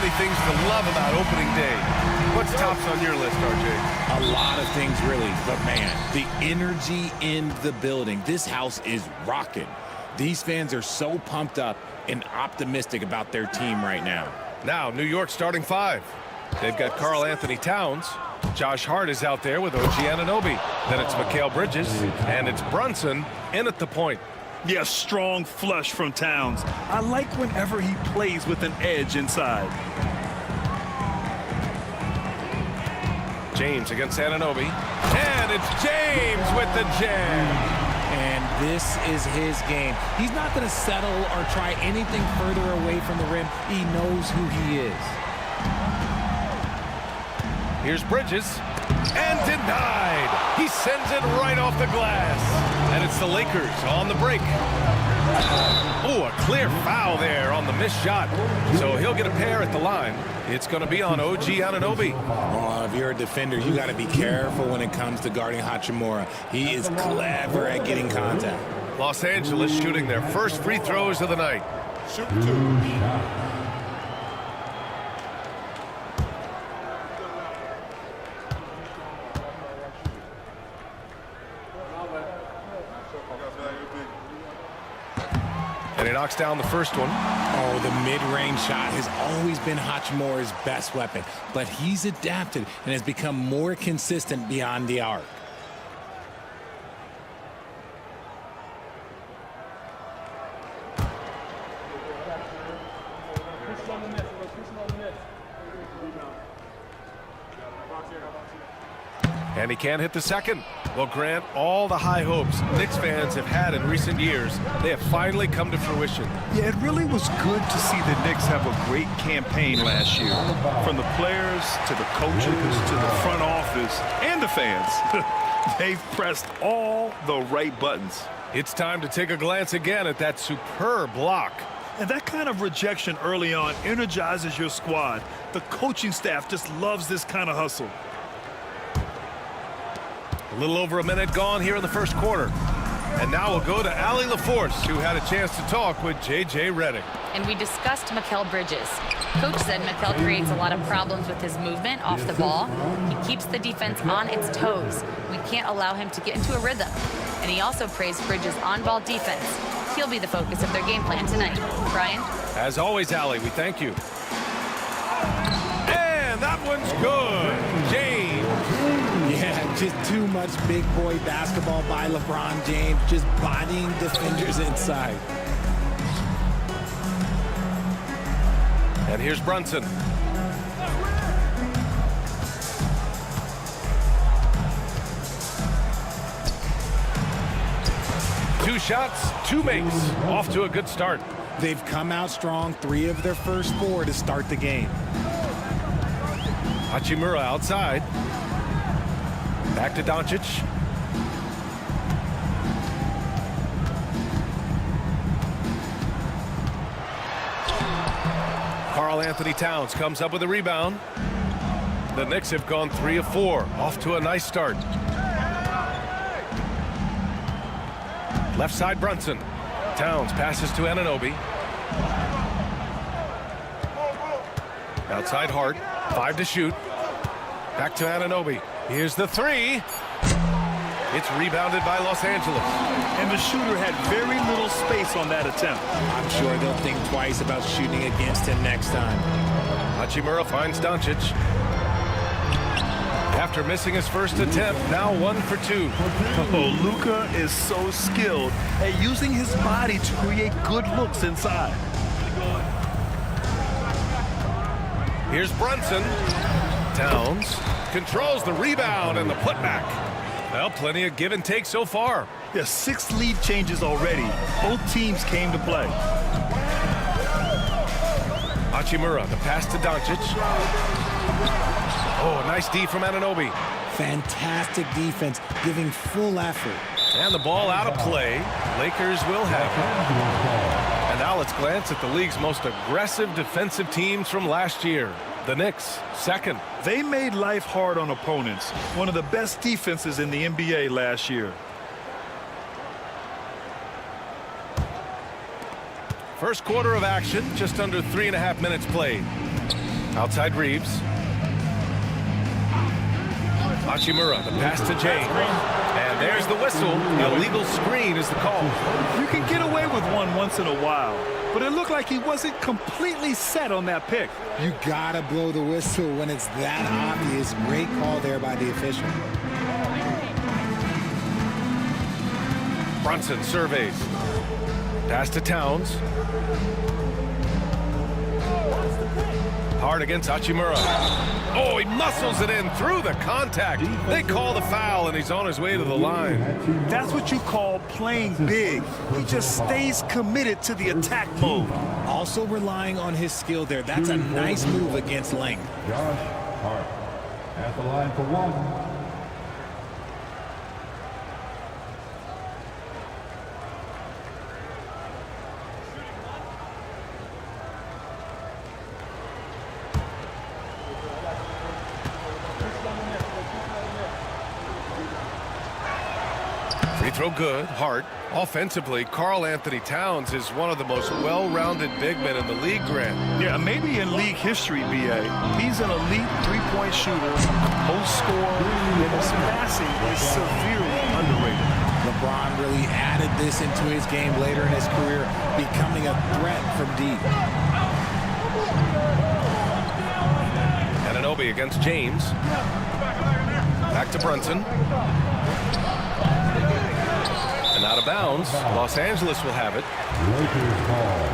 many things to love about opening day. What's tops on your list, RJ? A lot of things, really. But, man, the energy in the building. This house is rocking. These fans are so pumped up and optimistic about their team right now. Now, New York starting five. They've got Karl Anthony Towns. Josh Hart is out there with OG Anunoby. Then it's Mikal Bridges, and it's Brunson in at the point. Yeah, strong flush from Towns. I like whenever he plays with an edge inside. James against Anunoby. And it's James with the jam. And this is his game. He's not going to settle or try anything further away from the rim. He knows who he is. Here's Bridges. And denied. He sends it right off the glass. And it's the Lakers on the break. Oh, a clear foul there on the missed shot. So he'll get a pair at the line. It's going to be on OG Anunoby. Oh, if you're a defender, you got to be careful when it comes to guarding Hachimura. He is clever at getting contact. Los Angeles shooting their first free throws of the night. Shoot two. And he knocks down the first one. Oh, the mid-range shot has always been Hachimura's best weapon, but he's adapted and has become more consistent beyond the arc. And he can't hit the second. Well, Grant, all the high hopes Knicks fans have had in recent years, they have finally come to fruition. Yeah, it really was good to see the Knicks have a great campaign last year. From the players to the coaches to the front office and the fans. They've pressed all the right buttons. It's time to take a glance again at that superb block. And that kind of rejection early on energizes your squad. The coaching staff just loves this kind of hustle. A little over a minute gone here in the first quarter. And now we'll go to Allie LaForce, who had a chance to talk with J.J. Redick. And we discussed Mikal Bridges. Coach said Mikal creates a lot of problems with his movement off the ball. He keeps the defense on its toes. We can't allow him to get into a rhythm. And he also praised Bridges' on-ball defense. He'll be the focus of their game plan tonight. Brian? As always, Allie, we thank you. And that one's good. James. Yeah, just too much big boy basketball by LeBron James, just bodying defenders inside. And here's Brunson. Two shots, two makes. Off to a good start. They've come out strong, 3 of their first 4 to start the game. Hachimura outside. Back to Doncic. Karl Anthony Towns comes up with a rebound. The Knicks have gone 3 of 4. Off to a nice start. Left side Brunson. Towns passes to Anunoby. Outside Hart. 5 to shoot. Back to Anunoby. Here's the 3. It's rebounded by Los Angeles. And the shooter had very little space on that attempt. I'm sure they'll think twice about shooting against him next time. Hachimura finds Doncic. After missing his first attempt, now 1 for 2. Oh, Luka is so skilled at using his body to create good looks inside. Here's Brunson. Towns controls the rebound and the putback. Well, plenty of give and take so far. There's 6 lead changes already. Both teams came to play. Hachimura, the pass to Doncic. Oh, nice D from Anunoby. Fantastic defense, giving full effort. And the ball out of play. Lakers will have it. And now let's glance at the league's most aggressive defensive teams from last year. The Knicks, second. They made life hard on opponents. One of the best defenses in the NBA last year. First quarter of action, just under 3.5 minutes played. Outside Reeves. Hachimura, the pass to James. And there's the whistle. Illegal screen is the call. You can get away with one once in a while, but it looked like he wasn't completely set on that pick. You gotta blow the whistle when it's that obvious. Great call there by the official. Brunson surveys. Pass to Towns. Hard against Hachimura. Oh, he muscles it in through the contact. They call the foul, and he's on his way to the line. That's what you call playing big. He just stays committed to the attack mode. Also relying on his skill there. That's a nice move against length. Josh Hart at the line for one. Free throw good. Hart. Offensively, Karl Anthony Towns is one of the most well-rounded big men in the league, Grant. Yeah, maybe in league history, B.A. He's an elite three-point shooter, post scorer, and his passing is severely underrated. LeBron really added this into his game later in his career, becoming a threat from deep. Anunoby against James. Back to Brunson. And out of bounds. Los Angeles will have it. Lakers ball.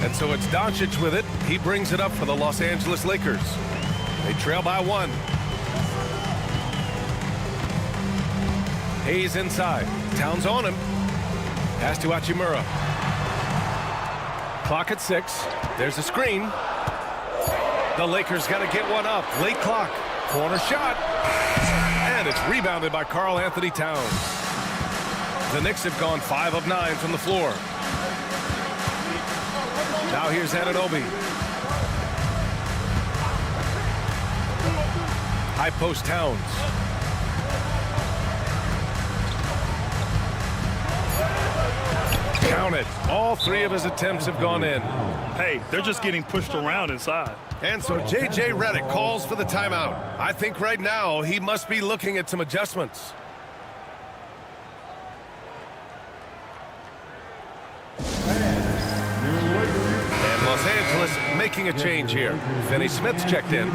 And so it's Doncic with it. He brings it up for the Los Angeles Lakers. They trail by one. Hayes inside. Towns on him. Pass to Hachimura. Clock at 6. There's a screen. The Lakers got to get one up. Late clock. Corner shot. And it's rebounded by Karl Anthony Towns. The Knicks have gone 5 of 9 from the floor. Now here's Anunoby. High post Towns. Count it. All 3 of his attempts have gone in. Hey, they're just getting pushed around inside. And so J.J. Redick calls for the timeout. I think right now he must be looking at some adjustments. And Los Angeles making a change here. Finney Smith's checked in.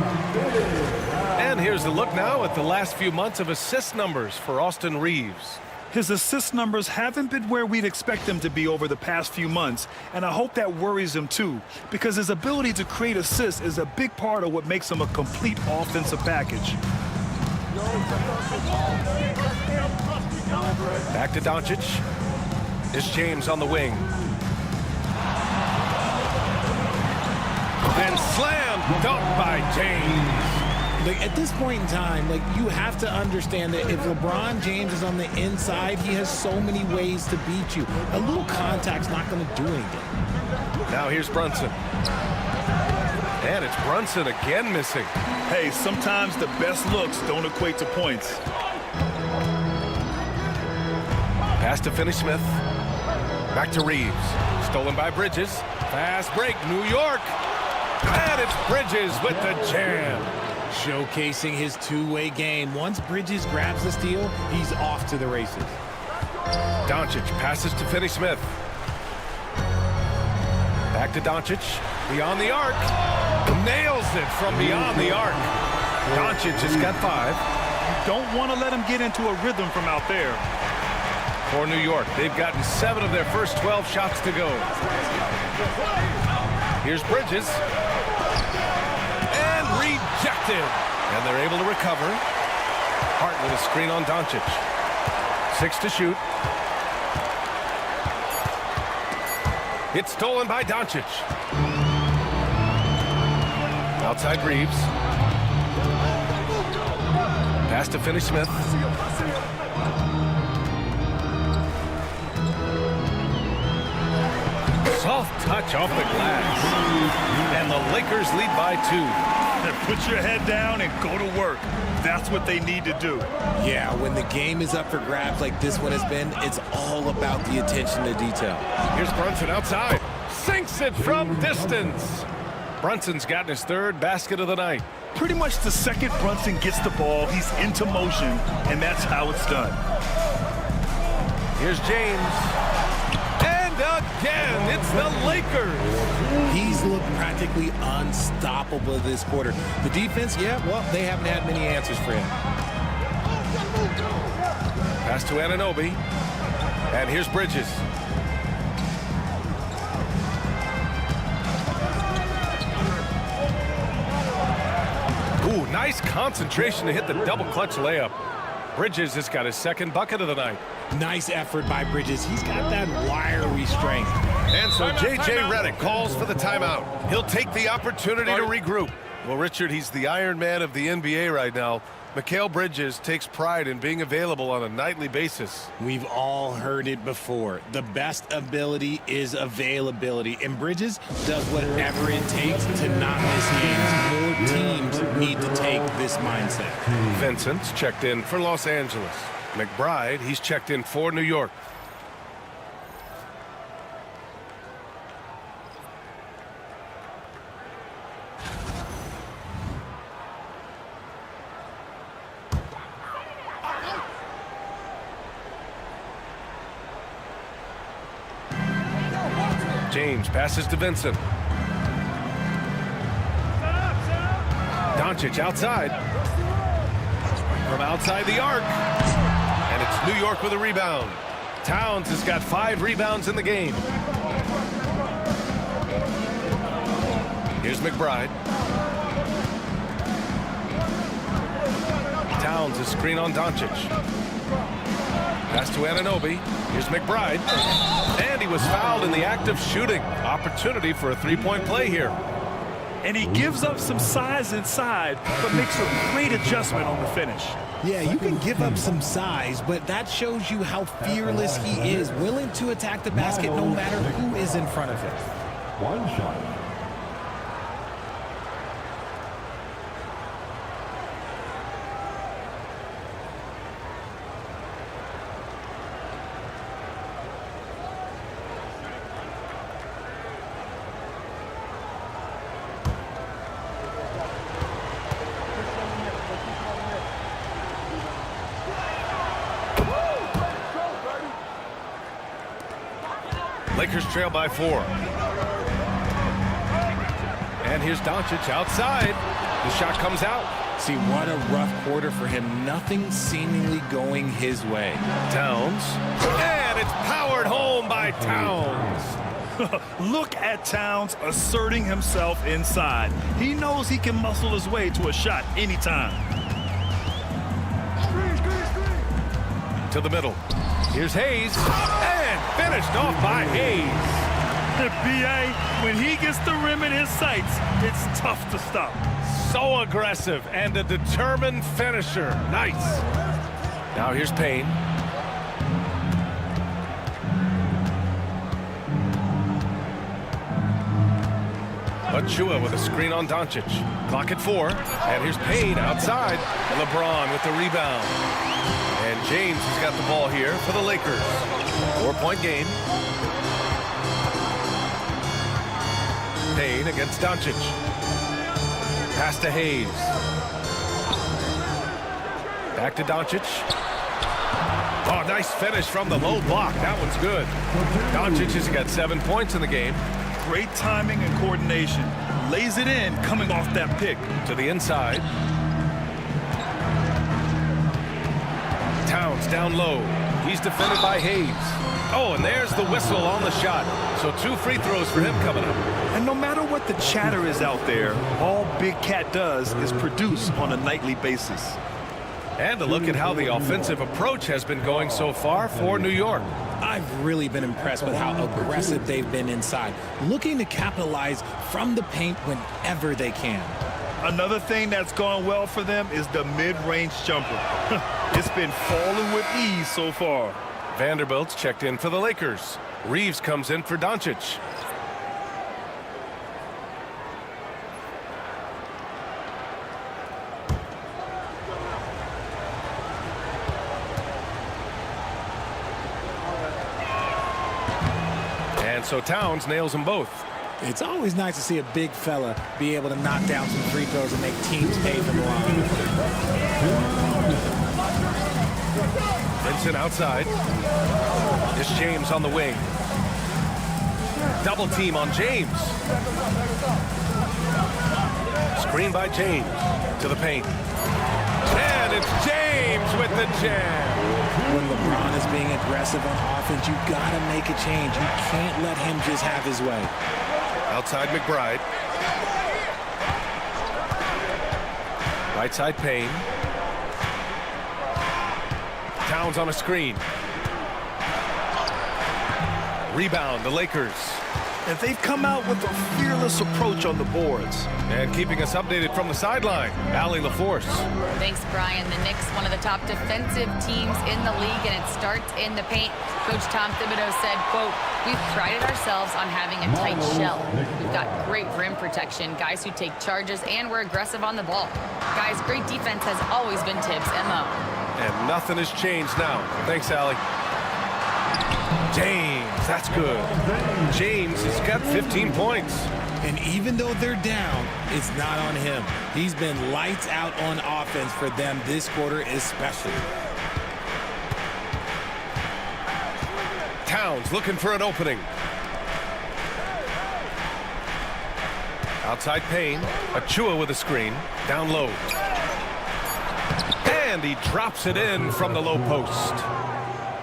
And here's a look now at the last few months of assist numbers for Austin Reeves. His assist numbers haven't been where we'd expect them to be over the past few months, and I hope that worries him too, because his ability to create assists is a big part of what makes him a complete offensive package. Back to Doncic. It's James on the wing. And slam dunk by James. Like, at this point in time, like, you have to understand that if LeBron James is on the inside, he has so many ways to beat you. A little contact's not going to do anything. Now here's Brunson. And it's Brunson again missing. Hey, sometimes the best looks don't equate to points. Pass to Finney Smith. Back to Reeves. Stolen by Bridges. Fast break, New York. And it's Bridges with the jam. Showcasing his two-way game. Once Bridges grabs the steal, he's off to the races. Doncic passes to Finney Smith. Back to Doncic. Beyond the arc. Nails it from beyond the arc. Doncic has got 5. You don't want to let him get into a rhythm from out there. For New York, they've gotten 7 of their first 12 shots to go. Here's Bridges. And rejected. And they're able to recover. Hart with a screen on Doncic. 6 to shoot. It's stolen by Doncic. Outside Reeves. Pass to Finney Smith. Soft touch off the glass. And the Lakers lead by 2. Put your head down and go to work. That's what they need to do. Yeah, when the game is up for grabs like this one has been, it's all about the attention to detail. Here's Brunson outside. Sinks it from distance. Brunson's gotten his third basket of the night. Pretty much the second Brunson gets the ball, he's into motion, and that's how it's done. Here's James. And again, it's the Lakers. He's looked practically unstoppable this quarter. The defense, yeah, well, they haven't had many answers for him. Pass to Anunoby. And here's Bridges. Ooh, nice concentration to hit the double clutch layup. Bridges has got his second bucket of the night. Nice effort by Bridges. He's got that wiry strength. And so J.J. Redick calls for the timeout. He'll take the opportunity to regroup. Well, Richard, he's the Iron Man of the NBA right now. Mikal Bridges takes pride in being available on a nightly basis. We've all heard it before. The best ability is availability. And Bridges does whatever it takes to not miss games. More teams need to take this mindset. Vincent's checked in for Los Angeles. McBride, he's checked in for New York. James passes to Vincent. Doncic outside. From outside the arc. And it's New York with a rebound. Towns has got 5 rebounds in the game. Here's McBride. Towns is screen on Doncic. Pass to Anunoby. Here's McBride. And he was fouled in the act of shooting. Opportunity for a three-point play here. And he gives up some size inside, but makes a great adjustment on the finish. Yeah, you can give up some size, but that shows you how fearless he is, willing to attack the basket no matter who is in front of him. One shot. Lakers trail by 4. And here's Doncic outside. The shot comes out. See, what a rough quarter for him. Nothing seemingly going his way. Towns. And it's powered home by Towns. Look at Towns asserting himself inside. He knows he can muscle his way to a shot anytime. To the middle. Here's Hayes. And finished off by Hayes. The B.A., when he gets the rim in his sights, it's tough to stop. So aggressive and a determined finisher. Nice. Now here's Payne. Achua with a screen on Doncic. Clock at 4. And here's Payne outside. LeBron with the rebound. And James has got the ball here for the Lakers. 4-point game. Payne against Doncic. Pass to Hayes. Back to Doncic. Oh, nice finish from the low block. That one's good. Doncic has got 7 points in the game. Great timing and coordination. Lays it in coming off that pick. To the inside. Towns down low. He's defended by Hayes. Oh, and there's the whistle on the shot. So 2 free throws for him coming up. And no matter what the chatter is out there, all Big Cat does is produce on a nightly basis. And a look at how the offensive approach has been going so far for New York. I've really been impressed with how aggressive they've been inside, looking to capitalize from the paint whenever they can. Another thing that's gone well for them is the mid-range jumper. It's been falling with ease so far. Vanderbilt's checked in for the Lakers. Reeves comes in for Doncic. And so Towns nails them both. It's always nice to see a big fella be able to knock down some free throws and make teams pay for the line. Vincent outside. This James on the wing. Double team on James. Screen by James to the paint. And it's James with the jam. When LeBron is being aggressive on offense, you gotta make a change. You can't let him just have his way. Outside McBride. Right side Payne. Towns on a screen. Rebound, the Lakers. And they've come out with a fearless approach on the boards. And keeping us updated from the sideline, Allie LaForce. Thanks, Brian. The Knicks, one of the top defensive teams in the league, and it starts in the paint. Coach Tom Thibodeau said, quote, "We've prided ourselves on having a tight shell. We've got great rim protection, guys who take charges, and we're aggressive on the ball. Guys, great defense has always been Tibbs' MO." And nothing has changed now. Thanks, Allie. James, that's good. James has got 15 points. And even though they're down, it's not on him. He's been lights out on offense for them this quarter especially. Towns looking for an opening. Outside Payne. Achua with a screen. Down low. And he drops it in from the low post.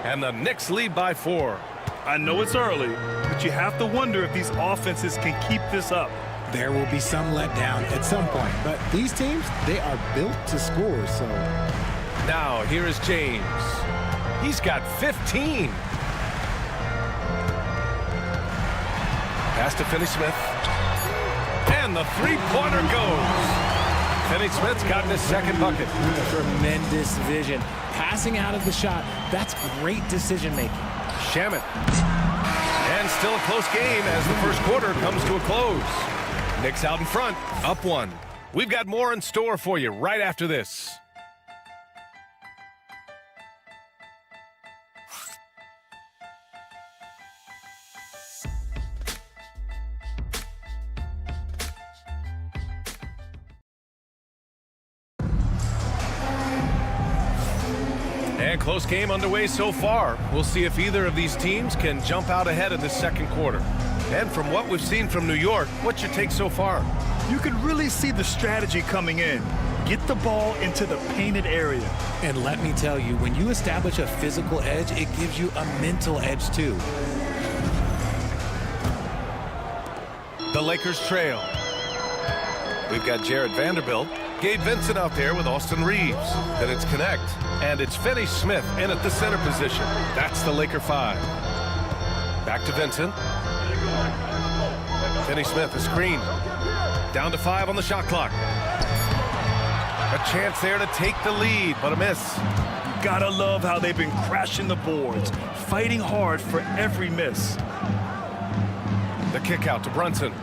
And the Knicks lead by 4. I know it's early, but you have to wonder if these offenses can keep this up. There will be some letdown at some point, but these teams, they are built to score, so. Now, here is James. He's got 15. Pass to Finney-Smith. And the three-pointer goes. Finney-Smith's gotten his second bucket. Tremendous vision. Passing out of the shot, that's great decision-making. Shamet. And still a close game as the first quarter comes to a close. Knicks out in front, up 1. We've got more in store for you right after this. And close game underway so far. We'll see if either of these teams can jump out ahead in this second quarter. And from what we've seen from New York, what's your take so far? You can really see the strategy coming in. Get the ball into the painted area. And let me tell you, when you establish a physical edge, it gives you a mental edge too. The Lakers trail. We've got Jared Vanderbilt. Gabe Vincent out there with Austin Reeves. Then it's Connect. And it's Finney-Smith in at the center position. That's the Laker 5. Back to Vincent. Finney-Smith, a screen. Down to 5 on the shot clock. A chance there to take the lead, but a miss. You gotta love how they've been crashing the boards, fighting hard for every miss. The kick out to Brunson.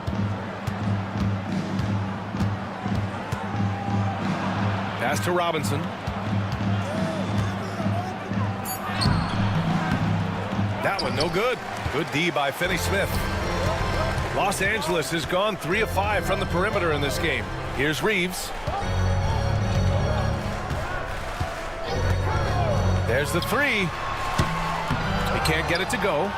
Pass to Robinson. That one no good. Good D by Finney-Smith. Los Angeles has gone 3 of 5 from the perimeter in this game. Here's Reeves. There's the 3. He can't get it to go.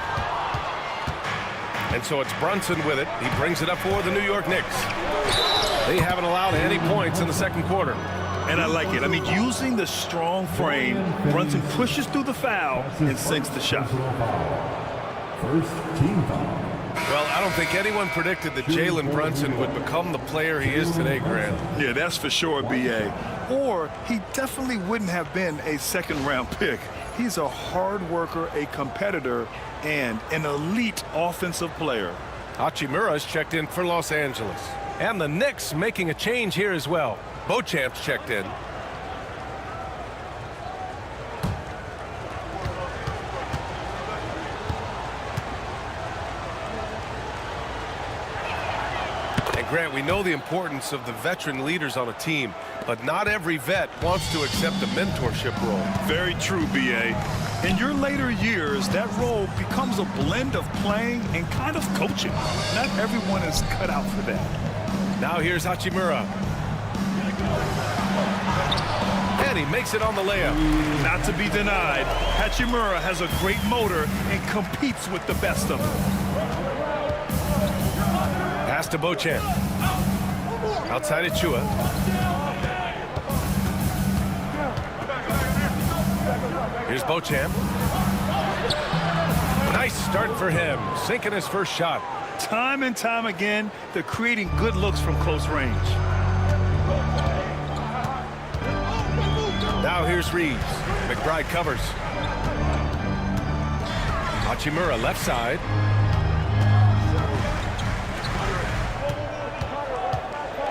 And so it's Brunson with it. He brings it up for the New York Knicks. They haven't allowed any points in the second quarter. And I like it. I mean, using the strong frame, Brunson pushes through the foul and sinks the shot. First team foul. Well, I don't think anyone predicted that Jalen Brunson would become the player he is today, Grant. Yeah, that's for sure, B.A. Or he definitely wouldn't have been a second-round pick. He's a hard worker, a competitor, and an elite offensive player. Hachimura's checked in for Los Angeles. And the Knicks making a change here as well. Beauchamp's checked in. And Grant, we know the importance of the veteran leaders on a team, but not every vet wants to accept a mentorship role. Very true, B.A. In your later years, that role becomes a blend of playing and kind of coaching. Not everyone is cut out for that. Now here's Hachimura. And he makes it on the layup. Not to be denied, Hachimura has a great motor and competes with the best of them. Pass to Beauchamp. Outside Achua. Here's Beauchamp. Nice start for him. Sinking his first shot. Time and time again, they're creating good looks from close range. Now here's Reeves. McBride covers. Hachimura left side.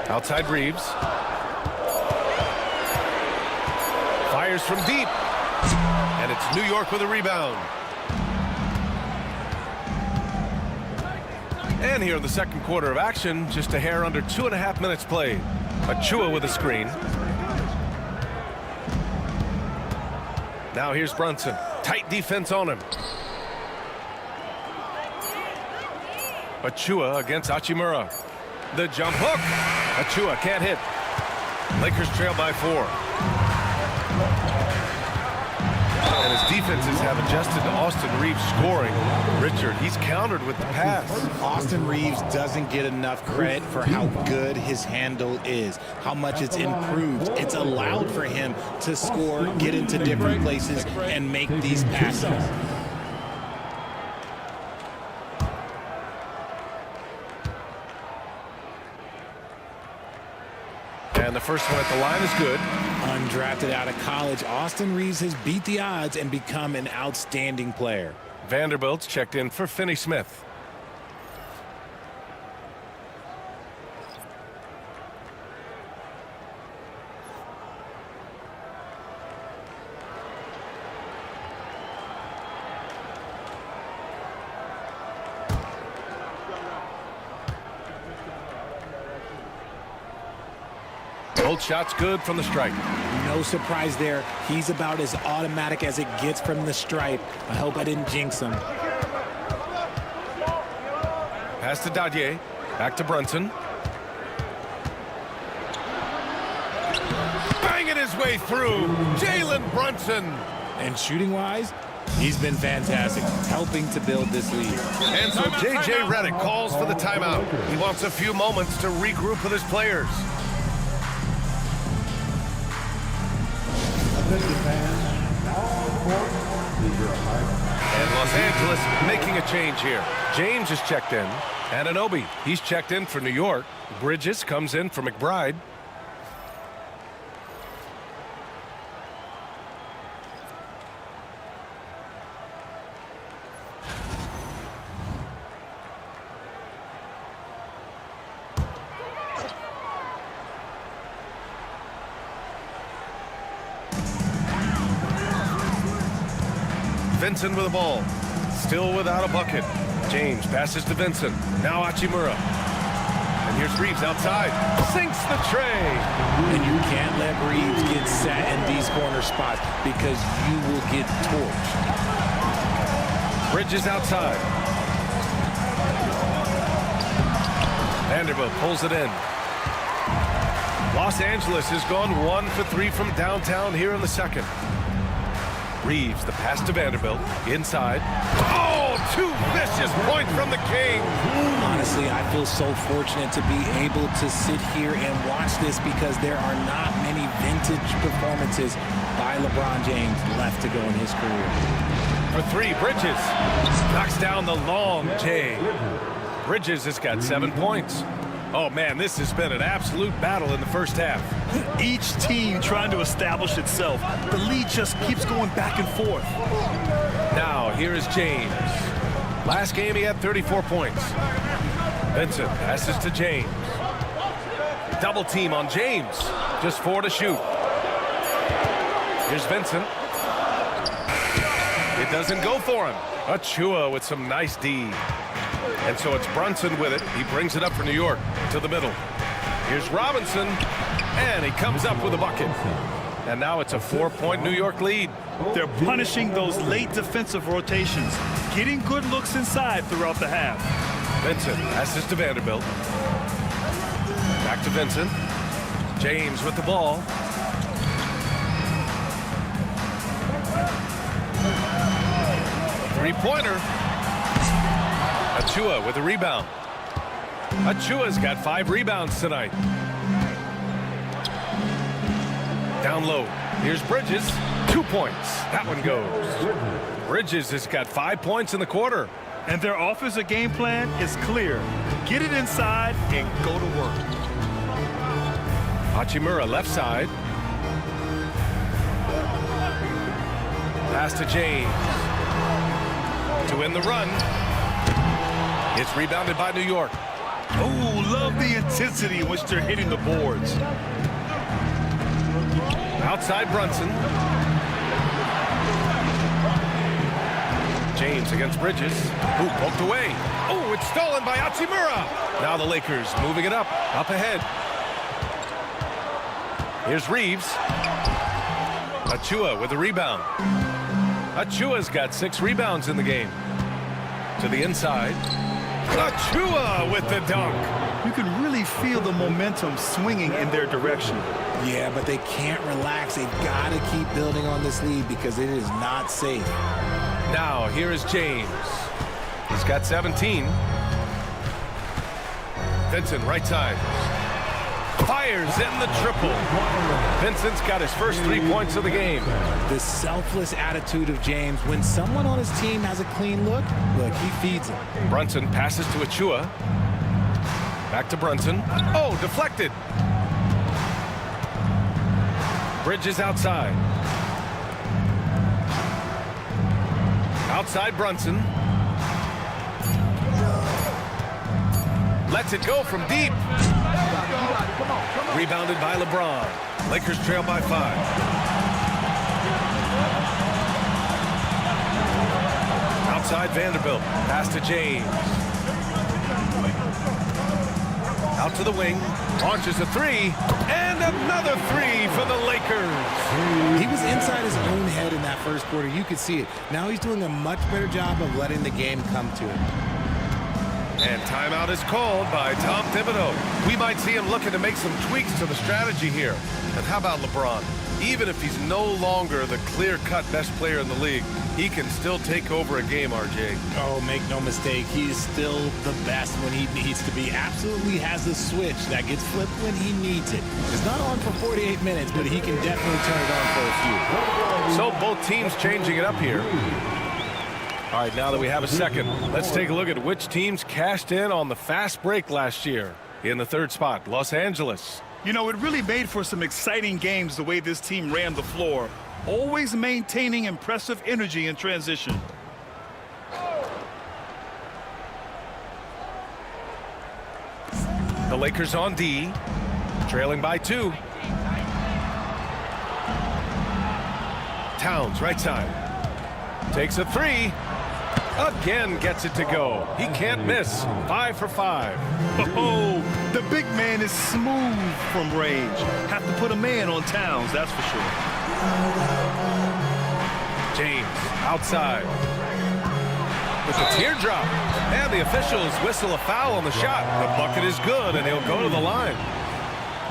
Outside Reeves. Fires from deep. And it's New York with a rebound. And here in the second quarter of action, just a hair under 2.5 minutes played. Achua with a screen. Now here's Brunson. Tight defense on him. Achua against Hachimura. The jump hook. Achua can't hit. Lakers trail by 4. And his defenses have adjusted to Austin Reeves scoring. Richard, he's countered with the pass. Austin Reeves doesn't get enough credit for how good his handle is, how much it's improved. It's allowed for him to score, get into different places, and make these passes. And the first one at the line is good. Undrafted out of college, Austin Reeves has beat the odds and become an outstanding player. Vanderbilt's checked in for Finney Smith. Both shots good from the stripe. No surprise there. He's about as automatic as it gets from the stripe. I hope I didn't jinx him. Pass to Dagger. Back to Brunson. Banging his way through. Jalen Brunson. And shooting-wise, he's been fantastic, helping to build this lead. And so J.J. Redick calls for the timeout. He wants a few moments to regroup with his players. And Los Angeles making a change here. James is checked in. Anunoby, he's checked in for New York. Bridges comes in for McBride. Vincent with the ball. Still without a bucket. James passes to Vincent. Now Hachimura. And here's Reeves outside. Sinks the tray. And you can't let Reeves get set in these corner spots because you will get torched. Bridges outside. Vanderbilt pulls it in. Los Angeles has gone 1 for 3 from downtown here in the second. Reeves, the pass to Vanderbilt, inside. Oh, 2 vicious points from the King. Honestly, I feel so fortunate to be able to sit here and watch this because there are not many vintage performances by LeBron James left to go in his career. For 3, Bridges knocks down the long J. Bridges has got 7 points. Oh, man, this has been an absolute battle in the first half. Each team trying to establish itself. The lead just keeps going back and forth. Now, here is James. Last game, he had 34 points. Vincent passes to James. Double team on James. Just 4 to shoot. Here's Vincent. It doesn't go for him. Achua with some nice D. And so it's Brunson with it. He brings it up for New York to the middle. Here's Robinson, and he comes up with a bucket. And now it's a 4-point New York lead. They're punishing those late defensive rotations, getting good looks inside throughout the half. Vincent passes to Vanderbilt. Back to Vincent. James with the ball. Three-pointer. Achua with a rebound. Achua's got 5 rebounds tonight. Down low. Here's Bridges. 2 points. That one goes. Bridges has got 5 points in the quarter. And their offensive game plan is clear. Get it inside and go to work. Hachimura left side. Pass to James. To win the run. It's rebounded by New York. Oh, love the intensity in which they're hitting the boards. Outside Brunson. James against Bridges. Ooh, poked away. Oh, it's stolen by Hachimura. Now the Lakers moving it up ahead. Here's Reeves. Achua with the rebound. Achua's got 6 rebounds in the game. To the inside. Achua with the dunk. You can really feel the momentum swinging in their direction. Yeah, but they can't relax. They've got to keep building on this lead because it is not safe. Now, here is James. He's got 17. Vincent, right side. Fires in the triple. Vincent's got his first 3 points of the game. The selfless attitude of James. When someone on his team has a clean look, he feeds him. Brunson passes to Achua. Back to Brunson. Oh, deflected. Bridges outside. Outside Brunson. Lets it go from deep. Rebounded by LeBron. Lakers trail by 5. Outside Vanderbilt. Pass to James. Out to the wing. Launches a 3. And another 3 for the Lakers. He was inside his own head in that first quarter. You could see it. Now he's doing a much better job of letting the game come to him. And timeout is called by Tom Thibodeau. We might see him looking to make some tweaks to the strategy here. And how about LeBron? Even if he's no longer the clear-cut best player in the league, he can still take over a game, RJ. Oh, make no mistake. He is still the best when he needs to be. Absolutely has the switch that gets flipped when he needs it. It's not on for 48 minutes, but he can definitely turn it on for a few. So both teams changing it up here. All right, now that we have a second, let's take a look at which teams cashed in on the fast break last year. In the third spot, Los Angeles. You know, it really made for some exciting games the way this team ran the floor, always maintaining impressive energy in transition. The Lakers on D, trailing by 2. Towns, right side. Takes a 3. Again gets it to go. He can't miss. 5 for 5. Oh, the big man is smooth from range. Have to put a man on Towns, that's for sure. James outside with the teardrop. And the officials whistle a foul on the shot. The bucket is good, and he'll go to the line.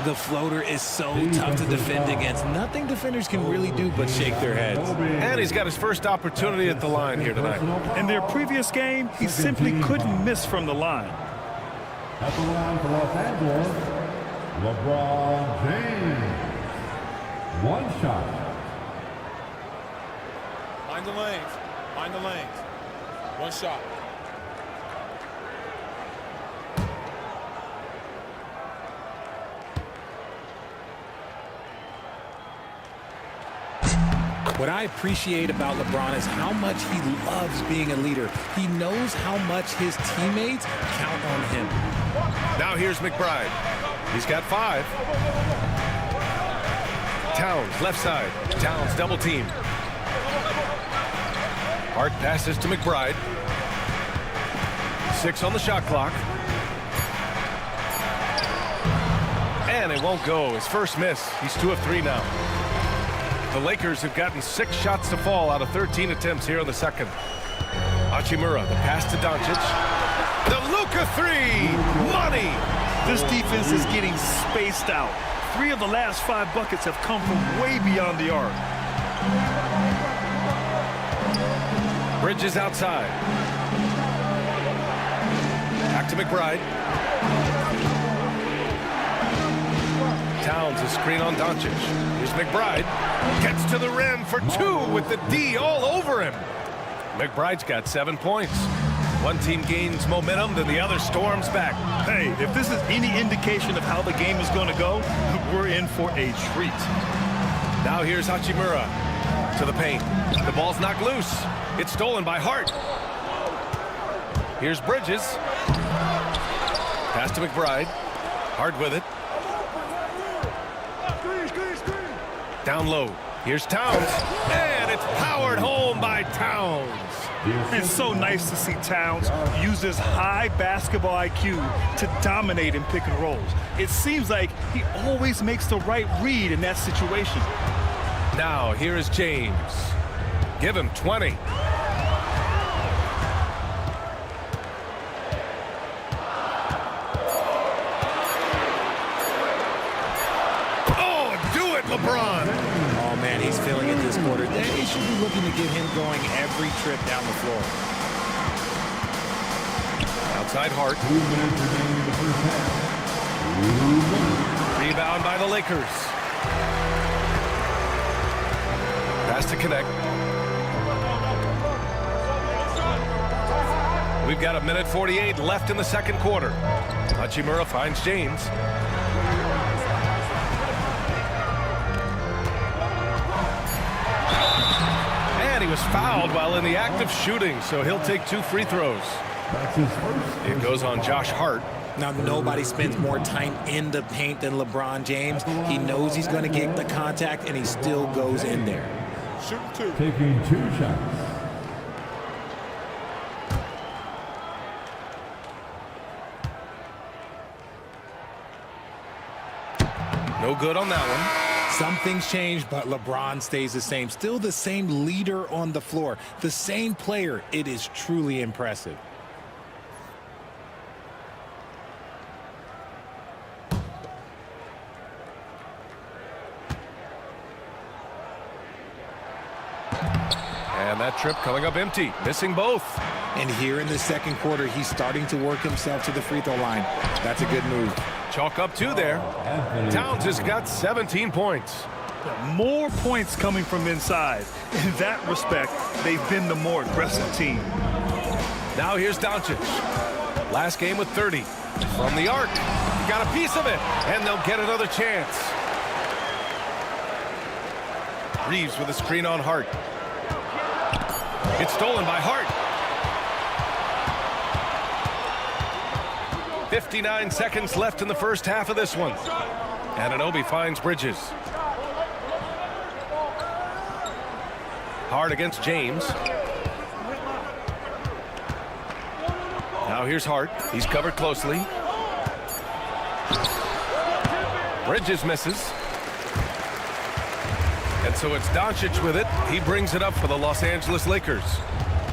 The floater is so tough to defend against. Nothing defenders can really do but shake their heads. And he's got his first opportunity at the line here tonight. In their previous game, he simply couldn't miss from the line. At the line for Los Angeles, LeBron James. 1 shot. Mind the lanes. Mind the lanes. 1 shot. What I appreciate about LeBron is how much he loves being a leader. He knows how much his teammates count on him. Now here's McBride. He's got 5. Towns, left side. Towns, double team. Hart passes to McBride. 6 on the shot clock. And it won't go. His first miss. He's 2 of 3 now. The Lakers have gotten 6 shots to fall out of 13 attempts here in the second. Hachimura, the pass to Doncic. The Luka 3, money. This defense is getting spaced out. 3 of the last 5 buckets have come from way beyond the arc. Bridges outside. Back to McBride. Towns a screen on Doncic. Here's McBride. Gets to the rim for 2 with the D all over him. McBride's got 7 points. One team gains momentum, then the other storms back. Hey, if this is any indication of how the game is going to go, we're in for a treat. Now here's Hachimura to the paint. The ball's knocked loose. It's stolen by Hart. Here's Bridges. Pass to McBride. Hart with it. Down low. Here's Towns. And it's powered home by Towns. It's so nice to see Towns use his high basketball IQ to dominate in pick and rolls. It seems like he always makes the right read in that situation. Now here is James. Give him 20. Oh, do it, LeBron. Oh, man, he's feeling it this quarter. They should be looking to get him going every trip down the floor. Outside Hart. 2 minutes remaining in the first half. Rebound by the Lakers. Pass to connect. We've got 1:48 left in the second quarter. Hachimura finds James. And he was fouled while in the act of shooting, so he'll take 2 free throws. That's his first. It goes on Josh Hart. Now, nobody spends more time in the paint than LeBron James. He knows he's going to get the contact, and he still goes in there. Shoot 2. Taking 2 shots. No good on that one. Some things change, but LeBron stays the same. Still the same leader on the floor, the same player. It is truly impressive. And that trip coming up empty, missing both. And here in the second quarter, he's starting to work himself to the free throw line. That's a good move. Chalk up 2 there. Towns has got 17 points. More points coming from inside. In that respect, they've been the more aggressive team. Now here's Doncic. Last game with 30. From the arc. He got a piece of it. And they'll get another chance. Reeves with a screen on Hart. It's stolen by Hart. 59 seconds left in the first half of this one. Anunoby finds Bridges. Hart against James. Now here's Hart. He's covered closely. Bridges misses. And so it's Doncic with it. He brings it up for the Los Angeles Lakers.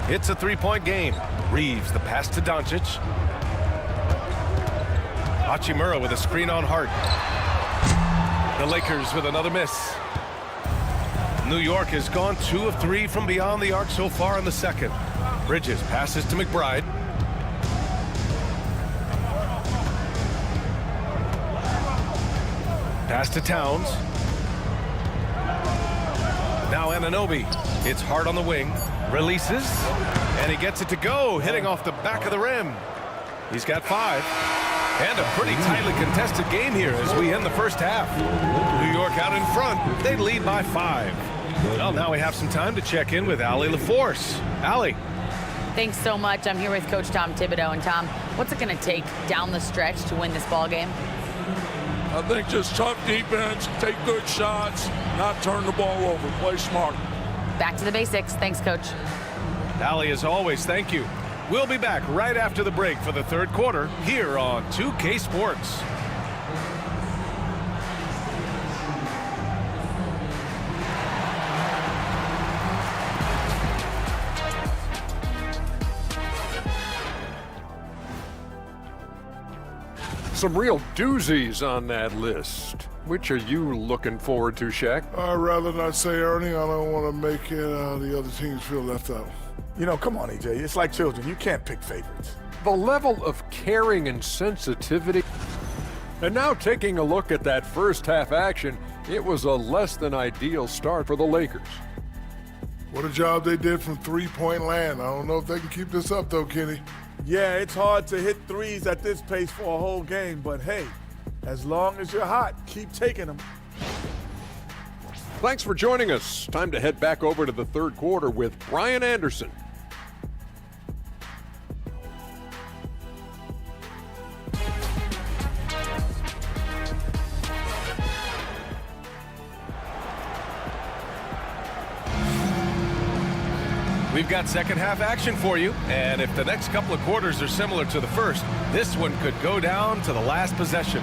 It's a 3-point game. Reeves, the pass to Doncic. Hachimura with a screen on Hart. The Lakers with another miss. New York has gone 2 of 3 from beyond the arc so far in the second. Bridges passes to McBride. Pass to Towns. Now Anunoby. It's Hart on the wing. Releases. And he gets it to go, hitting off the back of the rim. He's got 5. And a pretty tightly contested game here as we end the first half. New York out in front. They lead by 5. Well, now we have some time to check in with Allie LaForce. Allie. Thanks so much. I'm here with Coach Tom Thibodeau. And Tom, what's it going to take down the stretch to win this ball game? I think just tough defense, take good shots, not turn the ball over, play smart. Back to the basics. Thanks, Coach. Allie, as always, thank you. We'll be back right after the break for the third quarter here on 2K Sports. Some real doozies on that list. Which are you looking forward to, Shaq? I'd rather not say, Ernie. I don't want to make the other teams feel left out. You know, come on, AJ. It's like children. You can't pick favorites. The level of caring and sensitivity. And now taking a look at that first half action, it was a less than ideal start for the Lakers. What a job they did from three-point land. I don't know if they can keep this up, though, Kenny. Yeah, it's hard to hit threes at this pace for a whole game, but hey, as long as you're hot, keep taking them. Thanks for joining us. Time to head back over to the third quarter with Brian Anderson. We've got second half action for you, and if the next couple of quarters are similar to the first, this one could go down to the last possession.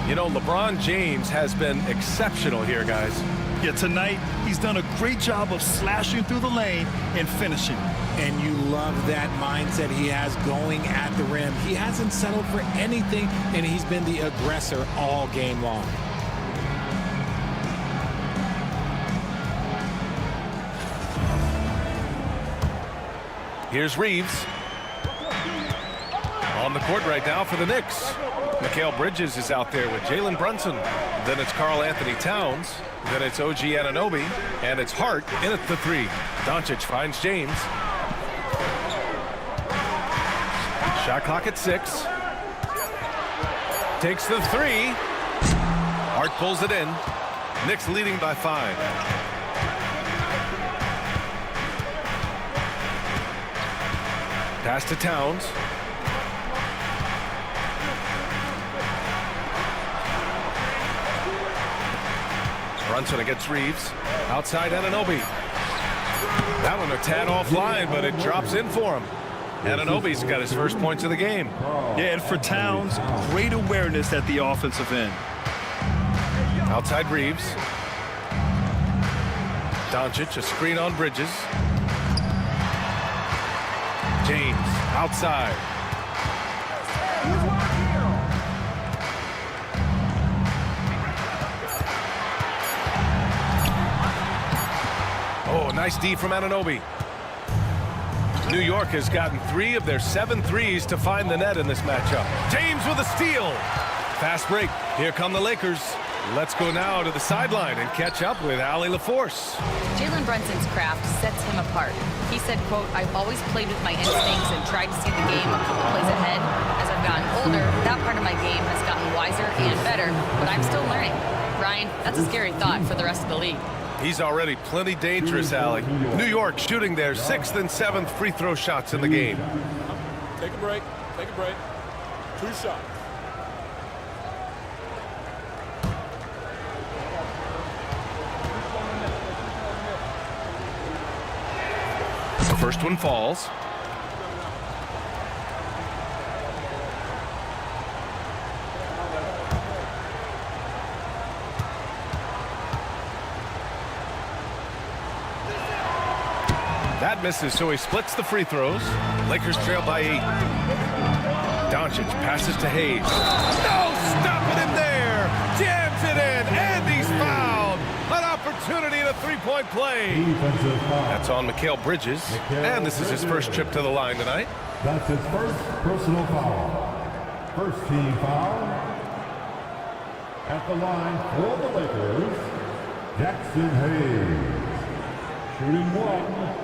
You know, LeBron James has been exceptional here, guys. Yeah, tonight he's done a great job of slashing through the lane and finishing. And you love that mindset he has going at the rim. He hasn't settled for anything, and he's been the aggressor all game long. Here's Reeves on the court right now for the Knicks. Mikal Bridges is out there with Jalen Brunson. Then it's Karl Anthony Towns. Then it's OG Anunoby. And it's Hart in at the three. Doncic finds James. Shot clock at 6. Takes the three. Hart pulls it in. Knicks leading by 5. Pass to Towns. Brunson against Reeves. Outside Anunoby. That one a tad offline, but it drops in for him. Anunoby's got his first points of the game. Yeah, and for Towns, great awareness at the offensive end. Outside Reeves. Doncic, a screen on Bridges. James outside. Oh, nice D from Anunoby. New York has gotten 3 of their 7 threes to find the net in this matchup. James with a steal. Fast break. Here come the Lakers. Let's go now to the sideline and catch up with Allie LaForce. Jalen Brunson's craft sets him apart. He said, quote, "I've always played with my instincts and tried to see the game a couple plays ahead. As I've gotten older, that part of my game has gotten wiser and better, but I'm still learning." Ryan, that's a scary thought for the rest of the league. He's already plenty dangerous, Allie. New York shooting their 6th and 7th free throw shots in the game. Take a break. Take a break. 2 shots. The first one falls. That misses, so he splits the free throws. Lakers trail by 8. Doncic passes to Hayes. No, stopping him there. Jams it in, and he's fouled. An opportunity in a three-point play. That's on Mikal Bridges, and this is his first trip to the line tonight. That's his first personal foul. First team foul. At the line for the Lakers, Jackson Hayes. Shooting 1.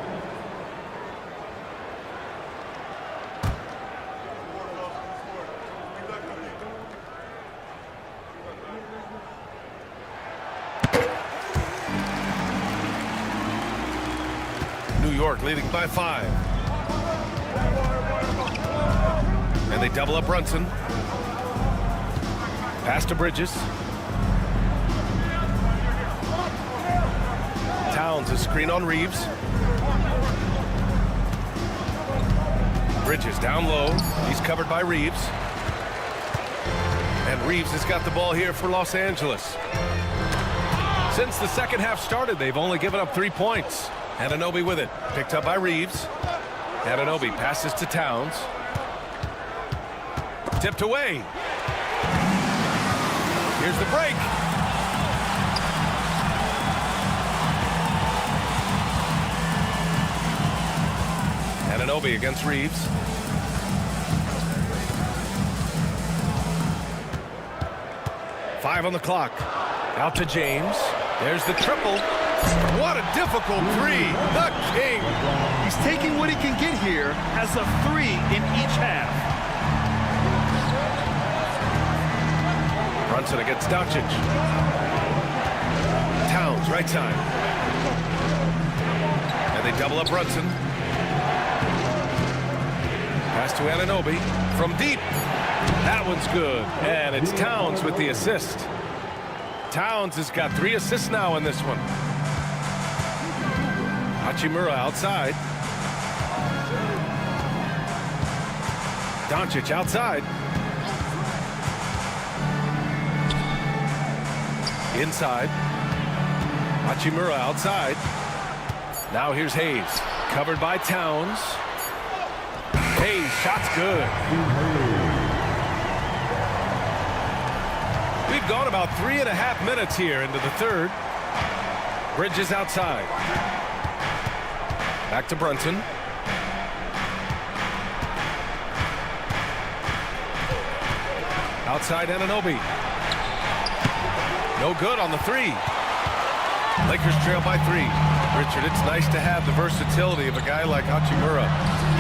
New York leading by 5. And they double up Brunson. Pass to Bridges. Towns a screen on Reeves. Bridges down low. He's covered by Reeves. And Reeves has got the ball here for Los Angeles. Since the second half started, they've only given up 3 points. Anunoby with it. Picked up by Reeves. Anunoby passes to Towns. Tipped away. Here's the break. Anunoby against Reeves. Five on the clock. Out to James. There's the triple. What a difficult three. The king. He's taking what he can get here as a 3 in each half. Brunson against Doncic. Towns, right side. And they double up Brunson. Pass to Anunoby from deep. That one's good. And it's Towns with the assist. Towns has got 3 assists now in this one. Hachimura outside. Doncic outside. Inside. Hachimura outside. Now here's Hayes. Covered by Towns. Hayes, shot's good. We've gone about 3.5 minutes here into the third. Bridges outside. Back to Brunson. Outside Anunoby. No good on the 3. Lakers trail by 3. Richard, it's nice to have the versatility of a guy like Hachimura.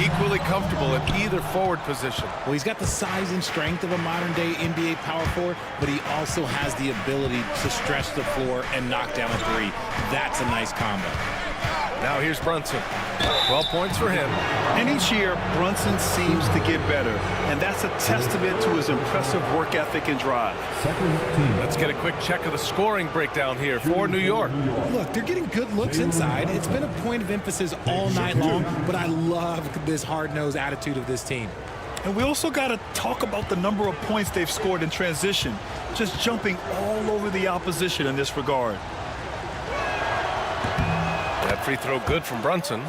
Equally comfortable at either forward position. Well, he's got the size and strength of a modern-day NBA power forward, but he also has the ability to stretch the floor and knock down a 3. That's a nice combo. Now here's Brunson. 12 points for him. And each year, Brunson seems to get better. And that's a testament to his impressive work ethic and drive. Let's get a quick check of the scoring breakdown here for New York. Look, they're getting good looks inside. It's been a point of emphasis all night long, but I love this hard-nosed attitude of this team. And we also got to talk about the number of points they've scored in transition, just jumping all over the opposition in this regard. That free throw good from Brunson.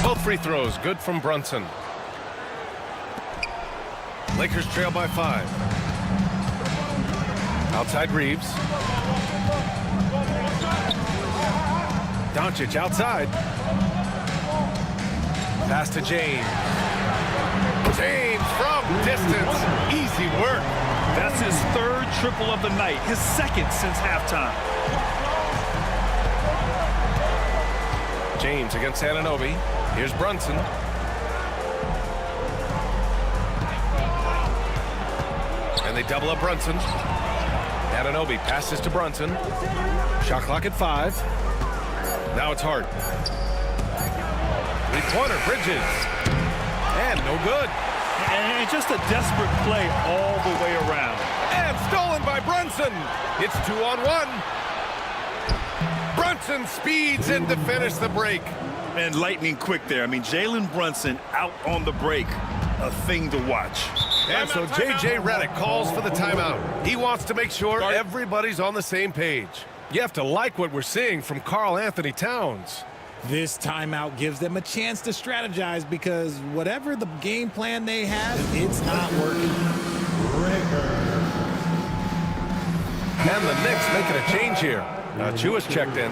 Both free throws good from Brunson. Lakers trail by 5. Outside Reeves. Doncic outside. Pass to James. James from distance. Easy work. That's his 3rd triple of the night, his 2nd since halftime. James against Anunoby. Here's Brunson. And they double up Brunson. Anunoby passes to Brunson. Shot clock at 5. Now it's Hart. Three-pointer, Bridges. And no good. And just a desperate play all the way around. And stolen by Brunson. It's 2-on-1. Brunson speeds in to finish the break. And lightning quick there. I mean, Jalen Brunson out on the break. A thing to watch. And so J.J. Redick calls for the timeout. He wants to make sure everybody's on the same page. You have to like what we're seeing from Karl Anthony Towns. This timeout gives them a chance to strategize because whatever the game plan they have, it's not working. And the Knicks making a change here. Chua checked in.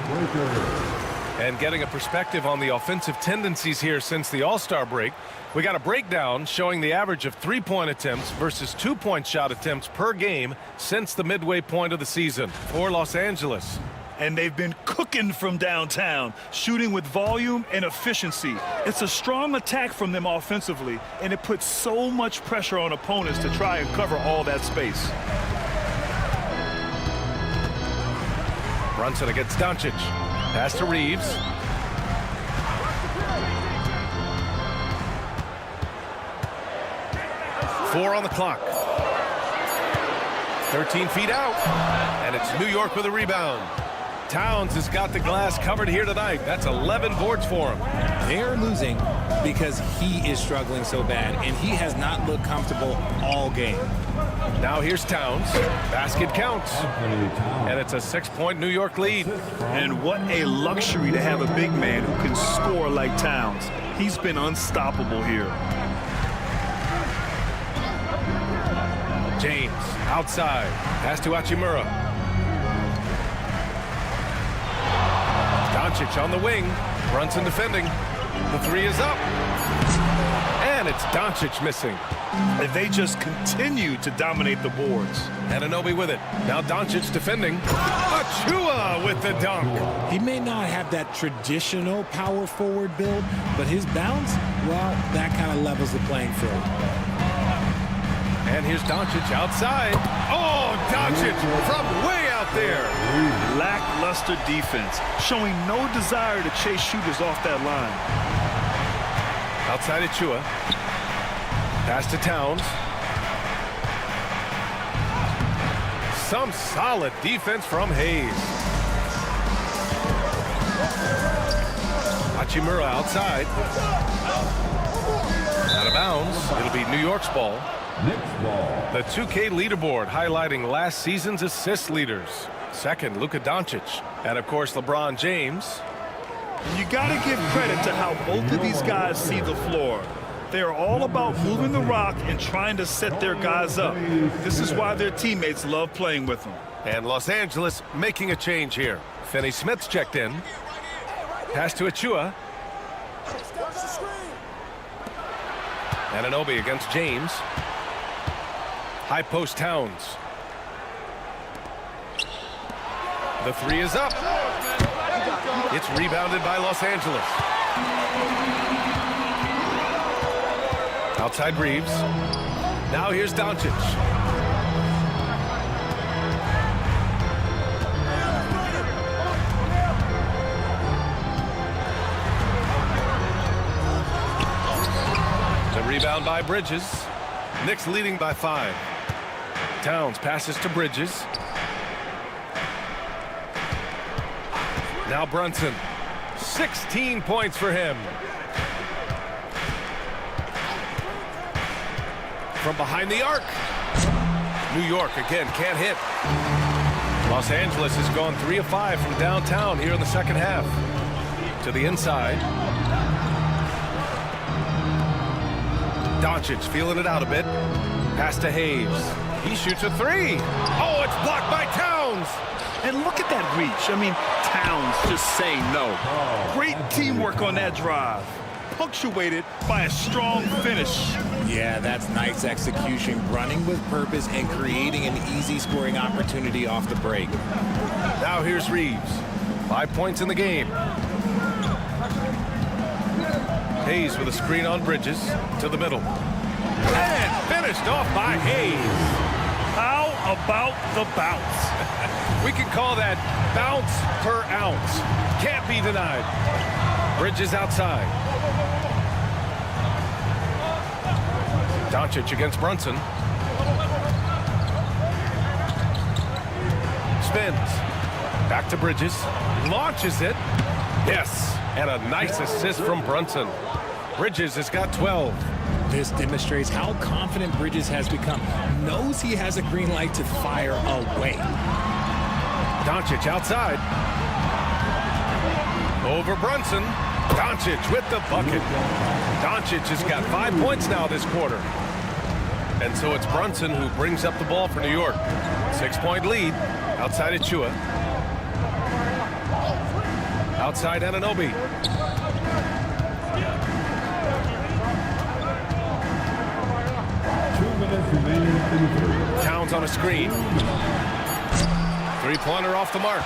And getting a perspective on the offensive tendencies here since the All-Star break. We got a breakdown showing the average of 3-point attempts versus 2-point shot attempts per game since the midway point of the season for Los Angeles. And they've been cooking from downtown, shooting with volume and efficiency. It's a strong attack from them offensively, and it puts so much pressure on opponents to try and cover all that space. Brunson against Doncic. Pass to Reeves. Four on the clock. 13 feet out. And it's New York with a rebound. Towns has got the glass covered here tonight. That's 11 boards for him. They're losing because he is struggling so bad, and he has not looked comfortable all game. Now here's Towns. Basket counts. And it's a 6-point New York lead. And what a luxury to have a big man who can score like Towns. He's been unstoppable here. James outside. Pass to Hachimura. Doncic on the wing. Brunson defending. The three is up. And it's Doncic missing. And they just continue to dominate the boards. Anunoby with it. Now Doncic defending. Achua with the dunk. He may not have that traditional power forward build, but his bounce, well, that kind of levels the playing field. And here's Doncic outside. Oh, Doncic from way out there. Lackluster defense, showing no desire to chase shooters off that line. Outside Achua. Pass to Towns. Some solid defense from Hayes. Hachimura outside. Out of bounds. It'll be New York's ball. The 2K leaderboard highlighting last season's assist leaders. Second, Luka Doncic. And, of course, LeBron James. You got to give credit to how both of these guys see the floor. They are all about moving the rock and trying to set their guys up. This is why their teammates love playing with them. And Los Angeles making a change here. Finney-Smith's checked in. Pass to Achua. Anunoby against James. High post Towns. The three is up. It's rebounded by Los Angeles. Outside Reeves. Now here's Doncic. The rebound by Bridges. Knicks leading by 5. Towns passes to Bridges. Now Brunson. 16 points for him. From behind the arc. New York again can't hit. Los Angeles has gone 3 of 5 from downtown here in the second half. To the inside. Doncic feeling it out a bit. Pass to Hayes. He shoots a 3. Oh, it's blocked by Towns. And look at that reach. I mean, Towns just saying no. Great teamwork on that drive. Punctuated by a strong finish. Yeah, that's nice execution, running with purpose and creating an easy scoring opportunity off the break. Now here's Reeves. 5 points in the game. Hayes with a screen on Bridges to the middle. And finished off by Hayes. How about the bounce? We can call that bounce per ounce. Can't be denied. Bridges outside. Doncic against Brunson. Spins. Back to Bridges. Launches it. Yes. And a nice assist from Brunson. Bridges has got 12. This demonstrates how confident Bridges has become. Knows he has a green light to fire away. Doncic outside. Over Brunson. Doncic with the bucket. Doncic has got 5 points now this quarter. And so it's Brunson who brings up the ball for New York. 6-point lead. Outside Achua. Outside Anunoby. Towns on a screen. Three-pointer off the mark.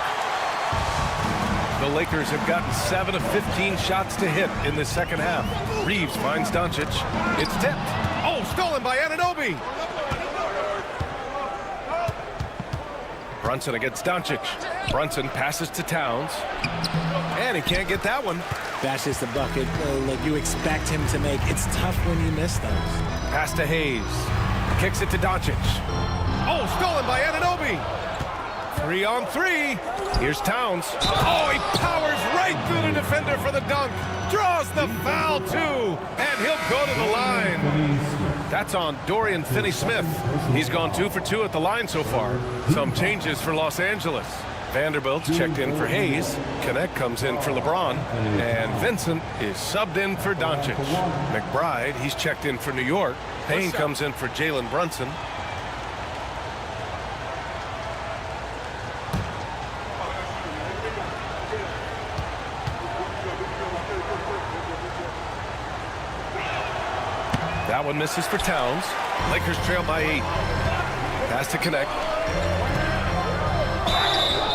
The Lakers have gotten 7 of 15 shots to hit in the second half. Reeves finds Doncic. It's tipped. Oh, stolen by Anunoby. Brunson against Doncic. Brunson passes to Towns. And he can't get that one. That's just a bucket look you expect him to make. It's tough when you miss those. Pass to Hayes. Kicks it to Doncic. Oh, stolen by Anunoby. 3-on-3. Here's Towns. Oh, he powers right through the defender for the dunk. Draws the foul, too. And he'll go to the line. That's on Dorian Finney-Smith. He's gone 2 for 2 at the line so far. Some changes for Los Angeles. Vanderbilt's checked in for Hayes. Connect comes in for LeBron. And Vincent is subbed in for Doncic. McBride, he's checked in for New York. Payne comes in for Jalen Brunson. That one misses for Towns. Lakers trail by 8. Pass to Connect.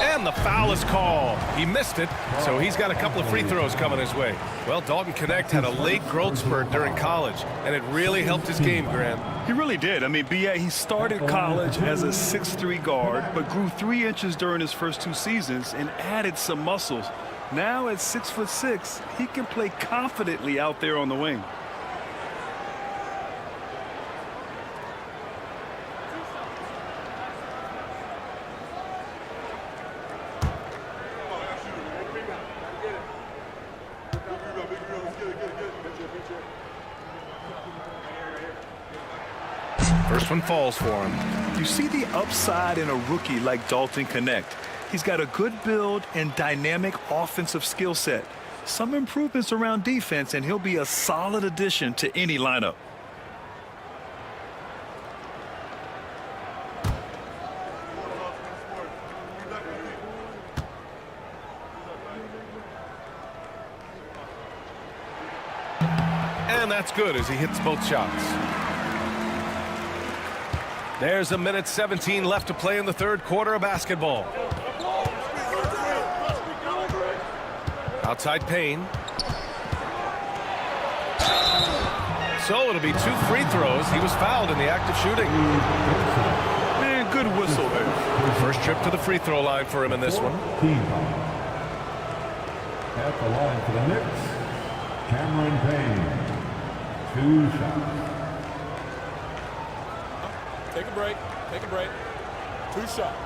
And the foul is called. He missed it, so he's got a couple of free throws coming his way. Well, Dalton Connect had a late growth spurt during college, and it really helped his game, Grant. He really did. I mean, B.A., he started college as a 6'3" guard, but grew 3 inches during his first 2 seasons and added some muscles. Now at 6'6", he can play confidently out there on the wing. First one falls for him. You see the upside in a rookie like Dalton Connect. He's got a good build and dynamic offensive skill set. Some improvements around defense, and he'll be a solid addition to any lineup. And that's good as he hits both shots. There's 1:17 left to play in the third quarter of basketball. Outside Payne. So it'll be 2 free throws. He was fouled in the act of shooting. Man, good whistle there. First trip to the free throw line for him in this one. At the line for the Knicks, Cameron Payne. 2 shots. Take a break. Take a break. 2 shots.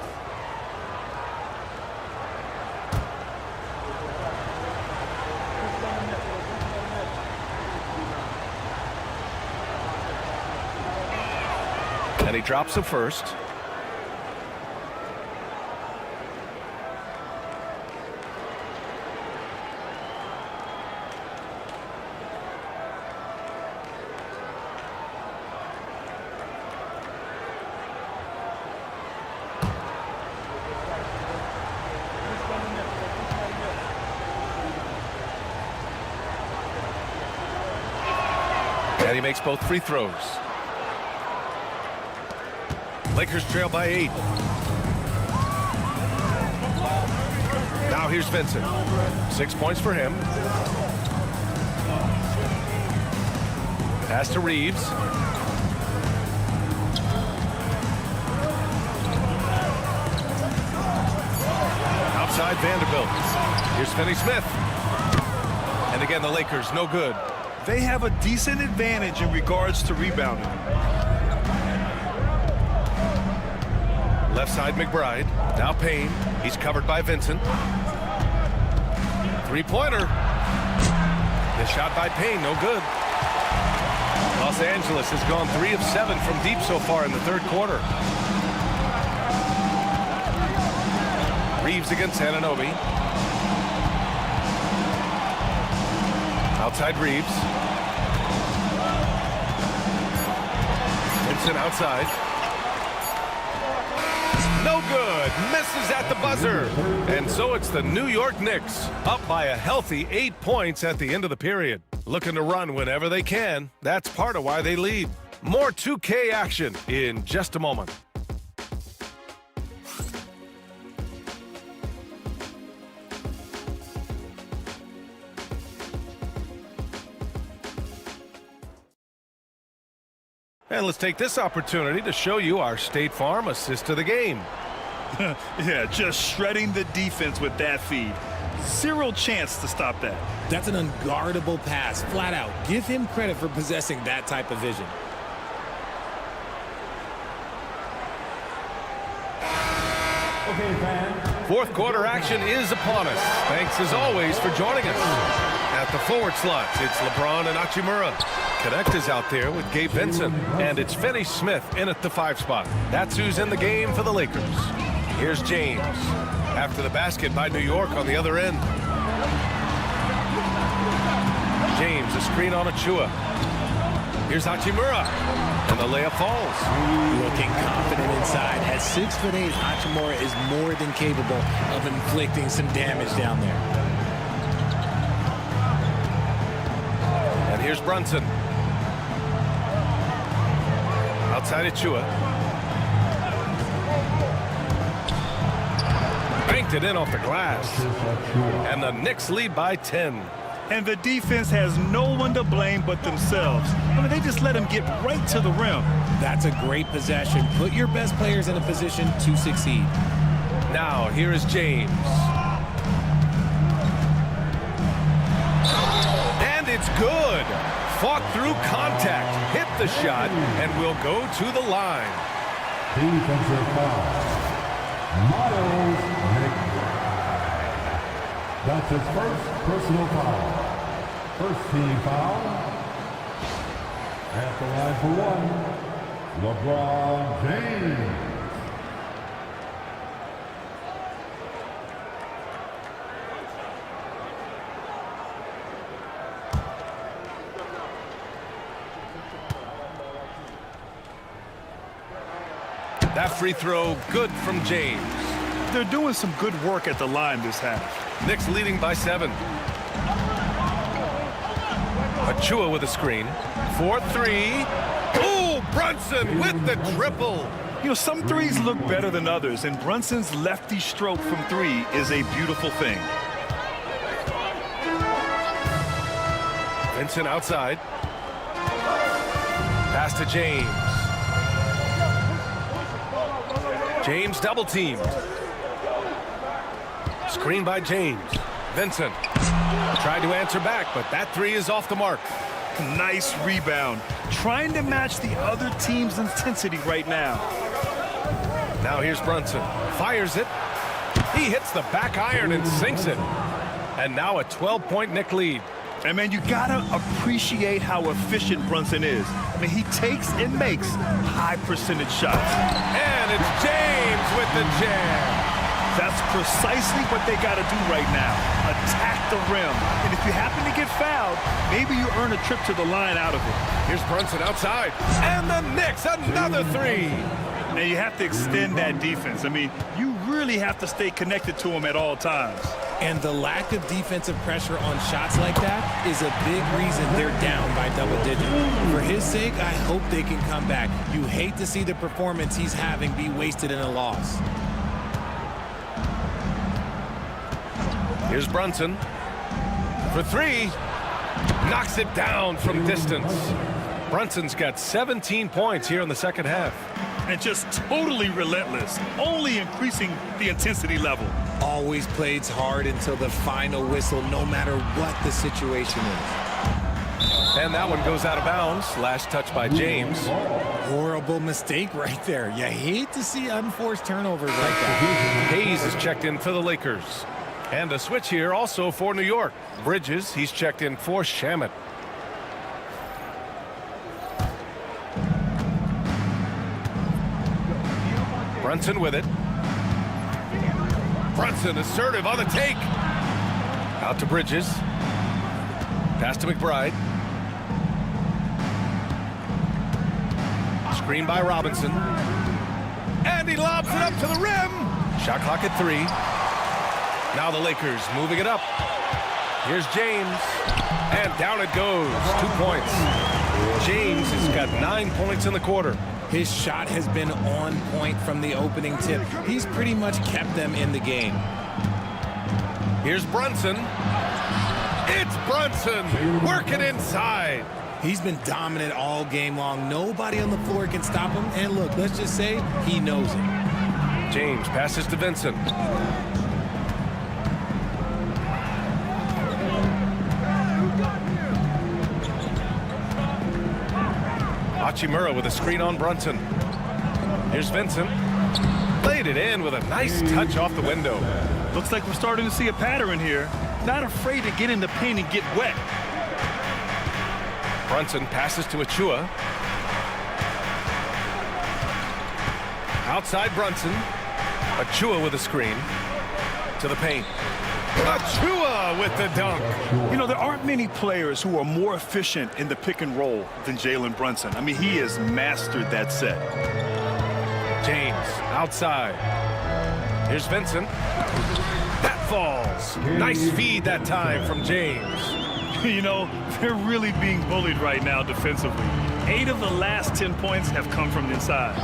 And he drops the first. And he makes both free throws. Lakers trail by 8. Now here's Vincent. 6 points for him. Pass to Reeves. Outside Vanderbilt. Here's Finney-Smith. And again, the Lakers, no good. They have a decent advantage in regards to rebounding. Left side McBride. Now Payne. He's covered by Vincent. 3-pointer. The shot by Payne, no good. Los Angeles has gone 3 of 7 from deep so far in the third quarter. Reeves against Anunoby. Outside Reeves. Vincent outside. No good. Misses at the buzzer. And so it's the New York Knicks up by a healthy 8 points at the end of the period. Looking to run whenever they can. That's part of why they lead. More 2K action in just a moment. And let's take this opportunity to show you our State Farm assist to the game. Yeah, just shredding the defense with that feed. Zero chance to stop that. That's an unguardable pass, flat out. Give him credit for possessing that type of vision. Okay, fans. Fourth quarter action is upon us. Thanks as always for joining us. At the forward slots, it's LeBron and Hachimura. Connect is out there with Gabe Vincent. And it's Finney Smith in at the 5 spot. That's who's in the game for the Lakers. Here's James. After the basket by New York on the other end. James, a screen on Achua. Here's Hachimura. And the layup falls. Looking confident inside. At 6'8", Hachimura is more than capable of inflicting some damage down there. And here's Brunson. Outside Achua. Banked it in off the glass. And the Knicks lead by 10. And the defense has no one to blame but themselves. I mean, they just let him get right to the rim. That's a great possession. Put your best players in a position to succeed. Now, here is James. And it's good. Fought through contact, hit the shot, and will go to the line. Defensive foul. Miles McBride. That's his first personal foul. First team foul. At the line for one, LeBron James. That free throw, good from James. They're doing some good work at the line this half. Knicks leading by 7. Achua with a screen. 4-3. Ooh, Brunson with the triple. You know, some threes look better than others, and Brunson's lefty stroke from 3 is a beautiful thing. Vincent outside. Pass to James. James double teamed. Screen by James. Vincent tried to answer back, but that 3 is off the mark. Nice rebound. Trying to match the other team's intensity right now. Now here's Brunson. Fires it. He hits the back iron and sinks it. And now a 12-point Knick lead. And, man, you got to appreciate how efficient Brunson is. I mean, he takes and makes high-percentage shots. And it's James with the jam. That's precisely what they got to do right now. Attack the rim. And if you happen to get fouled, maybe you earn a trip to the line out of it. Here's Brunson outside. And the Knicks, another 3. And you have to extend that defense. I mean, you really have to stay connected to him at all times. And the lack of defensive pressure on shots like that is a big reason they're down by double digits. For his sake, I hope they can come back. You hate to see the performance he's having be wasted in a loss. Here's Brunson for 3. Knocks it down from distance. Brunson's got 17 points here in the second half. And just totally relentless, only increasing the intensity level. Always plays hard until the final whistle, no matter what the situation is. And that one goes out of bounds. Last touch by James. Horrible mistake right there. You hate to see unforced turnovers like that. Hayes is checked in for the Lakers. And a switch here also for New York. Bridges, he's checked in for Shamet. Brunson with it. Brunson assertive on the take. Out to Bridges. Pass to McBride. Screen by Robinson. And he lobs it up to the rim. Shot clock at 3. Now the Lakers moving it up. Here's James. And down it goes. 2 points. James has got 9 points in the quarter. His shot has been on point from the opening tip. He's pretty much kept them in the game. Here's Brunson. It's Brunson working inside. He's been dominant all game long. Nobody on the floor can stop him. And look, let's just say he knows it. James passes to Vincent. Hachimura with a screen on Brunson. Here's Vincent. Laid it in with a nice touch off the window. Looks like we're starting to see a pattern here. Not afraid to get in the paint and get wet. Brunson passes to Achua. Outside Brunson. Achua with a screen. To the paint. Achua with the dunk. You know, there aren't many players who are more efficient in the pick and roll than Jalen Brunson. I mean, he has mastered that set. James outside. Here's Vincent. That falls. Nice feed that time from James. You know, they're really being bullied right now defensively. 8 of the last 10 points have come from the inside.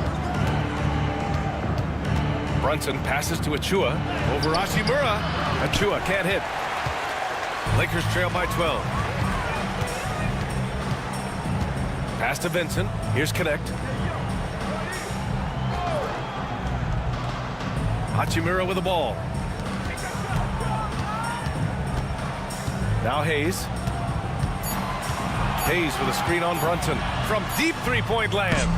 Brunson passes to Achua. Over Hachimura. Achua can't hit. Lakers trail by 12. Pass to Vincent. Here's Connect. Hachimura with the ball. Now Hayes. Hayes with a screen on Brunson from deep three-point land.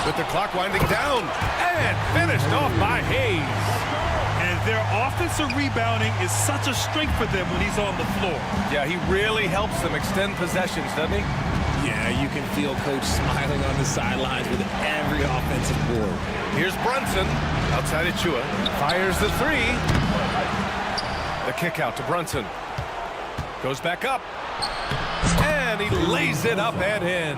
With the clock winding down and finished off by Hayes. And their offensive rebounding is such a strength for them when he's on the floor. Yeah, he really helps them extend possessions, doesn't he? Yeah, you can feel Coach smiling on the sidelines with every offensive board. Here's Brunson. Outside Achua. Fires the three. The kick out to Brunson. Goes back up. And he lays it up and in.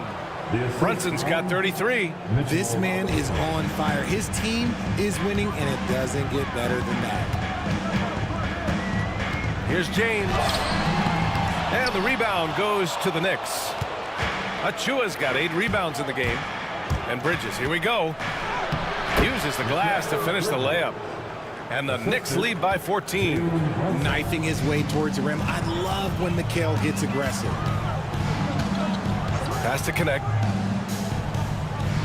Brunson's got 33. This man is on fire. His team is winning, and it doesn't get better than that. Here's James. And the rebound goes to the Knicks. Achua's got 8 rebounds in the game. And Bridges, here we go. Uses the glass to finish the layup. And the Knicks lead by 14. Knifing his way towards the rim. I love when Mikal gets aggressive. Pass to Connect.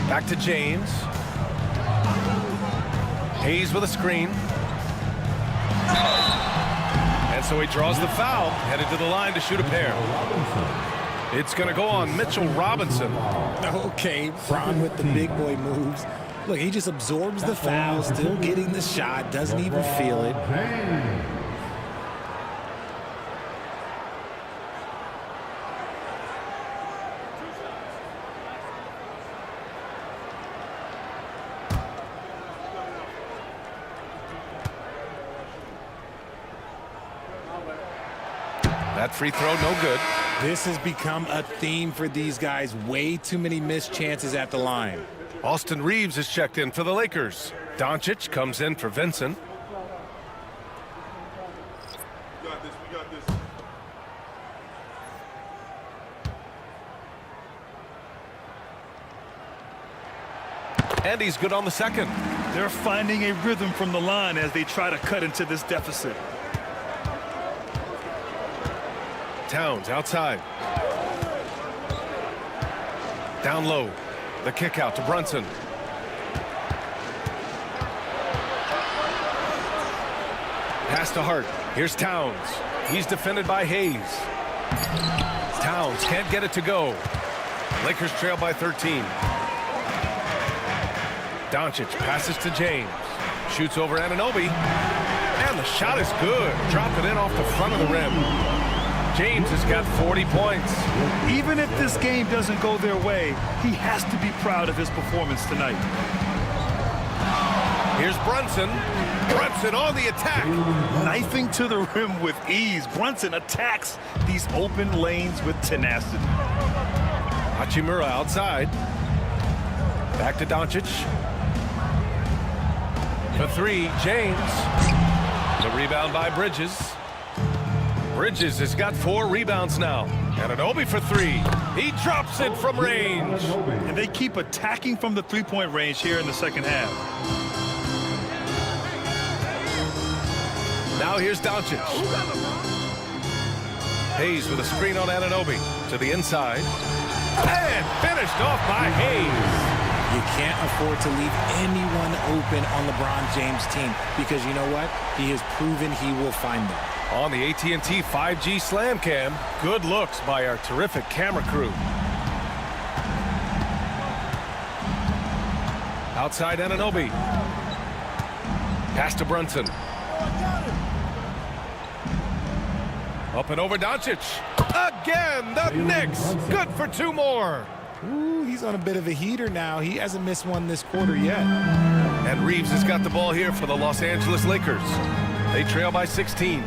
Back to James. Hayes with a screen. And so he draws the foul. Headed to the line to shoot a pair. It's going to go on Mitchell Robinson. Okay, Bron with the big boy moves. Look, he just absorbs the foul, still getting the shot, doesn't even feel it. That free throw, no good. This has become a theme for these guys. Way too many missed chances at the line. Austin Reeves is checked in for the Lakers. Doncic comes in for Vincent. We got this. And he's good on the second. They're finding a rhythm from the line as they try to cut into this deficit. Towns outside. Down low. The kick out to Brunson. Pass to Hart. Here's Towns. He's defended by Hayes. Towns can't get it to go. Lakers trail by 13. Doncic passes to James. Shoots over Anunoby. And the shot is good. Dropped it in off the front of the rim. James has got 40 points. Even if this game doesn't go their way, he has to be proud of his performance tonight. Here's Brunson. Brunson on the attack. Knifing to the rim with ease. Brunson attacks these open lanes with tenacity. Hachimura outside. Back to Doncic. The three, James. The rebound by Bridges. Bridges has got 4 rebounds now. And Anunoby for 3. He drops it from range. And they keep attacking from the three-point range here in the second half. Now here's Doncic. Hayes with a screen on Anunoby. To the inside. And finished off by Hayes. You can't afford to leave anyone open on LeBron James' team because you know what? He has proven he will find them. On the AT&T 5G Slam Cam, good looks by our terrific camera crew. Outside Anunoby. Pass to Brunson. Up and over Doncic. Again, the Knicks. Good for 2 more. Ooh, he's on a bit of a heater now. He hasn't missed one this quarter yet. And Reeves has got the ball here for the Los Angeles Lakers. They trail by 16.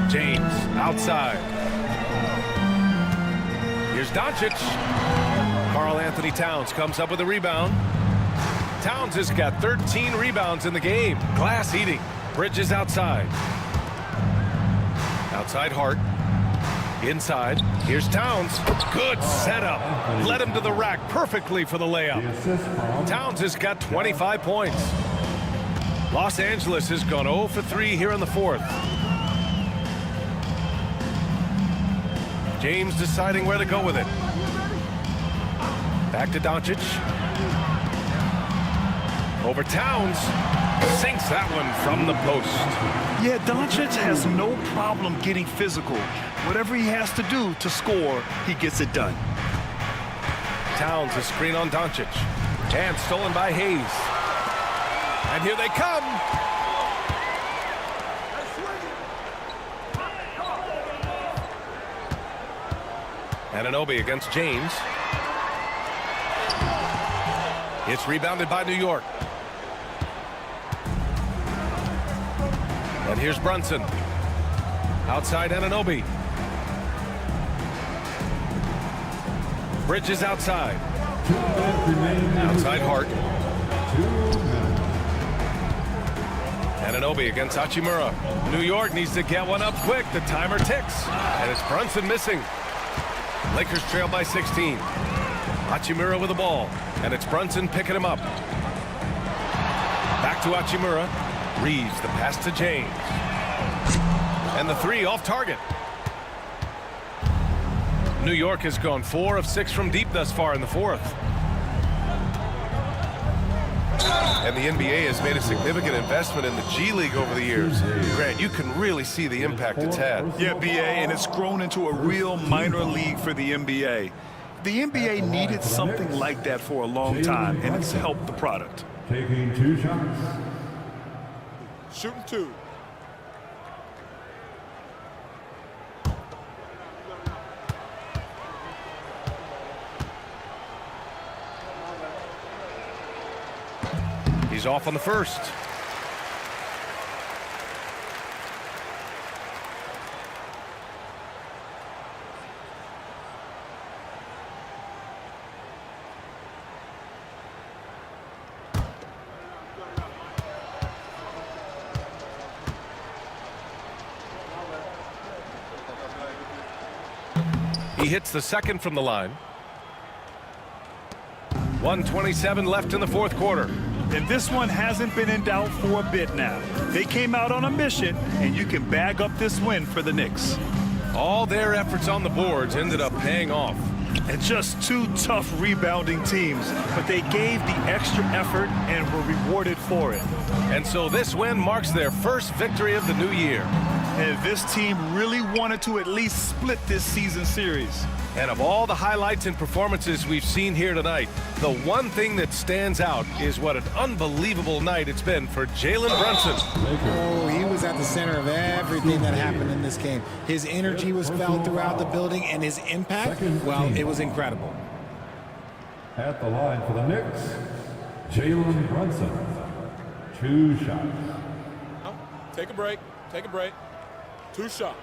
James outside. Here's Doncic. Karl Anthony Towns comes up with a rebound. Towns has got 13 rebounds in the game. Glass eating. Bridges outside. Outside Hart. Inside. Here's Towns. Good setup. Led him to the rack perfectly for the layup. Towns has got 25 points. Los Angeles has gone 0 for 3 here in the 4th. James deciding where to go with it. Back to Doncic. Over Towns. Sinks that one from the post. Yeah, Doncic has no problem getting physical. Whatever he has to do to score, he gets it done. Towns a screen on Doncic. And stolen by Hayes. And here they come. Anunoby against James. It's rebounded by New York. And here's Brunson. Outside Anunoby. Bridges outside. Outside Hart. Anunoby against Hachimura. New York needs to get one up quick. The timer ticks. And it's Brunson missing. Lakers trail by 16. Hachimura with the ball. And it's Brunson picking him up. Back to Hachimura. Reeves the pass to James. And the 3 off target. New York has gone 4 of 6 from deep thus far in the 4th. And the NBA has made a significant investment in the G League over the years. Grant, you can really see the impact it's had. Yeah, BA, and it's grown into a real minor league for the NBA. The NBA needed something like that for a long time, and it's helped the product. Taking 2 shots. Shooting 2. He's off on the first. He hits the second from the line. 1:27 left in the 4th quarter. And this one hasn't been in doubt for a bit now. They came out on a mission, and you can bag up this win for the Knicks. All their efforts on the boards ended up paying off. And just 2 tough rebounding teams, but they gave the extra effort and were rewarded for it. And so this win marks their first victory of the new year. And this team really wanted to at least split this season series. And of all the highlights and performances we've seen here tonight, the one thing that stands out is what an unbelievable night it's been for Jalen Brunson. Oh, he was at the center of everything that happened in this game. His energy was felt throughout the building, and his impact, well, it was incredible. At the line for the Knicks, Jalen Brunson. 2 shots. Take a break. Take a break. 2 shots.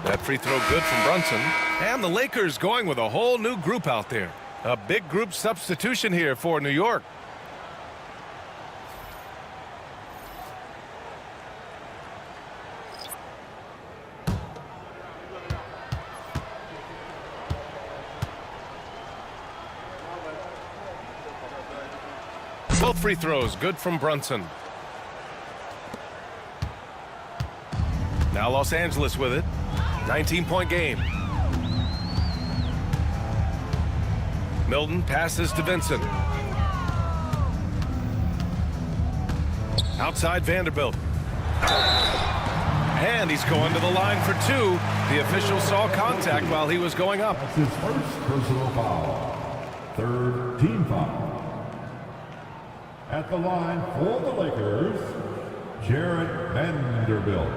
That free throw good from Brunson. And the Lakers going with a whole new group out there. A big group substitution here for New York. Both free throws good from Brunson. Now Los Angeles with it. 19-point game. Milton passes to Vincent. Outside Vanderbilt. And he's going to the line for two. The official saw contact while he was going up. That's his first personal foul. Third team foul. At the line for the Lakers, Jarrett Vanderbilt.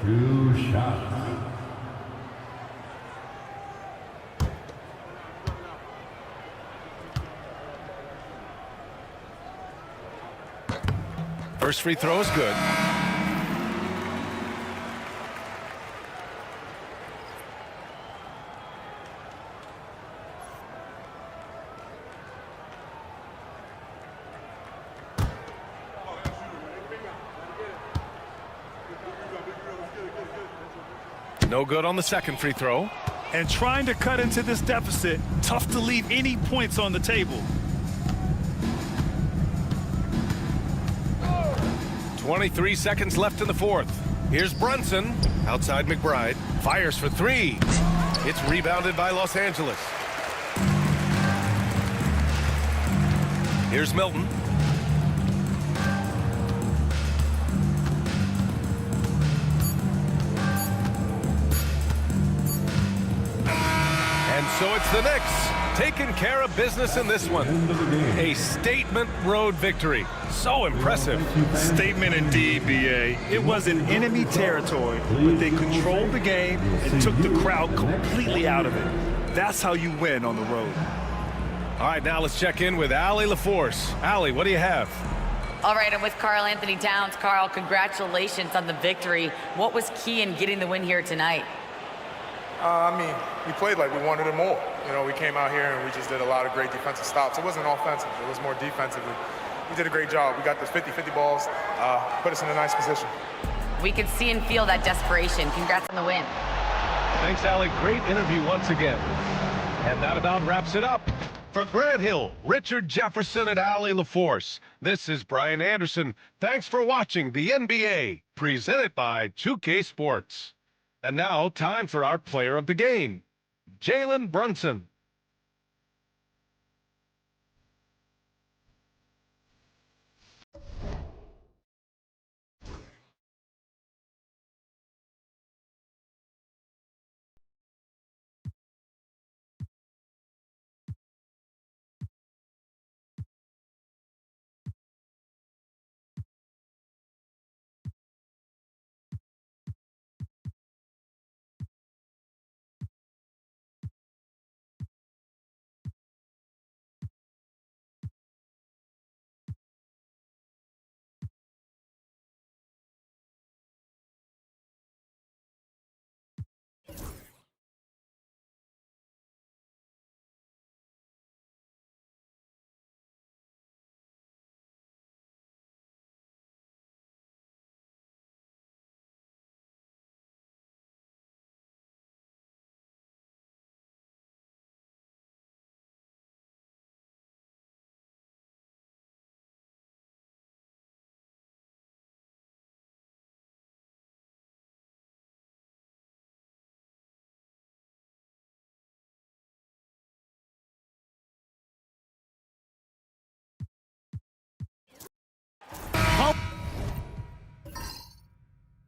2 shots. First free throw is good. No good on the second free throw. And trying to cut into this deficit, tough to leave any points on the table. 23 seconds left in the fourth. Here's Brunson. Outside McBride. Fires for three. It's rebounded by Los Angeles. Here's Milton. And so it's the Knicks taking care of business in this one. A statement road victory. So impressive. Statement indeed, B.A. It was in enemy territory, but they controlled the game and took the crowd completely out of it. That's how you win on the road. All right, now let's check in with Allie LaForce. Allie, what do you have? All right, I'm with Karl Anthony Towns. Karl, congratulations on the victory. What was key in getting the win here tonight? We played like we wanted it more. You know, we came out here and we just did a lot of great defensive stops. It wasn't offensive. It was more defensively. We did a great job. We got those 50-50 balls, put us in a nice position. We could see and feel that desperation. Congrats on the win. Thanks, Allie. Great interview once again. And that about wraps it up. For Grant Hill, Richard Jefferson, and Allie LaForce, this is Brian Anderson. Thanks for watching the NBA, presented by 2K Sports. And now, time for our player of the game, Jalen Brunson.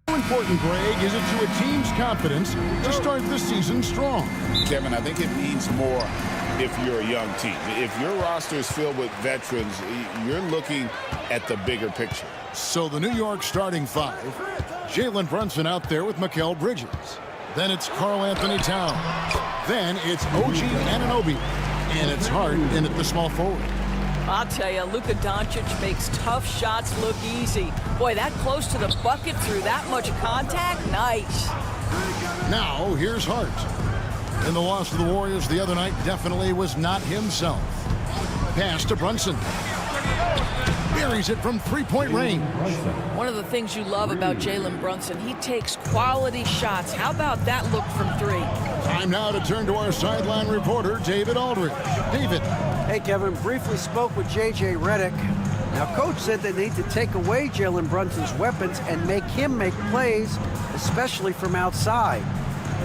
How important, Greg, is it to a team's confidence to start the season strong? Kevin, I think it means more if you're a young team. If your roster is filled with veterans, you're looking at the bigger picture. So the New York starting five, Jalen Brunson out there with Mikal Bridges. Then it's Karl Anthony Towns. Then it's OG Anunoby. And it's Hart in at the small forward. I'll tell you, Luka Doncic makes tough shots look easy. Boy, that close to the bucket through that much contact, nice. Now, here's Hart. In the loss to the Warriors the other night, definitely was not himself. Pass to Brunson. Buries it from three-point range. One of the things you love about Jalen Brunson, he takes quality shots. How about that look from three? Time now to turn to our sideline reporter, David Aldridge. David. Hey, Kevin, briefly spoke with J.J. Redick. Now, Coach said they need to take away Jalen Brunson's weapons and make him make plays, especially from outside.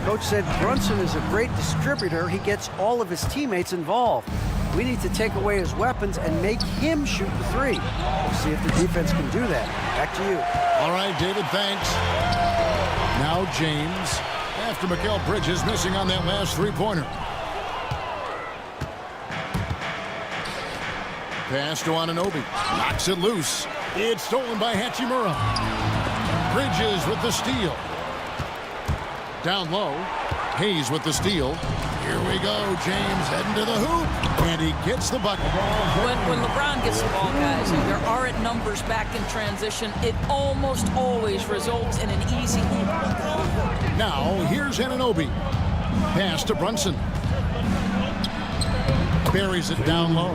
Coach said Brunson is a great distributor. He gets all of his teammates involved. We need to take away his weapons and make him shoot the three. We'll see if the defense can do that. Back to you. All right, David, thanks. Now James, after Mikal Bridges missing on that last three-pointer. Pass to Anunoby. Knocks it loose. It's stolen by Hachimura. Bridges with the steal. Down low. Hayes with the steal. Here we go. James heading to the hoop. And he gets the bucket. When LeBron gets the ball, guys, and there aren't numbers back in transition, it almost always results in an easy hoop. Now, here's Anunoby. Pass to Brunson. Buries it down low.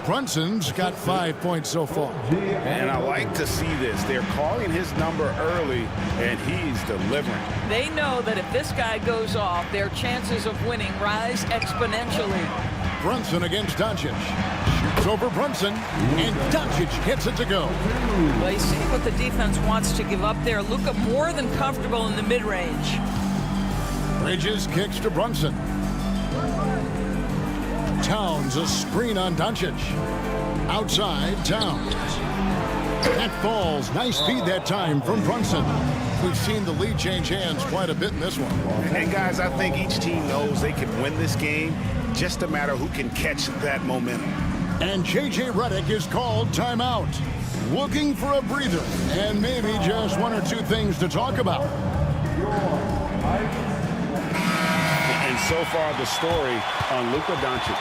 Brunson's got 5 points so far. And I like to see this. They're calling his number early, and he's delivering. They know that if this guy goes off, their chances of winning rise exponentially. Brunson against Doncic. Shoots over Brunson, and Doncic gets it to go. Well, you see what the defense wants to give up there. Luka more than comfortable in the mid-range. Bridges kicks to Brunson. Towns a screen on Doncic. Outside, Towns. That falls. Nice feed that time from Brunson. We've seen the lead change hands quite a bit in this one. And guys, I think each team knows they can win this game. Just a matter who can catch that momentum. And J.J. Redick is called timeout. Looking for a breather and maybe just one or two things to talk about. And so far, the story on Luka Doncic.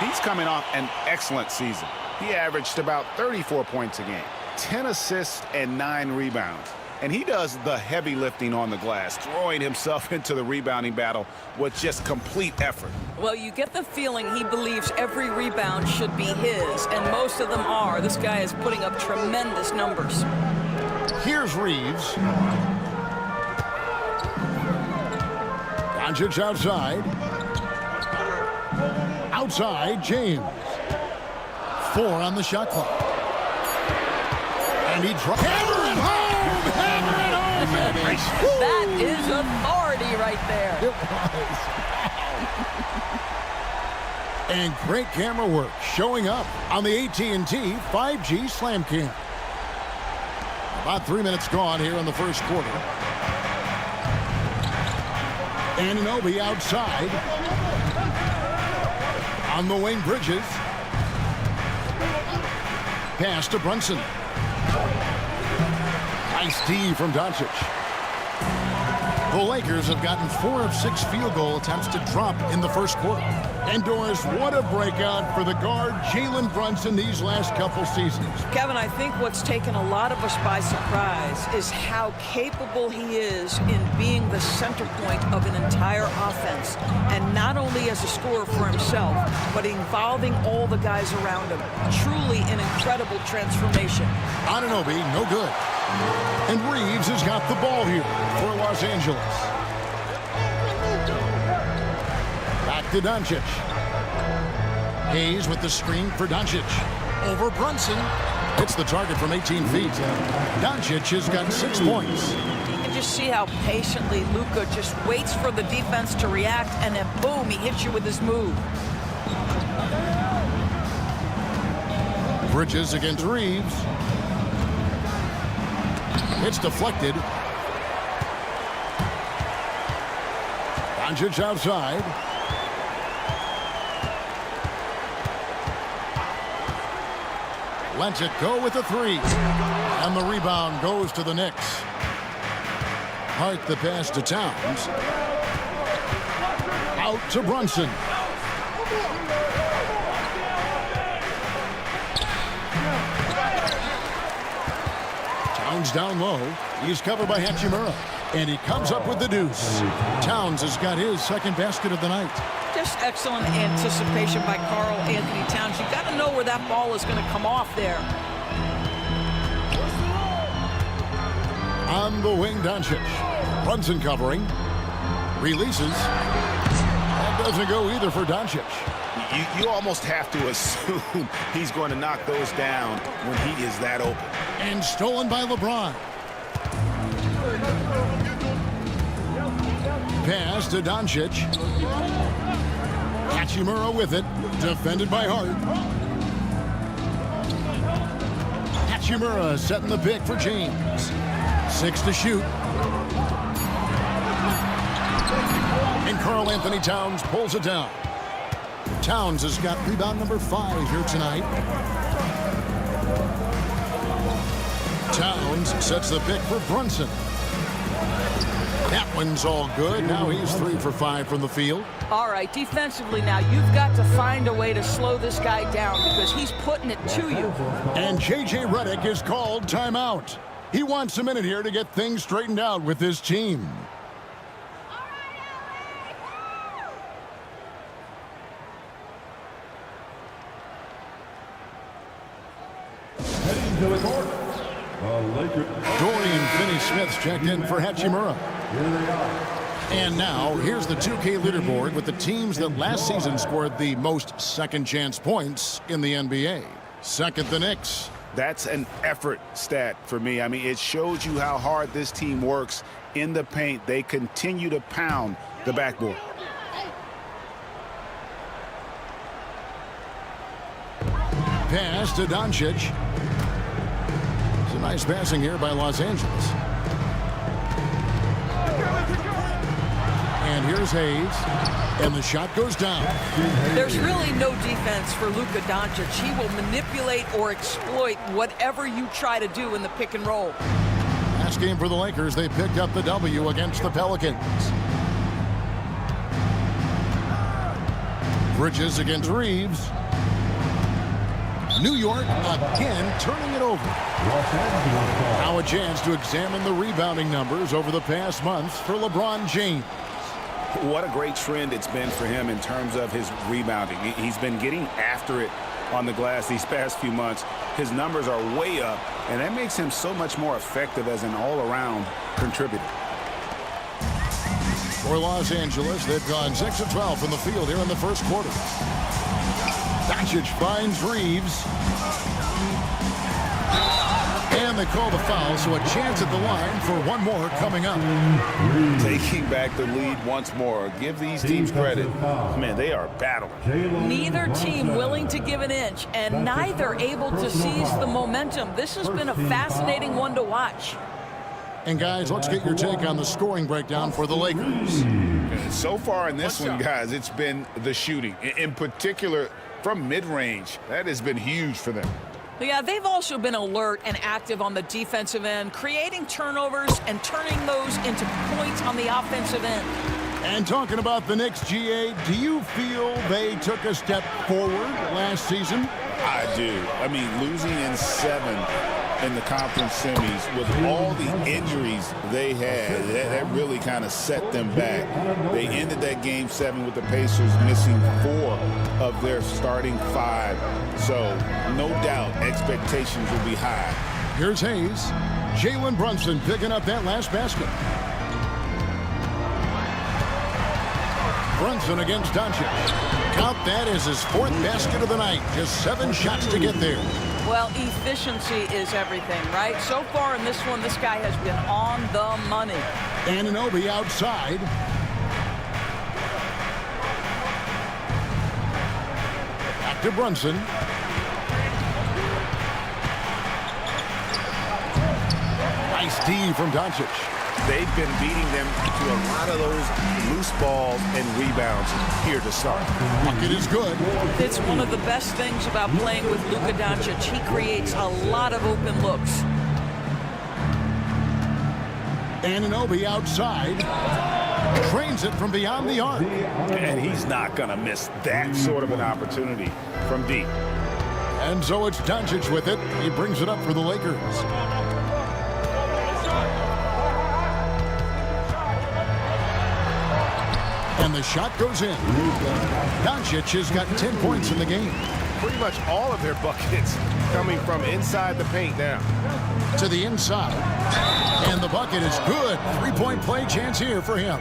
He's coming off an excellent season. He averaged about 34 points a game, 10 assists, and 9 rebounds. And he does the heavy lifting on the glass, throwing himself into the rebounding battle with just complete effort. Well, you get the feeling he believes every rebound should be his, and most of them are. This guy is putting up tremendous numbers. Here's Reeves. Doncic outside. Outside, James. 4 on the shot clock. And he drops. Hammer it home! Hammer it home, baby! That is authority right there. It was. And great camera work showing up on the AT&T 5G Slam Cam. About 3 minutes gone here in the first quarter. Anunoby outside. On the wing, Bridges. Pass to Brunson. Nice D from Doncic. The Lakers have gotten 4 of 6 field goal attempts to drop in the first quarter. And Doris, what a breakout for the guard Jalen Brunson these last couple seasons. Kevin, I think what's taken a lot of us by surprise is how capable he is in being the center point of an entire offense. And not only as a scorer for himself, but involving all the guys around him. Truly an incredible transformation. Anunoby, no good. And Reeves has got the ball here for Los Angeles. Back to Doncic. Hayes with the screen for Doncic. Over Brunson. Hits the target from 18 feet. Doncic has got 6 points. You can just see how patiently Luka just waits for the defense to react, and then boom, he hits you with his move. Bridges against Reeves. It's deflected. Doncic outside. Lets it go with a 3. And the rebound goes to the Knicks. Hart the pass to Towns. Out to Brunson. Towns down low. He's covered by Hachimura. And he comes up with the deuce. Towns has got his second basket of the night. Just excellent anticipation by Karl Anthony Towns. You got to know where that ball is going to come off there. On the wing, Doncic. Brunson covering. Releases. That doesn't go either for Doncic. You almost have to assume he's going to knock those down when he is that open. And stolen by LeBron. Pass to Doncic. Hachimura with it. Defended by Hart. Hachimura setting the pick for James. 6 to shoot. And Karl Anthony Towns pulls it down. Towns has got rebound number 5 here tonight. Towns sets the pick for Brunson. That one's all good. Now he's 3 for 5 from the field. All right, defensively now, you've got to find a way to slow this guy down because he's putting it to you. And J.J. Redick is called timeout. He wants a minute here to get things straightened out with his team. Heading to the court, the Lakers. Dorian Finney-Smith's checked in for Hachimura. Here they are. And now, here's the 2K leaderboard with the teams that last season scored the most second-chance points in the NBA. Second, the Knicks. That's an effort stat for me. I mean, it shows you how hard this team works in the paint. They continue to pound the backboard. Pass to Doncic. It's a nice passing here by Los Angeles. And here's Hayes. And the shot goes down. There's really no defense for Luka Doncic. He will manipulate or exploit whatever you try to do in the pick and roll. Last game for the Lakers, they picked up the W against the Pelicans. Bridges against Reeves. New York again turning it over. Now a chance to examine the rebounding numbers over the past months for LeBron James. What a great trend it's been for him in terms of his rebounding. He's been getting after it on the glass these past few months. His numbers are way up, and that makes him so much more effective as an all-around contributor. For Los Angeles, they've gone 6 of 12 from the field here in the first quarter. Doncic finds Reeves. And they call the foul, so a chance at the line for one more coming up. Taking back the lead once more. Give these teams credit. Man, they are battling. Neither team willing to give an inch, and neither able to seize the momentum. This has been a fascinating one to watch. And guys, let's get your take on the scoring breakdown for the Lakers. So far in this one, guys, it's been the shooting. In particular, from mid-range. That has been huge for them. Yeah, they've also been alert and active on the defensive end, creating turnovers and turning those into points on the offensive end. And talking about the Knicks, GA, do you feel they took a step forward last season? I do. I mean, losing in 7 in the conference semis with all the injuries they had, that really kind of set them back. They ended that game 7 with the Pacers missing 4 of their starting 5. So no doubt expectations will be high. Here's Hayes. Jalen Brunson picking up that last basket. Brunson against Doncic. Count that as his 4th basket of the night. Just 7 shots to get there. Well, efficiency is everything, right? So far in this one, this guy has been on the money. Anunoby outside. Back to Brunson. Nice D from Doncic. They've been beating them to a lot of those loose balls and rebounds here to start. Bucket is good. It's one of the best things about playing with Luka Doncic. He creates a lot of open looks. Anunoby outside. Trains it from beyond the arc. And he's not going to miss that sort of an opportunity from deep. And so it's Doncic with it. He brings it up for the Lakers. And the shot goes in. Doncic has got 10 points in the game. Pretty much all of their buckets coming from inside the paint now. To the inside. And the bucket is good. 3-point play chance here for him.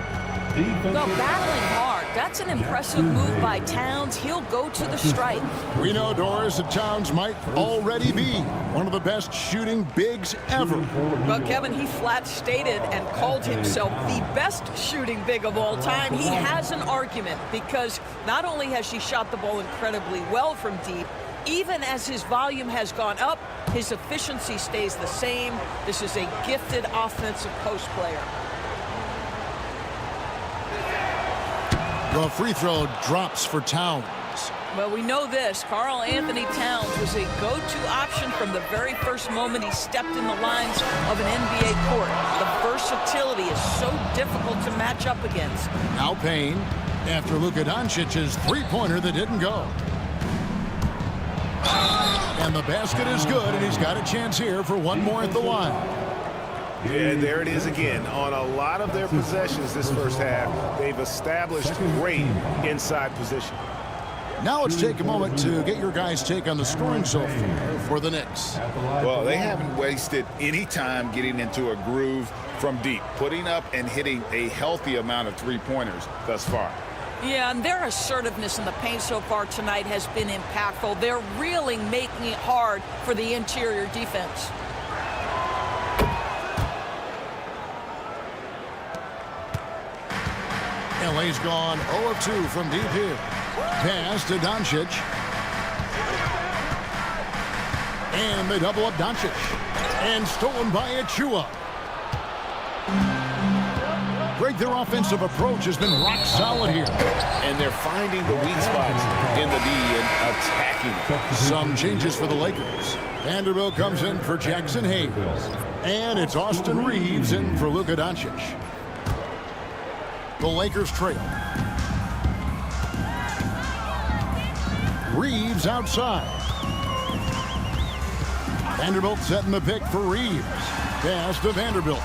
Well, battling hard. That's an impressive move by Towns. He'll go to the strike. We know, Doris, that Towns might already be one of the best shooting bigs ever. But Kevin, he flat stated and called himself the best shooting big of all time. He has an argument because not only has he shot the ball incredibly well from deep, even as his volume has gone up, his efficiency stays the same. This is a gifted offensive post player. The free throw drops for Towns. Well, we know this. Karl Anthony Towns was a go-to option from the very first moment he stepped in the lines of an NBA court. The versatility is so difficult to match up against. Now Payne after Luka Doncic's three-pointer that didn't go. And the basket is good, and he's got a chance here for one more at the line. Yeah, there it is again. On a lot of their possessions this first half, they've established great inside position. Now let's take a moment to get your guys' take on the scoring so far for the Knicks. Well, they haven't wasted any time getting into a groove from deep, putting up and hitting a healthy amount of three-pointers thus far. Yeah, and their assertiveness in the paint so far tonight has been impactful. They're really making it hard for the interior defense. LA's gone 0 of 2 from deep here. Pass to Doncic. And they double up Doncic. And stolen by Achua. Greg, their offensive approach has been rock solid here. And they're finding the weak spots in the D and attacking. Some changes for the Lakers. Vanderbilt comes in for Jackson Hayes. And it's Austin Reeves in for Luka Doncic. The Lakers trail. Reeves outside. Vanderbilt setting the pick for Reeves. Pass to Vanderbilt.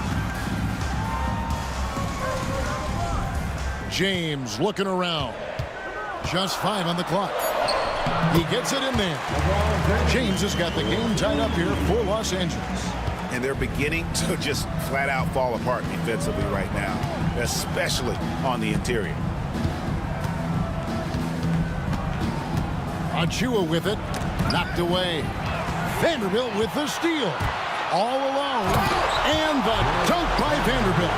James looking around. Just 5 on the clock. He gets it in there. James has got the game tied up here for Los Angeles. And they're beginning to just flat out fall apart defensively right now, especially on the interior. Achua with it. Knocked away. Vanderbilt with the steal. All alone. And the dunk by Vanderbilt.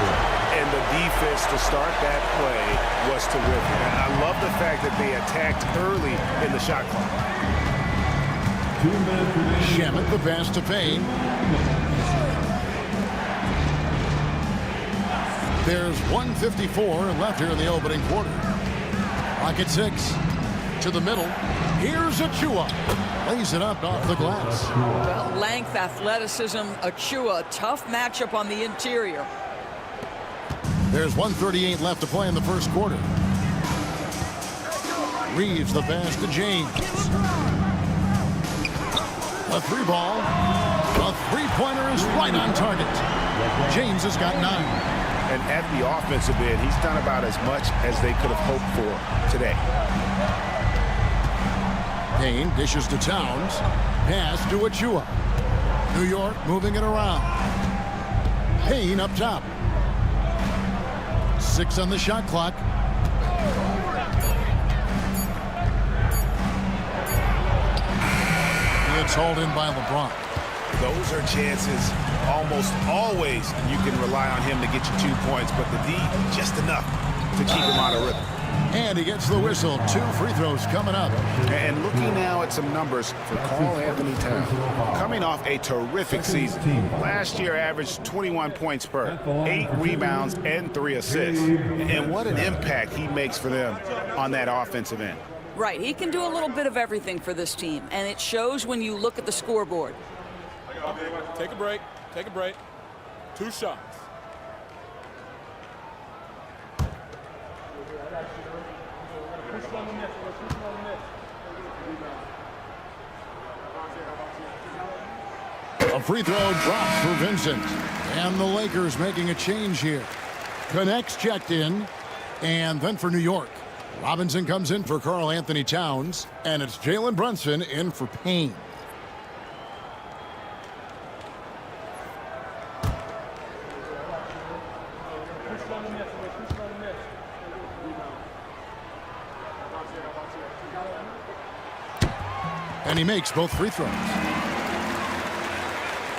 And the defense to start that play was terrific. And I love the fact that they attacked early in the shot clock. Shamet the pass to Payne. There's 1:54 left here in the opening quarter. Clock at 6. To the middle. Here's Achua. Lays it up off the glass. Well, length, athleticism, Achua. Tough matchup on the interior. There's 1:38 left to play in the first quarter. Reeves the pass to James. A three ball. A three-pointer is right on target. James has got 9. And at the offensive end, he's done about as much as they could have hoped for today. Payne dishes to Towns. Pass to Achua. New York moving it around. Payne up top. 6 on the shot clock. It's hauled in by LeBron. Those are chances almost always you can rely on him to get you 2 points, but the D just enough to keep him out of rhythm. And he gets the whistle. 2 free throws coming up. And looking now at some numbers for Karl Anthony Towns. Coming off a terrific season. Last year averaged 21 points per, 8 rebounds, and 3 assists. And what an impact he makes for them on that offensive end. Right, he can do a little bit of everything for this team, and it shows when you look at the scoreboard. Take a break. Take a break. 2 shots. A free throw drops for Vincent. And the Lakers making a change here. Connects checked in. And then for New York, Robinson comes in for Karl Anthony Towns. And it's Jalen Brunson in for Payne. And he makes both free throws.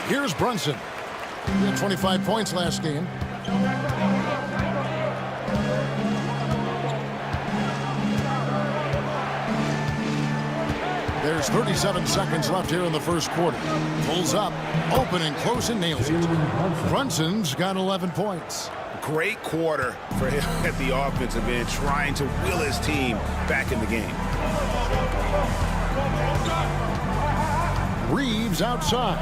Here's Brunson. He had 25 points last game. There's 37 seconds left here in the first quarter. Pulls up, open and close, and nails it. Brunson's got 11 points. great quarter for him at the offensive end, trying to will his team back in the game. Reeves outside.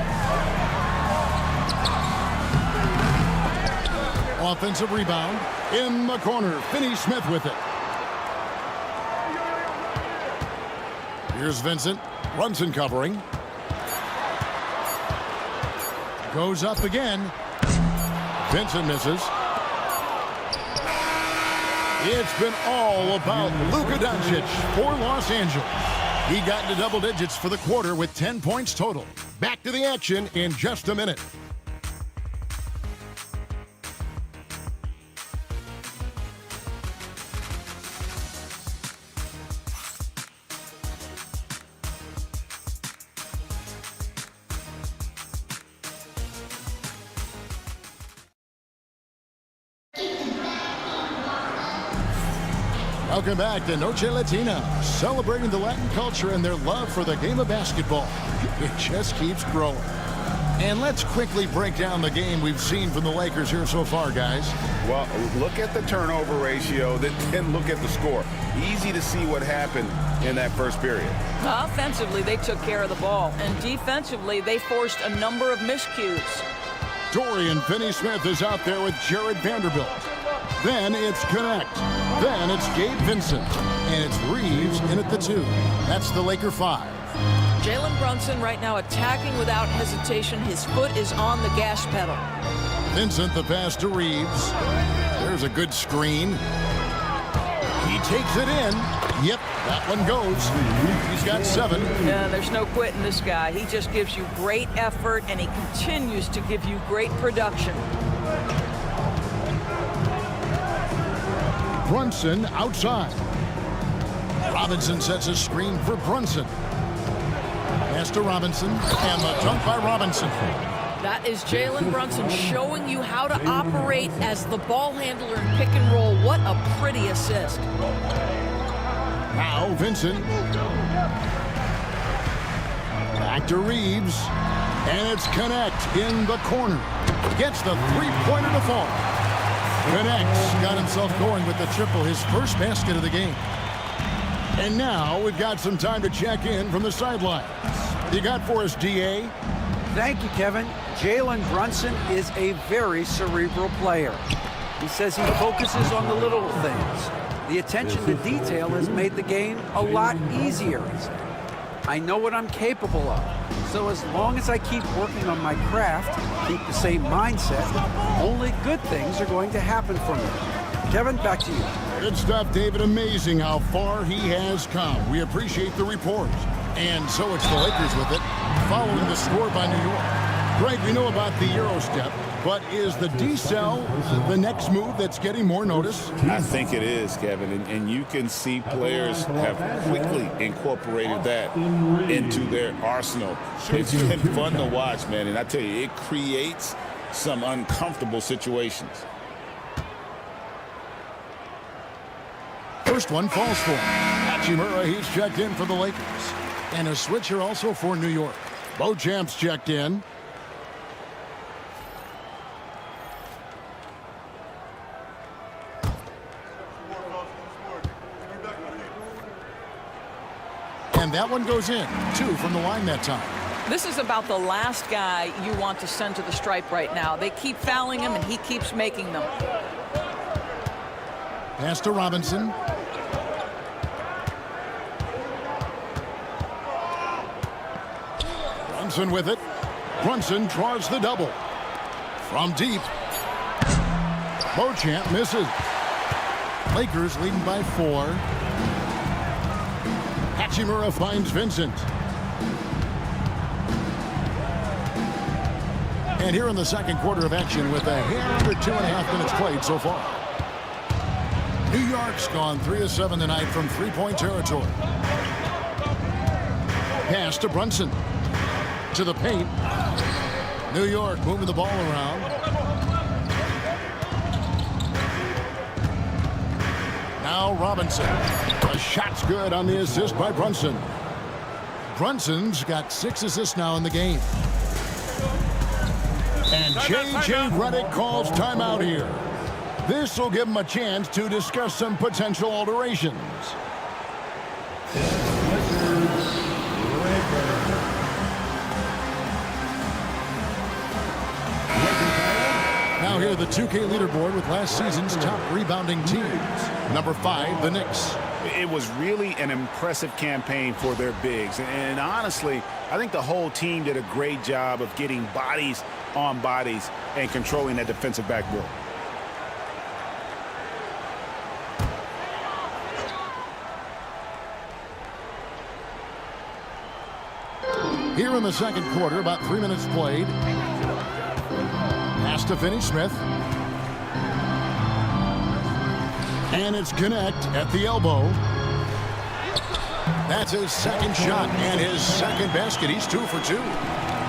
Offensive rebound in the corner. Finney-Smith with it. Here's Vincent. Brunson covering. Goes up again. Vincent misses. It's been all about Luka Doncic for Los Angeles. He got into double digits for the quarter with 10 points total. Back to the action in just a minute. Welcome back to Noche Latina, celebrating the Latin culture and their love for the game of basketball. It just keeps growing. And let's quickly break down the game we've seen from the Lakers here so far, guys. Well, look at the turnover ratio, then look at the score. Easy to see what happened in that first period. Offensively, they took care of the ball, and defensively, they forced a number of miscues. Dorian Finney-Smith is out there with Jared Vanderbilt. Then it's Connect. Then it's Gabe Vincent. And it's Reeves in at the 2. That's the Laker 5. Jalen Brunson right now attacking without hesitation. His foot is on the gas pedal. Vincent the pass to Reeves. There's a good screen. He takes it in. Yep, that one goes. He's got 7. Yeah, there's no quitting this guy. He just gives you great effort, and he continues to give you great production. Brunson outside. Robinson sets a screen for Brunson. Pass to Robinson, and the dunk by Robinson. That is Jalen Brunson showing you how to operate as the ball handler in pick and roll. What a pretty assist. Now Vincent. Back to Reeves. And it's Connect in the corner. Gets the three-pointer to fall. Connect's got himself going with the triple, his first basket of the game. And now we've got some time to check in from the sidelines. You got for us, D.A.? Thank you, Kevin. Jalen Brunson is a very cerebral player. He says he focuses on the little things. The attention to detail has made the game a lot easier, he said. I know what I'm capable of. So as long as I keep working on my craft, keep the same mindset, only good things are going to happen for me. Kevin, back to you. Good stuff, David. Amazing how far he has come. We appreciate the report. And so it's the Lakers with it, following the score by New York. Greg, we know about the Euro step, but is the decel the next move that's getting more notice? I think it is, Kevin, and you can see players have quickly incorporated that into their arsenal. It's been fun to watch, man, and I tell you, it creates some uncomfortable situations. First one falls for Hachimura. He's checked in for the Lakers. And a switcher also for New York. Beauchamp's checked in. And that one goes in. 2 from the line that time. This is about the last guy you want to send to the stripe right now. They keep fouling him, and he keeps making them. Pass to Robinson. Brunson with it. Brunson draws the double. From deep. Beauchamp misses. Lakers leading by 4. Hachimura finds Vincent. And here in the second quarter of action with a hair under 2.5 minutes played so far. New York's gone 3 of 7 tonight from three-point territory. Pass to Brunson. To the paint. New York moving the ball around. Now Robinson. The shot's good on the assist by Brunson. Brunson's got 6 assists now in the game. And J.J. Redick calls timeout here. This will give him a chance to discuss some potential alterations. Now here the 2K leaderboard with last season's top rebounding teams. Number 5, the Knicks. It was really an impressive campaign for their bigs. And honestly, I think the whole team did a great job of getting bodies on bodies and controlling that defensive backboard. Here in the second quarter, about 3 minutes played. Pass to Finney-Smith. And it's Connect at the elbow. That's his second shot and his second basket. He's 2 for 2.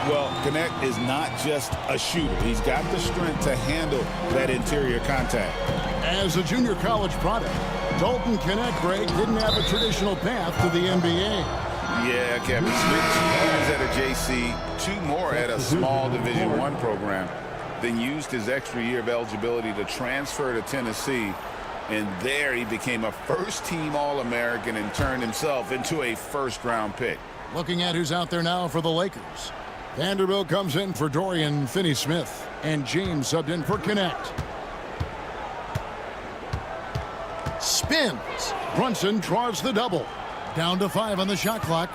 Well, Connect is not just a shooter. He's got the strength to handle that interior contact. As a junior college product, Dalton Connect, Greg, didn't have a traditional path to the NBA. Yeah, Kevin. Spent 2 years at a JC, 2 more at a small Division I program, then used his extra year of eligibility to transfer to Tennessee. And there he became a first-team All-American and turned himself into a first-round pick. Looking at who's out there now for the Lakers. Vanderbilt comes in for Dorian Finney-Smith, and James subbed in for Connect. Spins. Brunson draws the double. Down to 5 on the shot clock.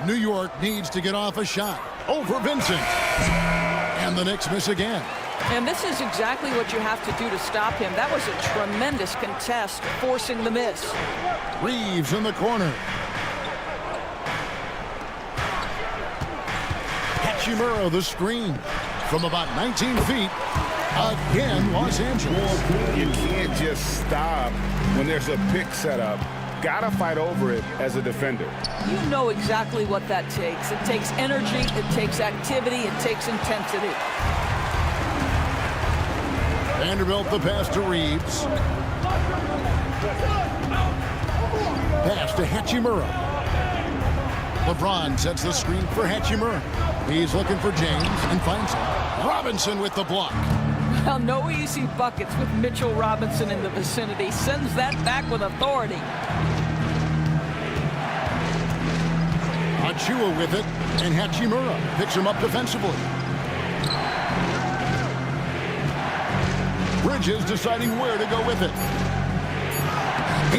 New York needs to get off a shot. Over Vincent. And the Knicks miss again. And this is exactly what you have to do to stop him. That was a tremendous contest, forcing the miss. Reeves in the corner. Hachimura the screen. From about 19 feet. Again, Los Angeles. You can't just stop when there's a pick set up. Gotta fight over it as a defender. You know exactly what that takes. It takes energy, it takes activity, it takes intensity. Vanderbilt the pass to Reeves. Pass to Hachimura. LeBron sets the screen for Hachimura. He's looking for James and finds him. Robinson with the block. Well, no easy buckets with Mitchell Robinson in the vicinity. Sends that back with authority. Achua with it, and Hachimura picks him up defensively. Bridges deciding where to go with it.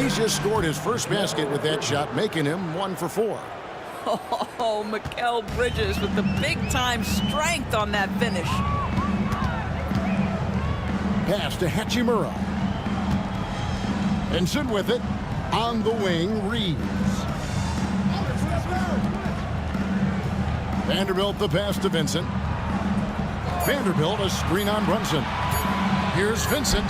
He's just scored his first basket with that shot, making him 1 for 4. Oh, Mikal Bridges with the big-time strength on that finish. Pass to Hachimura. And Sid with it. On the wing, Reeves. Vanderbilt the pass to Vincent. Vanderbilt a screen on Brunson. Here's Vincent.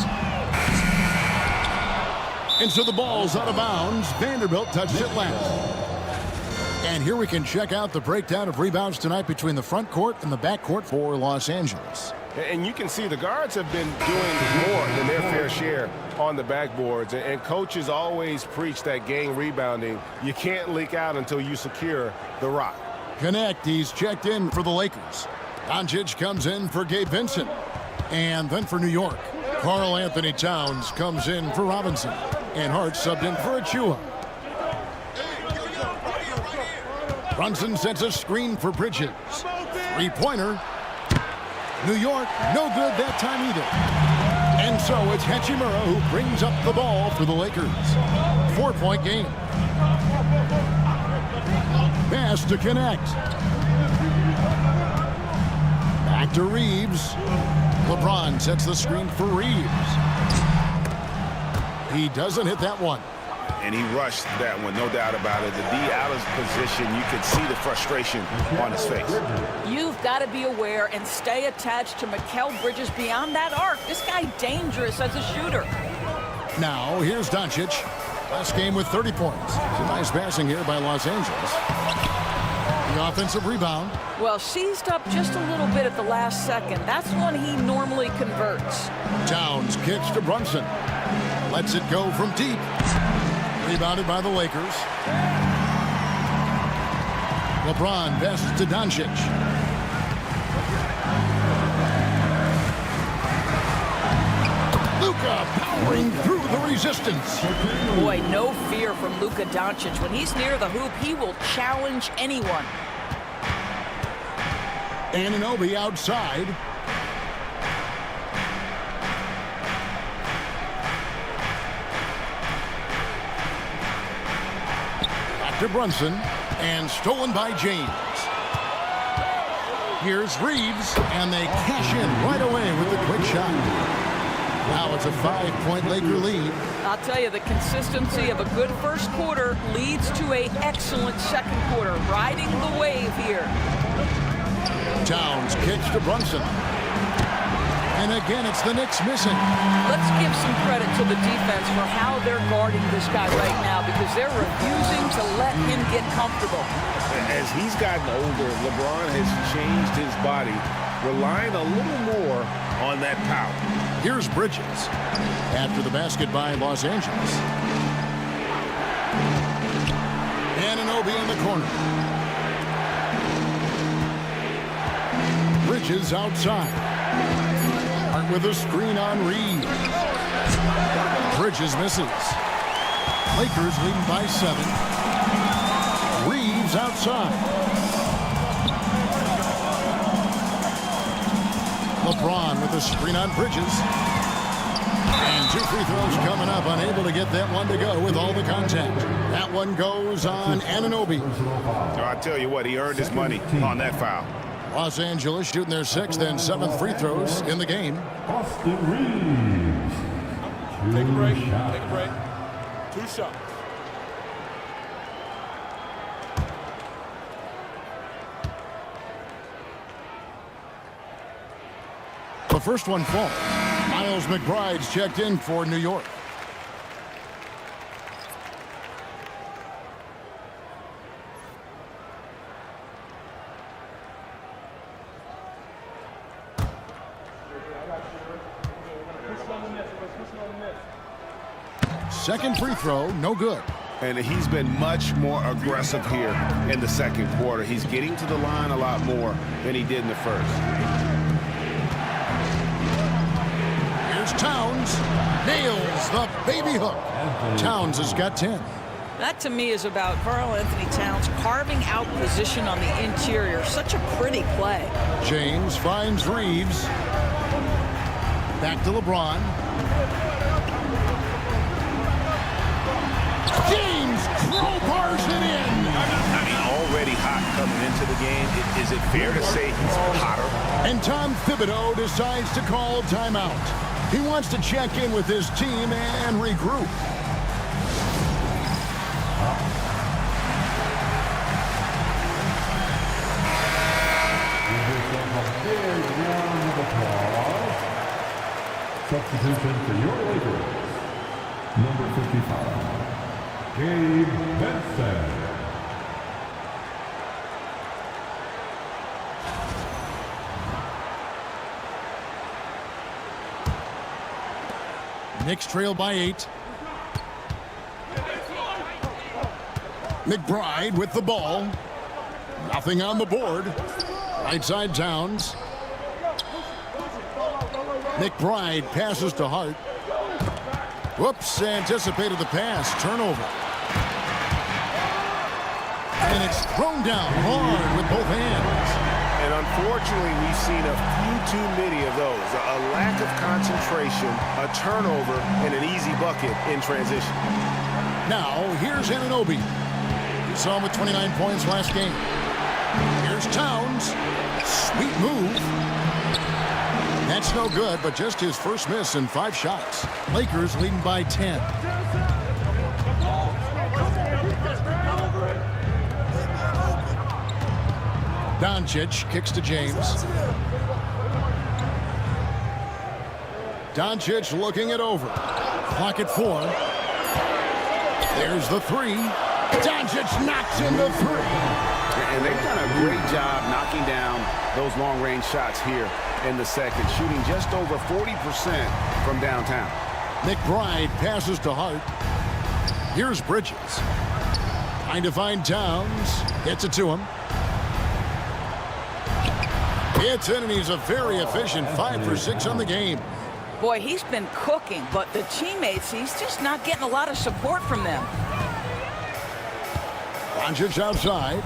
And so the ball's out of bounds. Vanderbilt touched it last. And here we can check out the breakdown of rebounds tonight between the front court and the back court for Los Angeles. And you can see the guards have been doing more than their fair share on the backboards. And coaches always preach that gang rebounding. You can't leak out until you secure the rock. Connect, he's checked in for the Lakers. Doncic comes in for Gabe Vincent. And then for New York, Karl Anthony Towns comes in for Robinson. And Hart subbed in for Achua. Brunson sets a screen for Bridges. 3-pointer. New York, no good that time either. And so it's Hachimura who brings up the ball for the Lakers. 4-point game. Pass to Connect. Back to Reeves. LeBron sets the screen for Reeves. He doesn't hit that one. And he rushed that one, no doubt about it. The D out of position, you could see the frustration on his face. You've got to be aware and stay attached to Mikal Bridges beyond that arc. This guy dangerous as a shooter. Now, here's Doncic. Last game with 30 points. It's a nice passing here by Los Angeles. The offensive rebound. Well, seized up just a little bit at the last second. That's when he normally converts. Towns kicks to Brunson. Lets it go from deep. Rebounded by the Lakers. LeBron passes to Doncic. Luka powering through the resistance. Boy, no fear from Luka Doncic. When he's near the hoop, he will challenge anyone. Anunoby outside. Back to Brunson, and stolen by James. Here's Reeves, and they cash in right away with the quick shot. Now it's a 5-point Laker lead. I'll tell you, the consistency of a good first quarter leads to an excellent second quarter, riding the wave here. Towns kicks to Brunson. And again, it's the Knicks missing. Let's give some credit to the defense for how they're guarding this guy right now, because they're refusing to let him get comfortable. As he's gotten older, LeBron has changed his body, relying a little more on that power. Here's Bridges. After the basket by Los Angeles. Anunoby in the corner. Bridges outside. Hart with a screen on Reed. Bridges misses. Lakers leading by 7. Reeves outside. LeBron with a screen on Bridges. And 2 free throws coming up. Unable to get that one to go with all the contact. That one goes on Anunoby. I tell you what, he earned his money on that foul. Los Angeles shooting their 6th and 7th free throws in the game. Austin Reeves. Take a break. Take a break. 2 shots. The first one falls. Miles McBride's checked in for New York. Second free throw, no good. And he's been much more aggressive here in the second quarter. He's getting to the line a lot more than he did in the first. Here's Towns. Nails the baby hook. Towns has got 10. That, to me, is about Karl Anthony Towns carving out position on the interior. Such a pretty play. James finds Reeves. Back to LeBron. James crowbars it in. I mean, already hot coming into the game. Is it fair to say he's hotter? And Tom Thibodeau decides to call timeout. He wants to check in with his team and regroup. Substitution for your Lakers. Number 55. Gabe Benson. Knicks trail by 8. McBride with the ball. Nothing on the board. Right side Towns. McBride passes to Hart. Whoops, anticipated the pass. Turnover. And it's thrown down hard with both hands. And unfortunately, we've seen a few too many of those. A lack of concentration, a turnover, and an easy bucket in transition. Now, here's Anunoby. We saw him with 29 points last game. Here's Towns. Sweet move. That's no good, but just his first miss in 5 shots. Lakers leading by 10. Doncic kicks to James. Doncic looking it over. Clock at 4. There's the 3. Doncic knocks in the 3. And they've done a great job knocking down those long-range shots here in the second, shooting just over 40% from downtown. McBride passes to Hart. Here's Bridges. Trying to find Towns. Gets it to him. It's in, and he's a very efficient 5 for 6 on the game. Boy, he's been cooking, but the teammates, he's just not getting a lot of support from them. Doncic outside.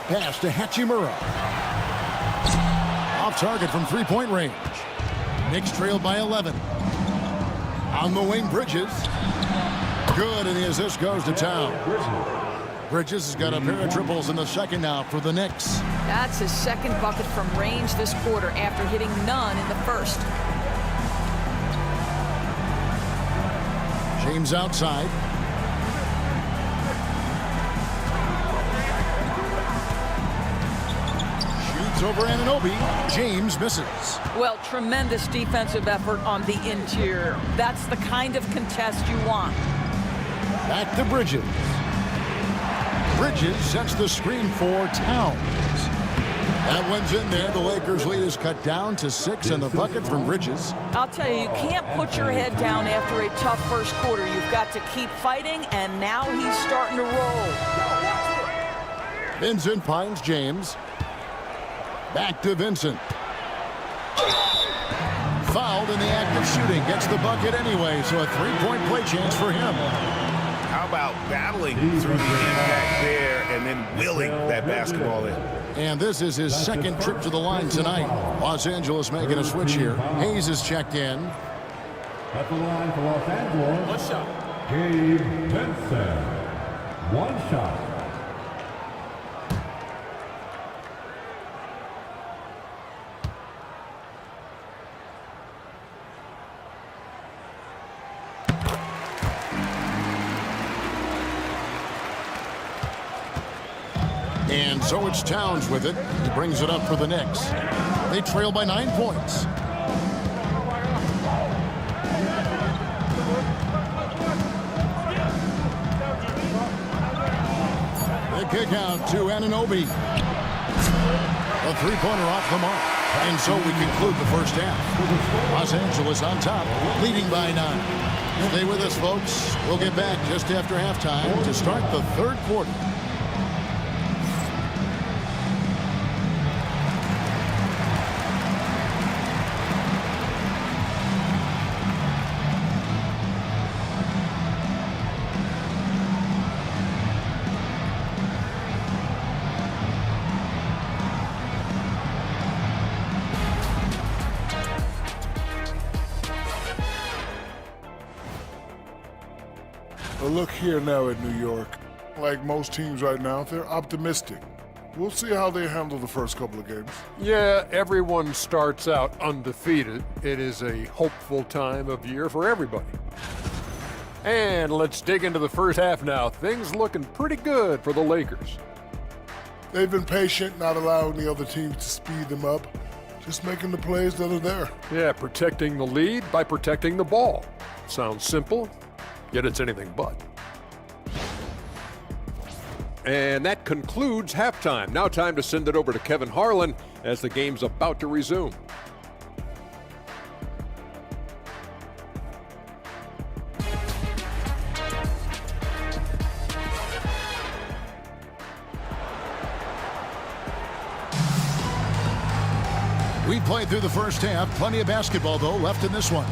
Pass to Hachimura. Off target from three-point range. Knicks trailed by 11. On the wing, Bridges. Good, and the assist goes to town. Bridges has got a pair of triples in the second now for the Knicks. That's his second bucket from range this quarter after hitting none in the first. James outside. Shoots over Anunoby. James misses. Well, tremendous defensive effort on the interior. That's the kind of contest you want. Back to Bridges. Bridges sets the screen for Towns. That one's in there. The Lakers lead is cut down to 6 and the bucket from Bridges. I'll tell you, you can't put your head down after a tough first quarter. You've got to keep fighting, and now he's starting to roll. Vincent finds James. Back to Vincent. Fouled in the act of shooting. Gets the bucket anyway, so a three-point play chance for him. How about battling through the impact there and then willing that basketball in? And this is his second trip to the line tonight. Los Angeles making a switch here. Hayes is checked in. At the line for Los Angeles. One shot. Gabe Vincent. One shot. And so it's Towns with it. He brings it up for the Knicks. They trail by 9 points. The kick out to Anunoby. A three-pointer off the mark. And so we conclude the first half. Los Angeles on top, leading by 9. Stay with us, folks. We'll get back just after halftime to start the third quarter. But look here now at New York. Like most teams right now, they're optimistic. We'll see how they handle the first couple of games. Yeah, everyone starts out undefeated. It is a hopeful time of year for everybody. And let's dig into the first half now. Things looking pretty good for the Lakers. They've been patient, not allowing the other teams to speed them up. Just making the plays that are there. Yeah, protecting the lead by protecting the ball. Sounds simple, yet it's anything but. And that concludes halftime. Now time to send it over to Kevin Harlan as the game's about to resume. We played through the first half. Plenty of basketball, though, left in this one.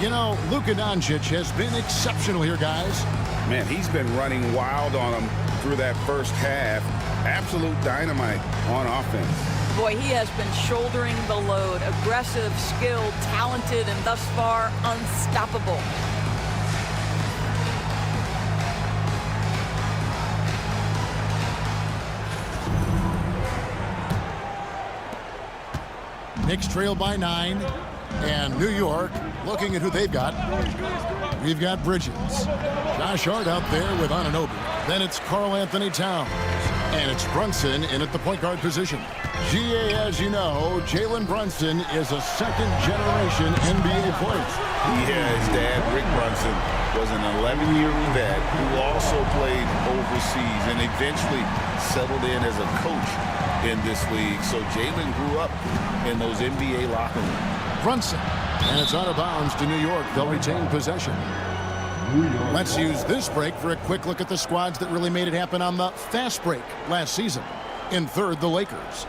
You know, Luka Doncic has been exceptional here, guys. Man, he's been running wild on them through that first half. Absolute dynamite on offense. Boy, he has been shouldering the load. Aggressive, skilled, talented, and thus far, unstoppable. Knicks trail by 9, and New York looking at who they've got. We've got Bridges. Josh Hart out there with Anunoby. Then it's Karl Anthony Towns. And it's Brunson in at the point guard position. GA, as you know, Jalen Brunson is a second-generation NBA player. Yeah, his dad, Rick Brunson, was an 11-year vet who also played overseas and eventually settled in as a coach in this league. So Jalen grew up in those NBA locker rooms. Brunson, and it's out of bounds to New York. They'll retain possession. Let's use this break for a quick look at the squads that really made it happen on the fast break last season. In third, the Lakers.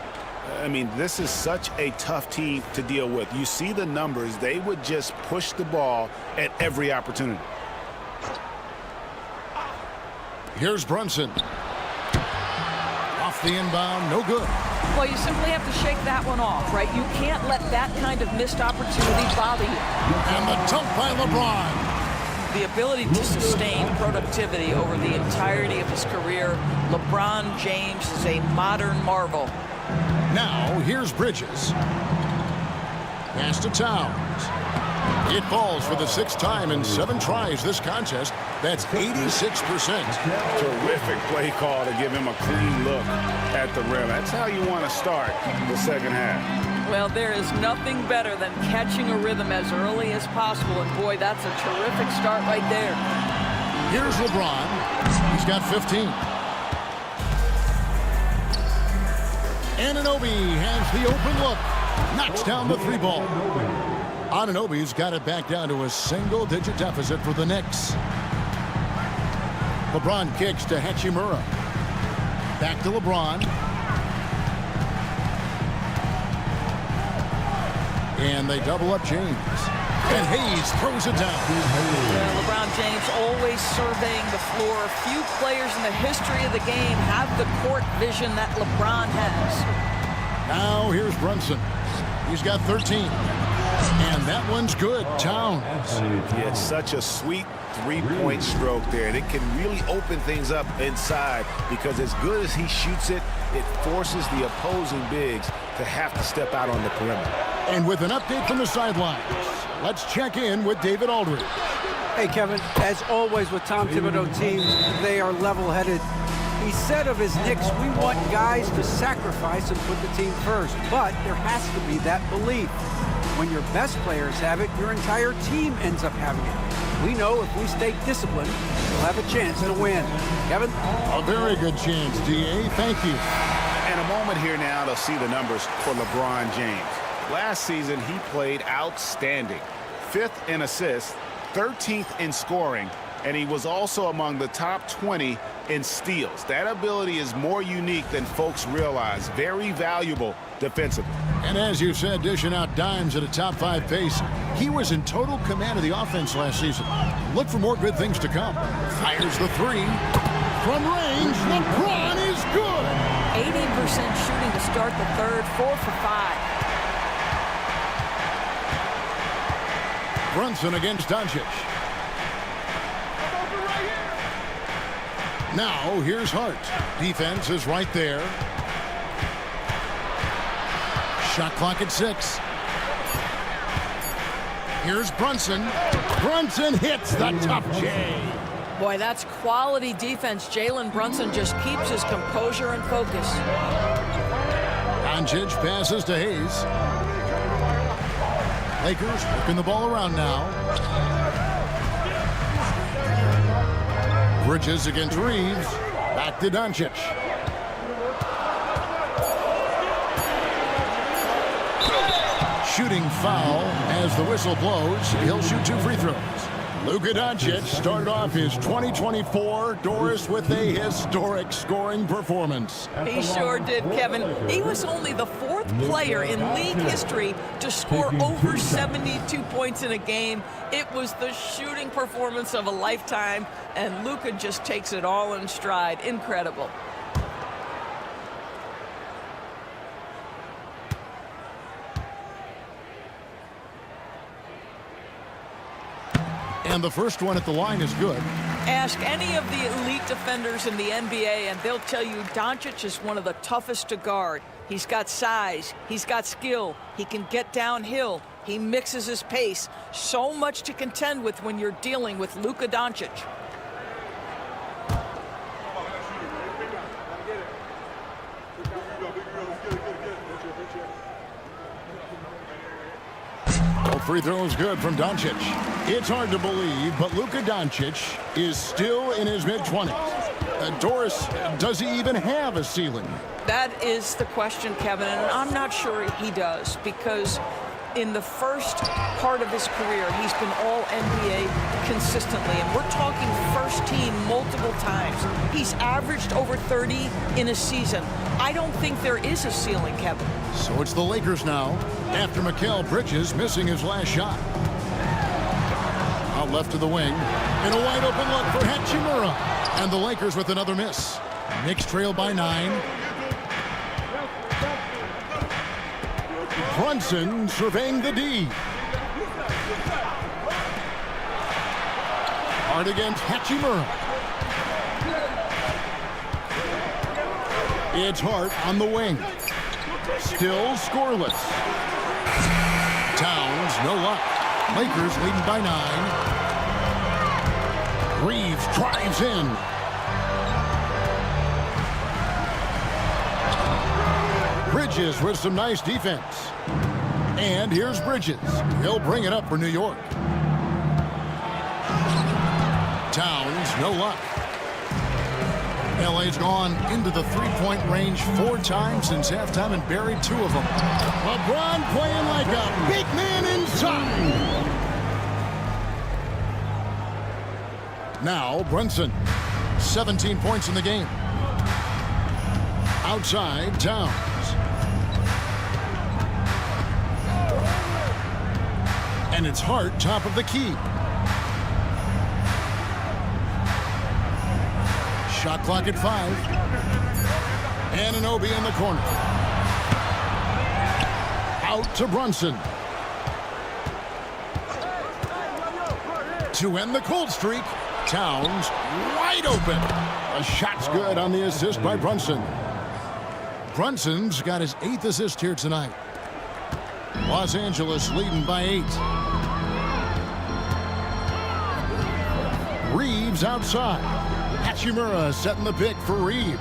I mean, this is such a tough team to deal with. You see the numbers. They would just push the ball at every opportunity. Here's Brunson. Off the inbound, no good. Well, you simply have to shake that one off, right? You can't let that kind of missed opportunity bother you. And the dunk by LeBron. The ability to sustain productivity over the entirety of his career, LeBron James is a modern marvel. Now, here's Bridges. Pass to Towns. It falls for the 6th time in 7 tries this contest. That's 86%. Terrific play call to give him a clean look at the rim. That's how you want to start the second half. Well, there is nothing better than catching a rhythm as early as possible. And boy, that's a terrific start right there. Here's LeBron. He's got 15. Anunoby has the open look. Knocks down the 3 ball. Anunoby's got it back down to a single-digit deficit for the Knicks. LeBron kicks to Hachimura. Back to LeBron. And they double up James. And Hayes throws it down. LeBron James always surveying the floor. Few players in the history of the game have the court vision that LeBron has. Now here's Brunson. He's got 13. And that one's good. Towns. Yeah, it's such a sweet 3-point stroke there. And it can really open things up inside because as good as he shoots it, it forces the opposing bigs to have to step out on the perimeter. And with an update from the sidelines, let's check in with David Aldridge. Hey, Kevin, as always with Tom Thibodeau teams, they are level-headed. He said of his Knicks, we want guys to sacrifice and put the team first. But there has to be that belief. When your best players have it, your entire team ends up having it. We know if we stay disciplined, we'll have a chance to win. Kevin? A very good chance, D.A. Thank you. In a moment here now, they'll see the numbers for LeBron James. Last season, he played outstanding. 5th in assists, 13th in scoring, and he was also among the top 20 in steals. That ability is more unique than folks realize. Very valuable defensively. And as you said, dishing out dimes at a top 5 pace, he was in total command of the offense last season. Look for more good things to come. Fires the 3. From range, LeBron is good. 80% shooting to start the third, 4 for 5. Brunson against Doncic. Now, here's Hart. Defense is right there. Shot clock at 6. Here's Brunson. Brunson hits the top J. Boy, that's quality defense. Jalen Brunson just keeps his composure and focus. Doncic passes to Hayes. Lakers working the ball around now. Bridges against Reeves. Back to Doncic. Shooting foul as the whistle blows. He'll shoot 2 free throws. Luka Doncic started off his 2024, Doris, with a historic scoring performance. He sure did, Kevin. He was only the 4th player in league history to score over 72 points in a game. It was the shooting performance of a lifetime, and Luka just takes it all in stride. Incredible. And the first one at the line is good. Ask any of the elite defenders in the NBA, and they'll tell you Doncic is one of the toughest to guard. He's got size. He's got skill. He can get downhill. He mixes his pace. So much to contend with when you're dealing with Luka Doncic. Free throw is good from Doncic. It's hard to believe, but Luka Doncic is still in his mid-20s. Doris, does he even have a ceiling? That is the question, Kevin, and I'm not sure he does, because In the first part of his career, he's been all NBA consistently, and we're talking first team multiple times. He's averaged over 30 in a season. I don't think there is a ceiling, Kevin. So it's the Lakers now, after Mikal Bridges missing his last shot. Out left to the wing, and a wide open look for Hachimura. And the Lakers with another miss. Knicks trail by 9. Brunson surveying the D. Hard against Hachimura. It's Hart on the wing. Still scoreless. Towns, no luck. Lakers leading by 9. Reeves drives in. Bridges with some nice defense. And here's Bridges. He'll bring it up for New York. Towns, no luck. LA's gone into the three-point range 4 times since halftime and buried 2 of them. LeBron playing like a big man inside. Now Brunson, 17 points in the game. Outside, Towns. And it's Hart, top of the key. Shot clock at 5. Anunoby in the corner. Out to Brunson. To end the cold streak, Towns wide open. A shot's good on the assist by Brunson. Brunson's got his 8th assist here tonight. Los Angeles leading by 8. Reeves outside. Hachimura setting the pick for Reeves.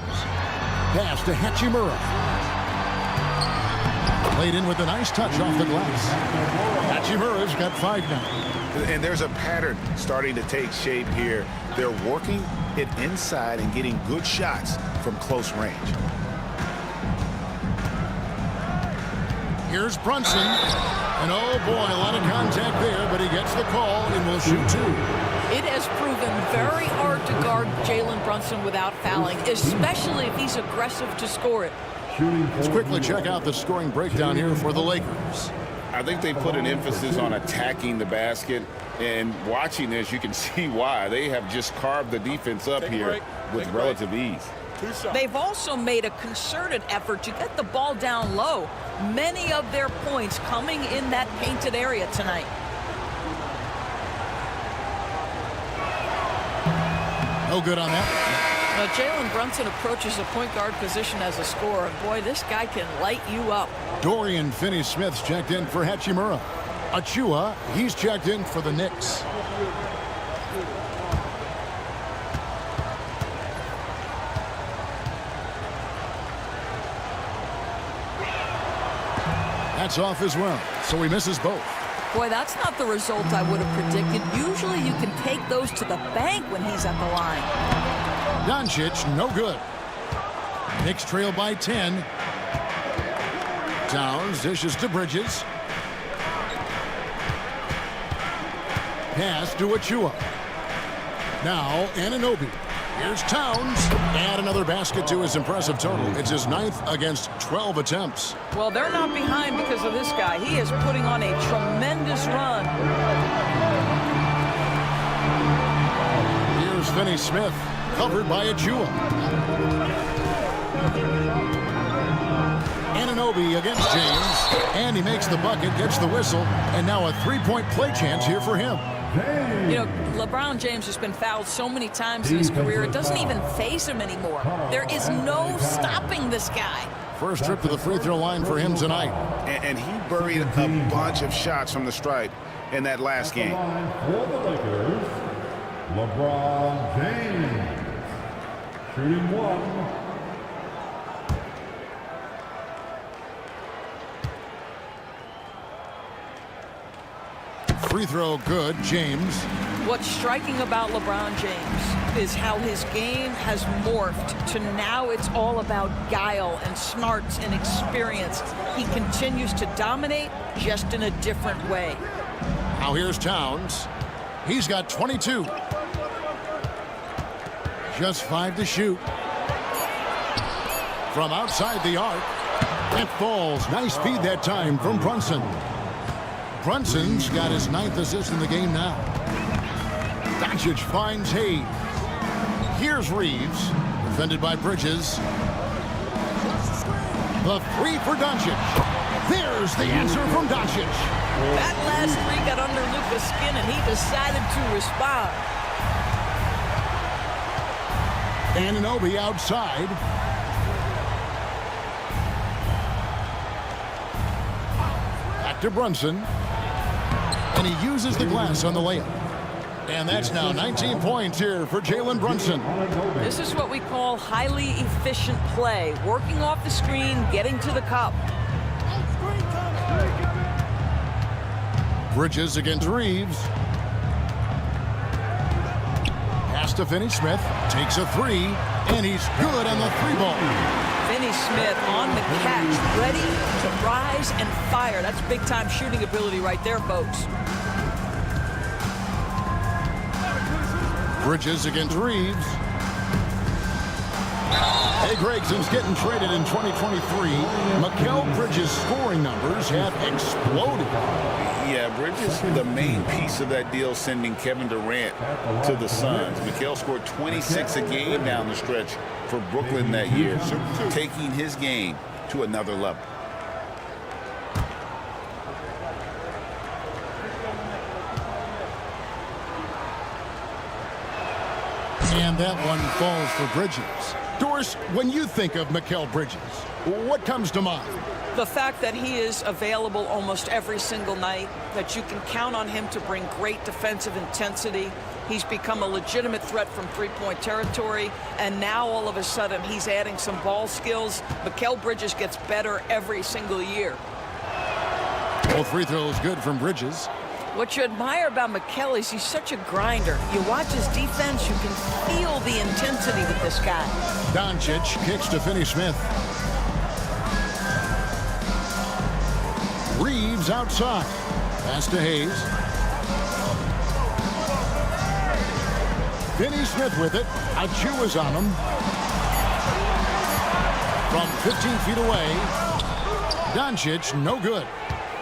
Pass to Hachimura. Played in with a nice touch off the glass. Hachimura's got 5 now. And there's a pattern starting to take shape here. They're working it inside and getting good shots from close range. Here's Brunson. And oh boy, a lot of contact there, but he gets the call and will shoot 2. It has proven very hard to guard Jalen Brunson without fouling, especially if he's aggressive to score it. Let's quickly check out the scoring breakdown here for the Lakers. I think they put an emphasis on attacking the basket, and watching this, you can see why. They have just carved the defense up here with relative ease. They've also made a concerted effort to get the ball down low. Many of their points coming in that painted area tonight. No good on that. Jalen Brunson approaches the point guard position as a scorer. Boy, this guy can light you up. Dorian Finney-Smith's checked in for Hachimura. Achua, he's checked in for the Knicks. That's off as well, so he misses both. Boy, that's not the result I would have predicted. Usually you can take those to the bank when he's at the line. Doncic, no good. Knicks trail by 10. Towns dishes to Bridges. Pass to Achua. Now Anunoby. Here's Towns. Add another basket to his impressive total. It's his 9th against 12 attempts. Well, they're not behind because of this guy. He is putting on a tremendous run. Here's Finney-Smith, covered by Achua. Anunoby against James, and he makes the bucket, gets the whistle, and now a 3-point play chance here for him. You know, LeBron James has been fouled so many times in his career, it doesn't even faze him anymore. There is no stopping this guy. First trip to the free throw line for him tonight. And he buried a bunch of shots from the stripe in that last game. For the Lakers, LeBron James, shooting 1. free throw good. James. What's striking about LeBron James is how his game has morphed to now it's all about guile and smarts and experience. He continues to dominate, just in a different way. Now here's Towns. He's got 22. Just 5 to shoot. From outside the arc. It falls. Nice feed that time from Brunson. Brunson's got his 9th assist in the game now. Doncic finds Hayes. Here's Reeves. Defended by Bridges. The 3 for Doncic. There's the answer from Doncic. That last 3 got under Luka's skin, and he decided to respond. Anunoby outside. Back to Brunson. And he uses the glass on the layup. And that's now 19 points here for Jalen Brunson. This is what we call highly efficient play. Working off the screen, getting to the cup. Bridges against Reeves. Pass to Finney-Smith. Takes a 3. And he's good on the 3-ball. Finney-Smith on the catch, ready to rise and fire. That's big-time shooting ability right there, folks. Bridges against Reeves. Hey, Gregson's getting traded in 2023. Mikal Bridges' scoring numbers have exploded. Yeah, Bridges, the main piece of that deal, sending Kevin Durant to the Suns. Mikal scored 26 a game down the stretch for Brooklyn that year, taking his game to another level. And that one falls for Bridges. Doris, when you think of Mikal Bridges, what comes to mind? The fact that he is available almost every single night, that you can count on him to bring great defensive intensity. He's become a legitimate threat from three-point territory, and now all of a sudden he's adding some ball skills. Mikal Bridges gets better every single year. Both free throws good from Bridges. What you admire about Mikal is he's such a grinder. You watch his defense, you can feel the intensity with this guy. Doncic kicks to Finney-Smith. Reeves outside. Pass to Hayes. Finney-Smith with it. Achu is on him. From 15 feet away. Doncic, no good.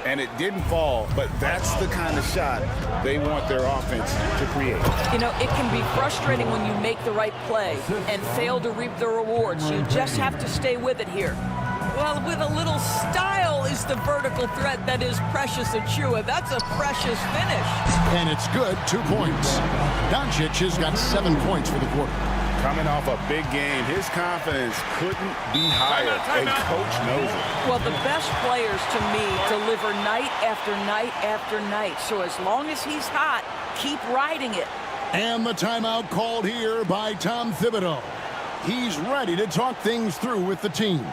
And it didn't fall, but that's the kind of shot they want their offense to create. You know, it can be frustrating when you make the right play and fail to reap the rewards. You just have to stay with it here. Well, with a little style is the vertical threat that is Precious Achiuwa. That's a precious finish. And it's good, 2 points. Doncic has got 7 points for the quarter. Coming off a big game, his confidence couldn't be higher, and coach knows it. Well, the best players, to me, deliver night after night after night. So as long as he's hot, keep riding it. And the timeout called here by Tom Thibodeau. He's ready to talk things through with the team.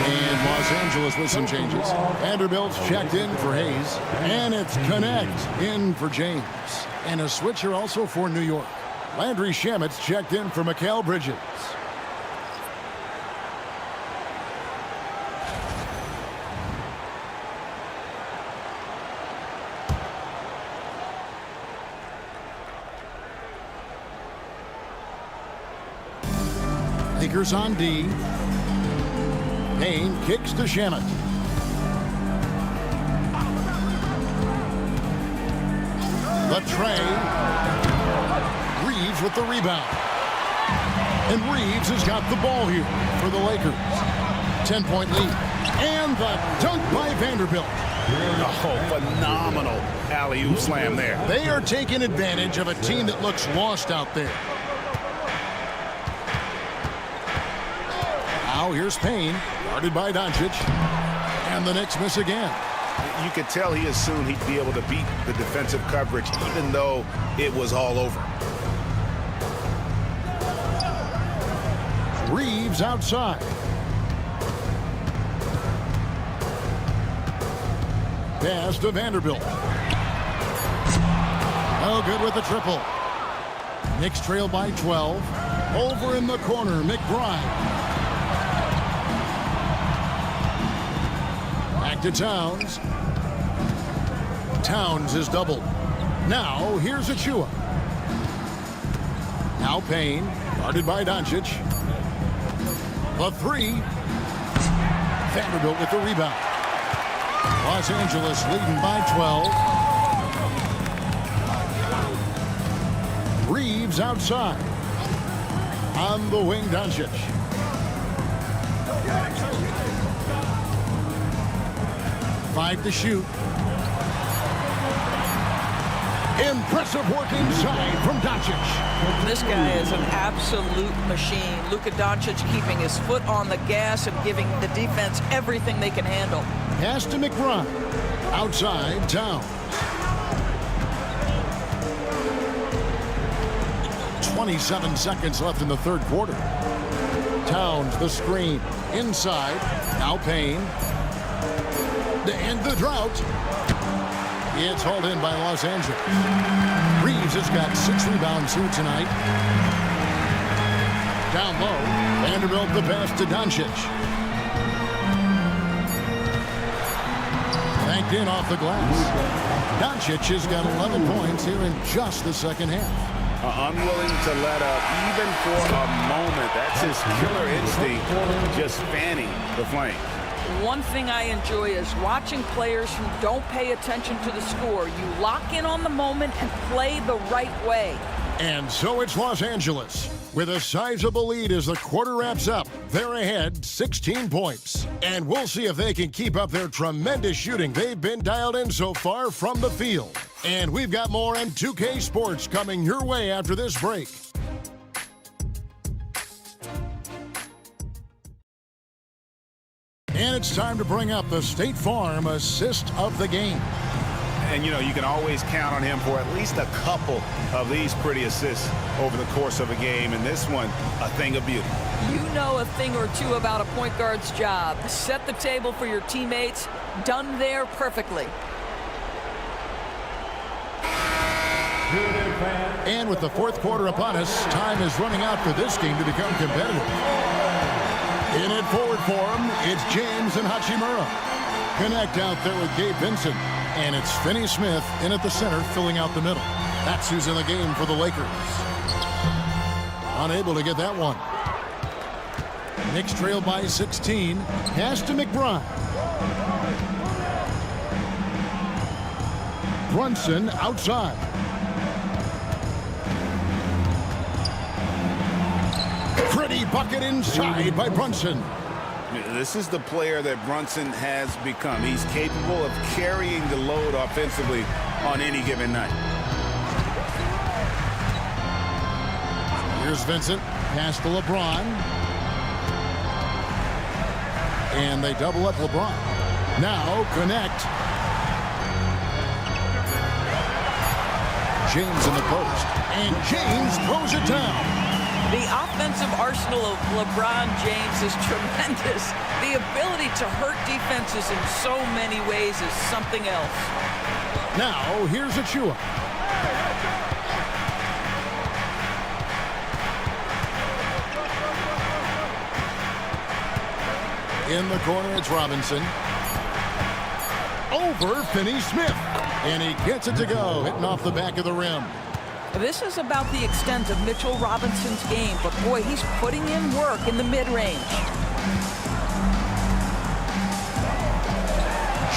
And Los Angeles with some changes. Vanderbilt's checked in for Hayes. And it's Connect in for James. And a switcher also for New York. Landry Shamet's checked in for Mikal Bridges. Lakers on D. Payne kicks to Shamet. The tray. Reeves with the rebound. And Reeves has got the ball here for the Lakers. 10-point lead. And the dunk by Vanderbilt. Oh, phenomenal alley-oop slam there. They are taking advantage of a team that looks lost out there. Now here's Payne, guarded by Doncic, and the Knicks miss again. You could tell he assumed he'd be able to beat the defensive coverage, even though it was all over. Reeves outside. Pass to Vanderbilt. Oh, good with the triple. Knicks trail by 12. Over in the corner, McBride. Back to Towns. Towns is doubled. Now, here's Achua. Now Payne, guarded by Doncic. The three. Vanderbilt with the rebound. Los Angeles leading by 12. Reeves outside. On the wing, Doncic. Five to shoot. Impressive work inside from Doncic. This guy is an absolute machine. Luka Doncic keeping his foot on the gas and giving the defense everything they can handle. Pass to McBride. Outside, Towns. 27 seconds left in the third quarter. Towns, the screen. Inside. Now Payne. To end the drought. It's hauled in by Los Angeles. Reeves has got 6 rebounds here tonight. Down low. Vanderbilt the pass to Doncic. Banked in off the glass. Doncic has got 11 points here in just the second half. Unwilling to let up even for a moment. That's his killer instinct, just fanning the flame. One thing I enjoy is watching players who don't pay attention to the score. You lock in on the moment and play the right way. And so it's Los Angeles with a sizable lead as the quarter wraps up. They're ahead 16 points. And we'll see if they can keep up their tremendous shooting they've been dialed in so far from the field. And we've got more on 2K Sports coming your way after this break. And it's time to bring up the State Farm assist of the game. And, you know, you can always count on him for at least a couple of these pretty assists over the course of a game. And this one, a thing of beauty. You know a thing or two about a point guard's job. Set the table for your teammates. Done there perfectly. And with the fourth quarter upon us, time is running out for this game to become competitive. In it forward for him, it's James and Hachimura. Connect out there with Gabe Vincent. And it's Finney Smith in at the center, filling out the middle. That's who's in the game for the Lakers. Unable to get that one. Knicks trail by 16. Pass to McBride. Brunson outside. Pretty bucket inside by Brunson. This is the player that Brunson has become. He's capable of carrying the load offensively on any given night. Here's Vincent. Pass to LeBron. And they double up LeBron. Now connect. James in the post. And James throws it down. The offensive arsenal of LeBron James is tremendous. The ability to hurt defenses in so many ways is something else. Now, here's Achua. In the corner, it's Robinson. Over Finney Smith. And he gets it to go, hitting off the back of the rim. This is about the extent of Mitchell Robinson's game, but boy, he's putting in work in the mid-range.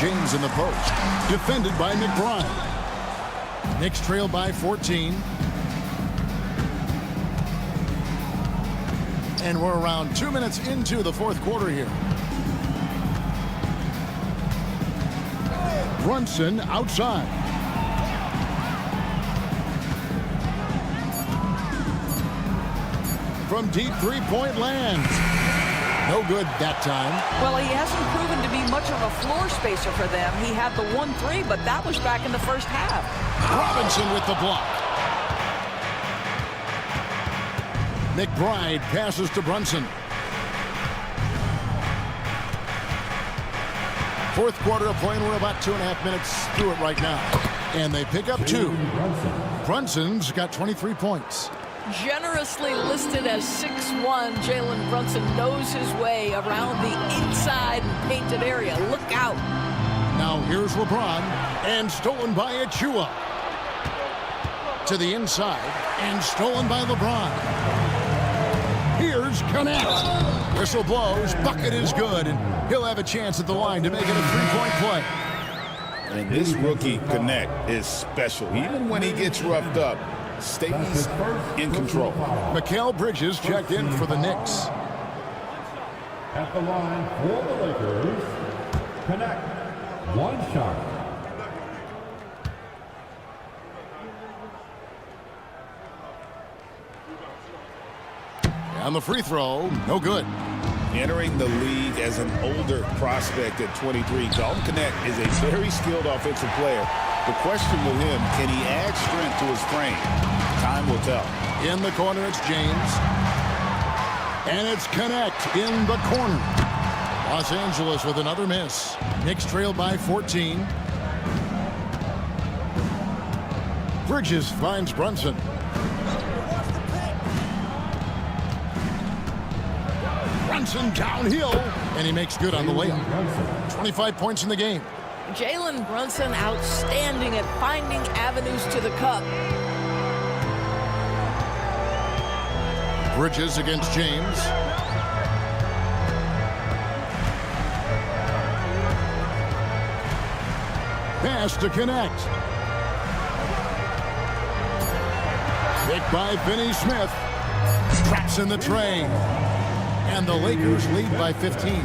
James in the post, defended by McBride. Knicks trail by 14. And we're around 2 minutes into the fourth quarter here. Brunson outside. From deep three-point land. No good that time. Well, he hasn't proven to be much of a floor spacer for them. He had the 1-3, but that was back in the first half. Robinson with the block. McBride passes to Brunson. Fourth quarter of play, and we're about 2.5 minutes through it right now. And they pick up 2. Brunson's got 23 points. Generously listed as 6'1", Jalen Brunson knows his way around the inside and painted area. Look out. Now here's LeBron, and stolen by Achua. To the inside, and stolen by LeBron. Here's Connect. Whistle blows, bucket is good, and he'll have a chance at the line to make it a 3-point play. And this rookie Connect is special. Even when he gets roughed up, stays in control. Mikal Bridges checked in for the Knicks. At the line for the Lakers, Connect. 1 shot. And the free throw, no good. Entering the league as an older prospect at 23, Dalton Connect is a very skilled offensive player. The question with him, can he add strength to his frame? Time will tell. In the corner, it's James. And it's Connect in the corner. Los Angeles with another miss. Knicks trail by 14. Bridges finds Brunson. Brunson downhill, and he makes good on the layup. 25 points in the game. Jalen Brunson outstanding at finding avenues to the cup. Bridges against James. Pass to Connect. Picked by Finney Smith. Traps in the tray. And the Lakers lead by 15.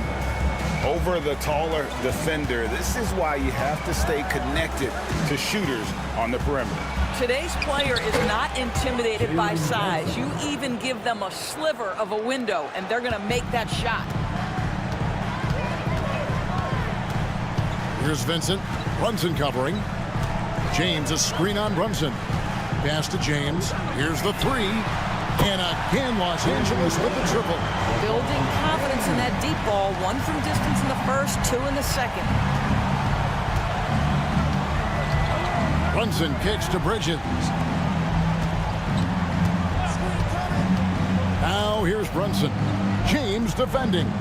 Over the taller defender, this is why you have to stay connected to shooters on the perimeter. Today's player is not intimidated by size. You even give them a sliver of a window, and they're going to make that shot. Here's Vincent. Brunson covering. James, a screen on Brunson. Pass to James. Here's the 3. And again, Los Angeles with the triple. Building confidence in that deep ball. 1 from distance in the first, 2 in the second. Brunson kicks to Bridges. Now here's Brunson. James defending.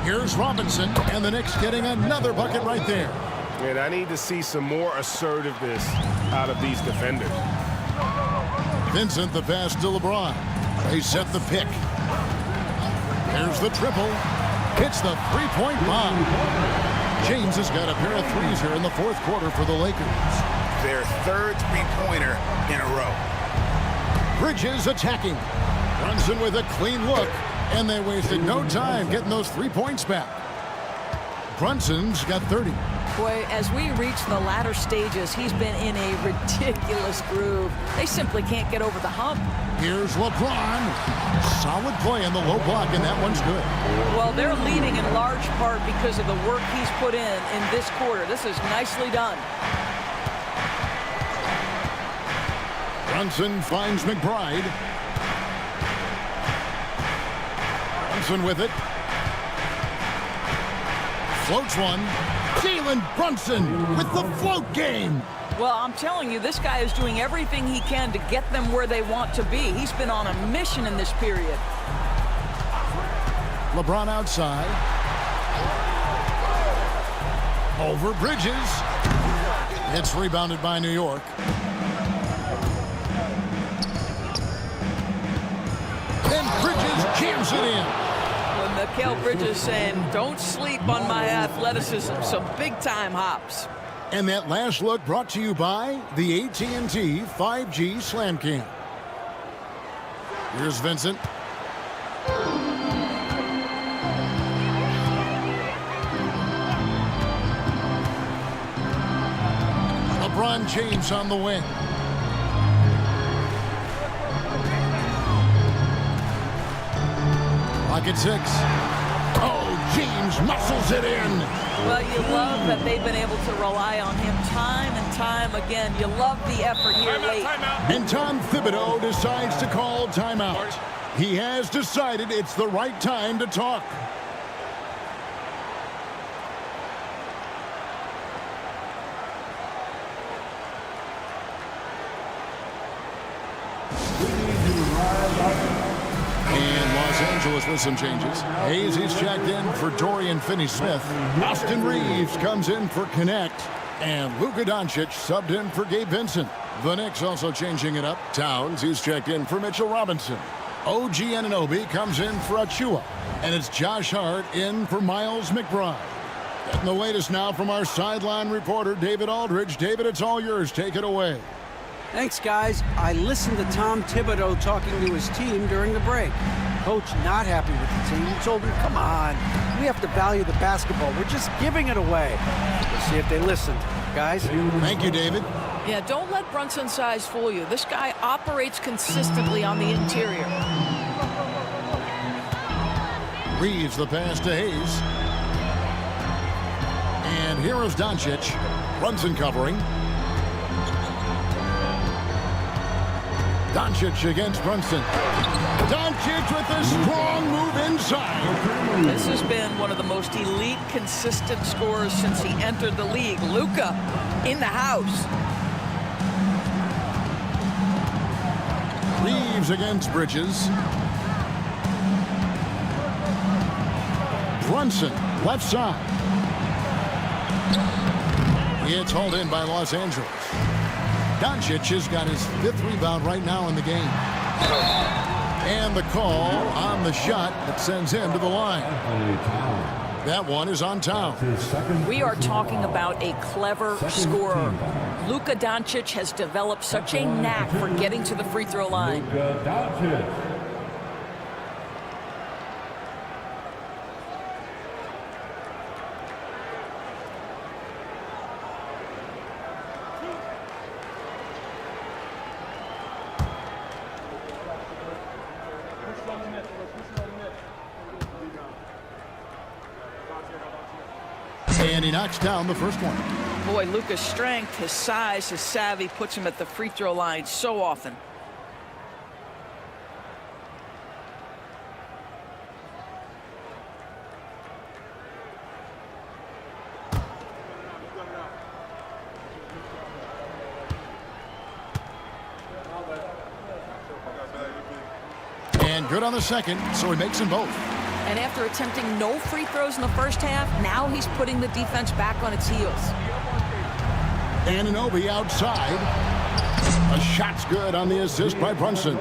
Here's Robinson, and the Knicks getting another bucket right there. And I need to see some more assertiveness out of these defenders. Vincent the pass to LeBron. They set the pick. There's the triple. Hits the 3-point bomb. James has got a pair of threes here in the fourth quarter for the Lakers. Their third three-pointer in a row. Bridges attacking. Brunson with a clean look. And they wasted no time getting those 3 points back. Brunson's got 30. Boy, as we reach the latter stages, he's been in a ridiculous groove. They simply can't get over the hump. Here's LeBron. Solid play in the low block, and that one's good. Well, they're leading in large part because of the work he's put in this quarter. This is nicely done. Brunson finds McBride. Brunson with it. Floats one. Jalen Brunson with the float game. Well, I'm telling you, this guy is doing everything he can to get them where they want to be. He's been on a mission in this period. LeBron outside. Over Bridges. It's rebounded by New York. And Bridges jams it in. Well, Mikal Bridges saying, don't sleep on my athleticism. Some big-time hops. And that last look brought to you by the AT&T 5G Slam Cam. Here's Vincent. LeBron James on the wing. Pocket 6. Oh, James muscles it in. Well, you love that they've been able to rely on him time and time again. You love the effort here late. And Tom Thibodeau decides to call timeout. He has decided it's the right time to talk. And Los Angeles with some changes. Hayes is checked in for Dorian Finney-Smith. Austin Reeves comes in for Connect. And Luka Doncic subbed in for Gabe Vincent. The Knicks also changing it up. Towns is checked in for Mitchell Robinson. OG Anunoby comes in for Achua. And it's Josh Hart in for Miles McBride. Getting the latest now from our sideline reporter, David Aldridge. David, it's all yours. Take it away. Thanks, guys. I listened to Tom Thibodeau talking to his team during the break. Coach not happy with the team. He told him, come on, we have to value the basketball. We're just giving it away. We'll see if they listen. Guys? Thank you, David. Yeah, don't let Brunson's size fool you. This guy operates consistently on the interior. Reeves the pass to Hayes. And here is Doncic. Brunson covering. Doncic against Brunson. Doncic with a strong move inside. This has been one of the most elite, consistent scorers since he entered the league. Luka in the house. Reeves against Bridges. Brunson, left side. It's hauled in by Los Angeles. Doncic has got his 5th rebound right now in the game. And the call on the shot that sends him to the line. That one is on Town. We are talking about a clever scorer. Luka Doncic has developed such a knack for getting to the free throw line. And he knocks down the first one. Boy, Luka's strength, his size, his savvy puts him at the free throw line so often. And good on the second, so he makes them both. And after attempting no free throws in the first half, now he's putting the defense back on its heels. Anunoby outside. A shot's good on the assist by Brunson.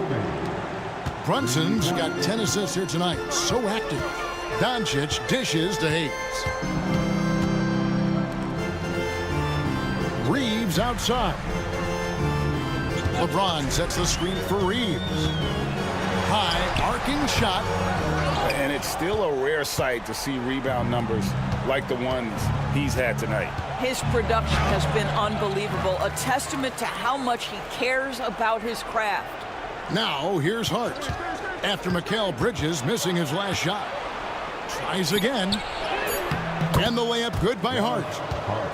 Brunson's got 10 assists here tonight. So active. Doncic dishes to Hayes. Reeves outside. LeBron sets the screen for Reeves. High arcing shot. And it's still a rare sight to see rebound numbers like the ones he's had tonight. His production has been unbelievable, a testament to how much he cares about his craft. Now here's Hart. After Mikal Bridges missing his last shot. Tries again. And the layup good by Hart.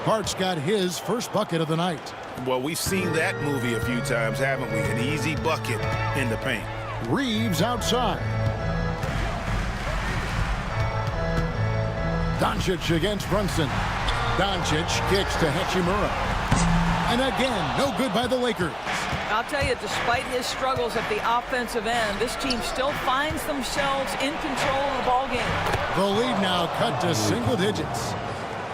Hart's got his first bucket of the night. Well, we've seen that movie a few times, haven't we? An easy bucket in the paint. Reeves outside. Doncic against Brunson. Doncic kicks to Hachimura. And again, no good by the Lakers. I'll tell you, despite his struggles at the offensive end, this team still finds themselves in control of the ballgame. The lead now cut to single digits.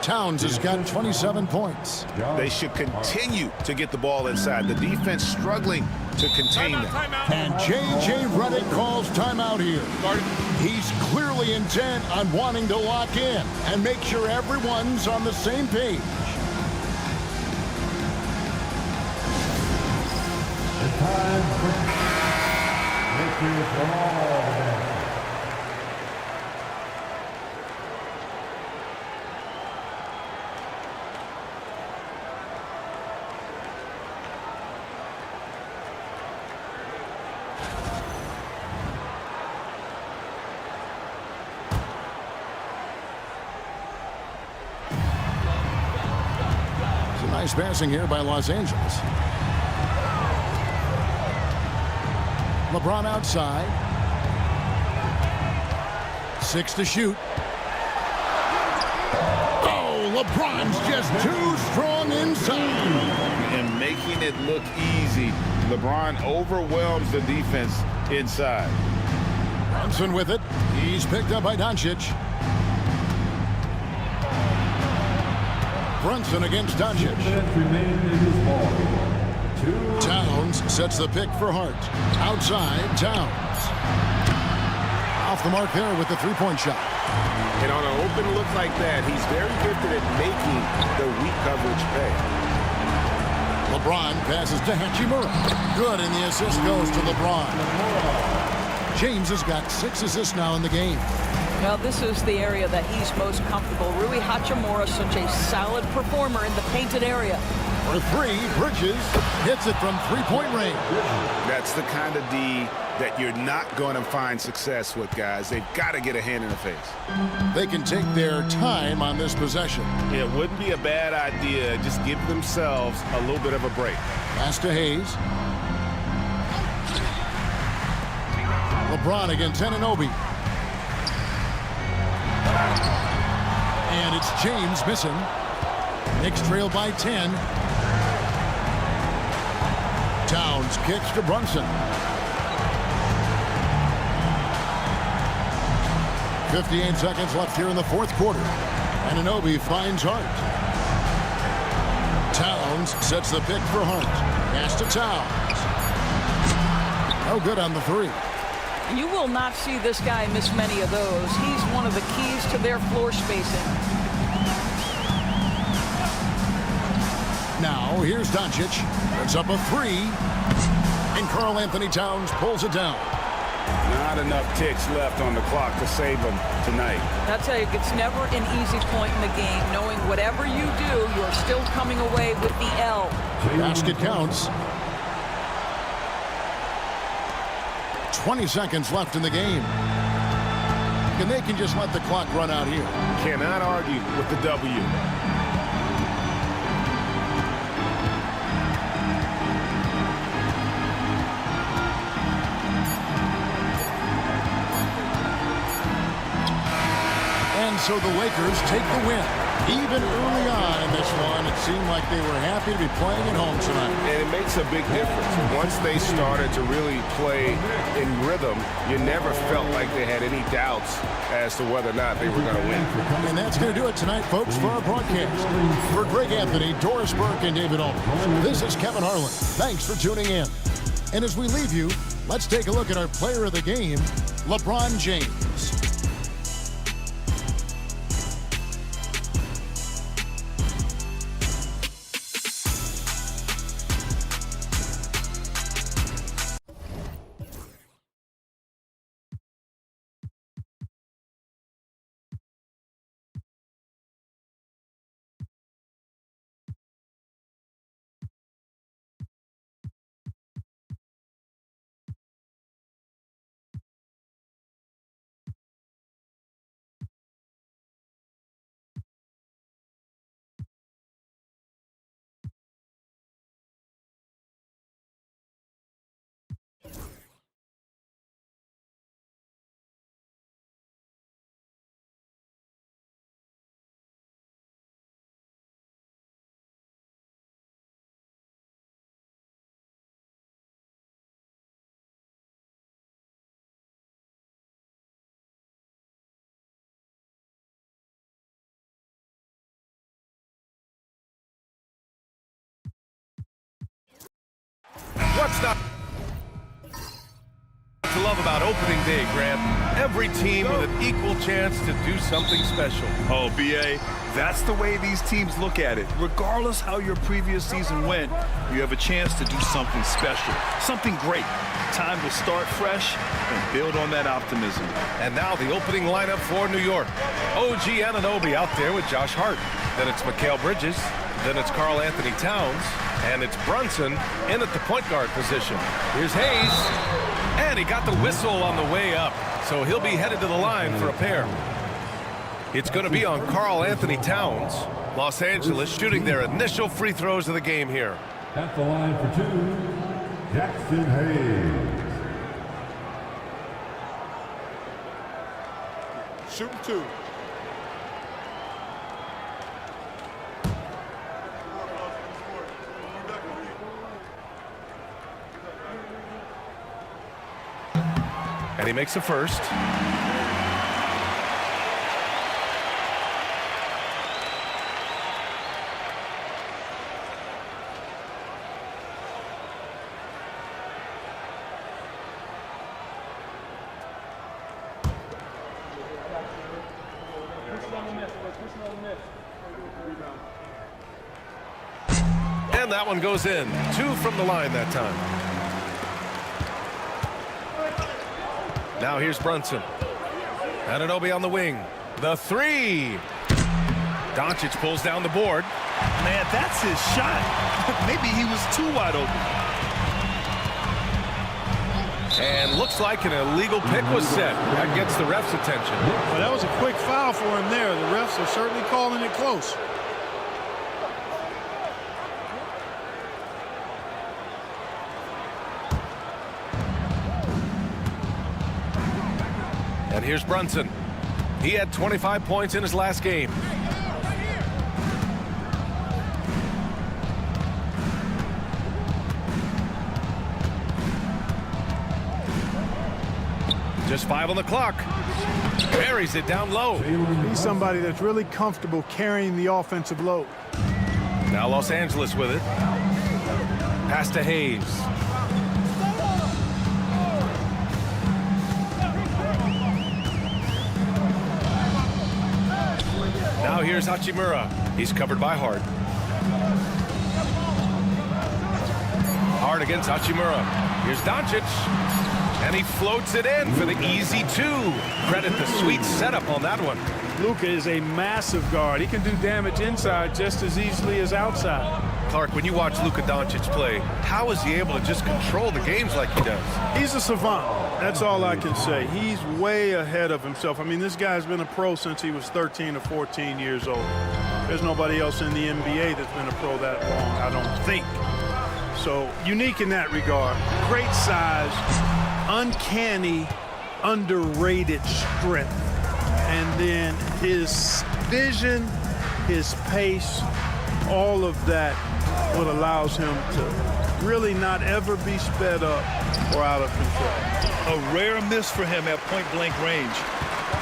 Towns has got 27 points. They should continue to get the ball inside. The defense struggling to contain them. And J.J. Redick calls timeout here. He's clearly intent on wanting to lock in and make sure everyone's on the same page. It's time for Lakers ball. Nice passing here by Los Angeles. LeBron outside. 6 to shoot. Oh, LeBron's just too strong inside. And making it look easy. LeBron overwhelms the defense inside. Brunson with it. He's picked up by Doncic. Brunson against Doncic. Towns sets the pick for Hart. Outside, Towns. Off the mark there with the three-point shot. And on an open look like that, he's very gifted at making the weak coverage pay. LeBron passes to Hachimura. Good, and the assist goes to LeBron. James has got 6 assists now in the game. Well, this is the area that he's most comfortable. Rui Hachimura, such a solid performer in the painted area. For 3, Bridges hits it from three-point range. That's the kind of D that you're not going to find success with, guys. They've got to get a hand in the face. They can take their time on this possession. It wouldn't be a bad idea. Just give themselves a little bit of a break. Pass to Hayes. LeBron against Anunoby. And it's James missing. Knicks trail by 10. Towns kicks to Brunson. 58 seconds left here in the fourth quarter. Anunoby finds Hart. Towns sets the pick for Hart. Pass to Towns. No good on the 3. You will not see this guy miss many of those. He's one of the keys to their floor spacing. Now, here's Doncic. That's up a 3. And Karl Anthony Towns pulls it down. Not enough ticks left on the clock to save them tonight. I'll tell you, it's never an easy point in the game, knowing whatever you do, you're still coming away with the L. Basket counts. 20 seconds left in the game. And they can just let the clock run out here. Cannot argue with the W. And so the Lakers take the win. Even early on in this one, it seemed like they were happy to be playing at home tonight. And it makes a big difference. Once they started to really play in rhythm, you never felt like they had any doubts as to whether or not they were going to win. And that's going to do it tonight, folks, for our broadcast. For Greg Anthony, Doris Burke, and David Aldridge, this is Kevin Harlan. Thanks for tuning in. And as we leave you, let's take a look at our player of the game, LeBron James. What's not to love about opening day, Grant? Every team with an equal chance to do something special. Oh, B.A., that's the way these teams look at it. Regardless how your previous season went, you have a chance to do something special, something great. Time to start fresh and build on that optimism. And now the opening lineup for New York. OG Anunoby out there with Josh Hart. Then it's Mikal Bridges. Then it's Karl Anthony Towns. And it's Brunson in at the point guard position. Here's Hayes. And he got the whistle on the way up. So he'll be headed to the line for a pair. It's going to be on Karl Anthony Towns. Los Angeles shooting their initial free throws of the game here. At the line for 2, Jackson Hayes. Shooting 2. And he makes the first. And that one goes in. 2 from the line that time. Now here's Brunson. Anunoby on the wing. The 3. Doncic pulls down the board. Man, that's his shot. Maybe he was too wide open. And looks like an illegal pick was set. That gets the ref's attention. Well, that was a quick foul for him there. The refs are certainly calling it close. And here's Brunson. He had 25 points in his last game. Just 5 on the clock. Buries it down low. He's somebody that's really comfortable carrying the offensive load. Now Los Angeles with it. Pass to Hayes. Now here's Hachimura. He's covered by Hart. Hart against Hachimura. Here's Doncic. And he floats it in for the easy 2. Credit the sweet setup on that one. Luka is a massive guard. He can do damage inside just as easily as outside. Clark, when you watch Luka Doncic play, how is he able to just control the games like he does? He's a savant. That's all I can say. He's way ahead of himself. I mean, this guy's been a pro since he was 13 or 14 years old. There's nobody else in the NBA that's been a pro that long, I don't think. So, unique in that regard. Great size, uncanny, underrated strength. And then his vision, his pace, all of that what allows him to really not ever be sped up or out of control. A rare miss for him at point-blank range.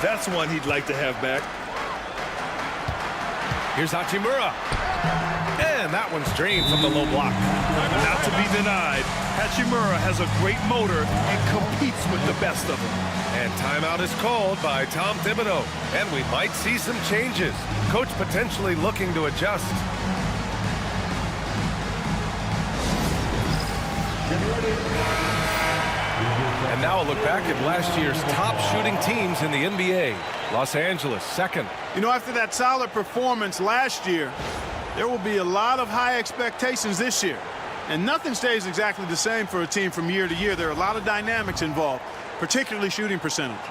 That's one he'd like to have back. Here's Hachimura. And that one's drained from the low block. Not to be denied, Hachimura has a great motor and competes with the best of them. And timeout is called by Tom Thibodeau. And we might see some changes. Coach potentially looking to adjust. And now a look back at last year's top shooting teams in the NBA. Los Angeles, second. You know, after that solid performance last year, there will be a lot of high expectations this year. And nothing stays exactly the same for a team from year to year. There are a lot of dynamics involved, particularly shooting percentages.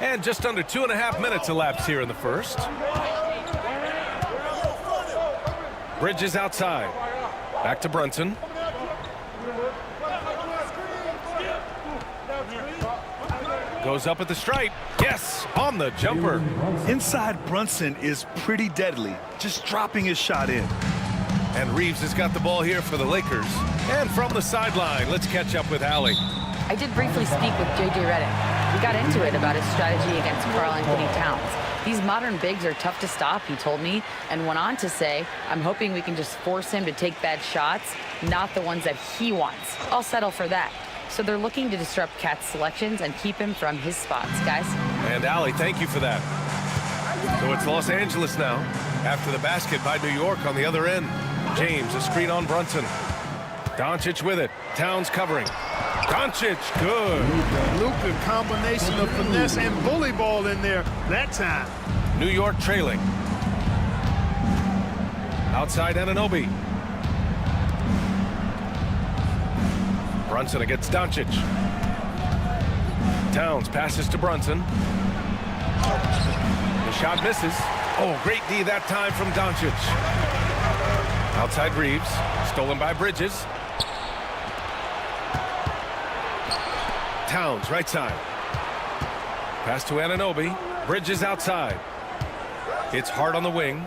And just under 2.5 minutes elapsed here in the first. Bridges outside. Back to Brunson. Goes up at the stripe. Yes, on the jumper. Inside Brunson is pretty deadly, just dropping his shot in. And Reeves has got the ball here for the Lakers. And from the sideline, let's catch up with Allie. I did briefly speak with J.J. Redick. We got into it about his strategy against Karl Anthony Towns. These modern bigs are tough to stop, he told me, and went on to say, I'm hoping we can just force him to take bad shots, not the ones that he wants. I'll settle for that. So they're looking to disrupt Cat's selections and keep him from his spots, guys. And Allie, thank you for that. So it's Los Angeles now, after the basket by New York on the other end. James, a screen on Brunson. Doncic with it. Towns covering. Doncic, good. Luka, combination of finesse and bully ball in there that time. New York trailing. Outside Anunoby. Brunson against Doncic. Towns passes to Brunson. The shot misses. Oh, great D that time from Doncic. Outside Reeves. Stolen by Bridges. Towns, right side. Pass to Anunoby. Bridges outside. It's Hart on the wing.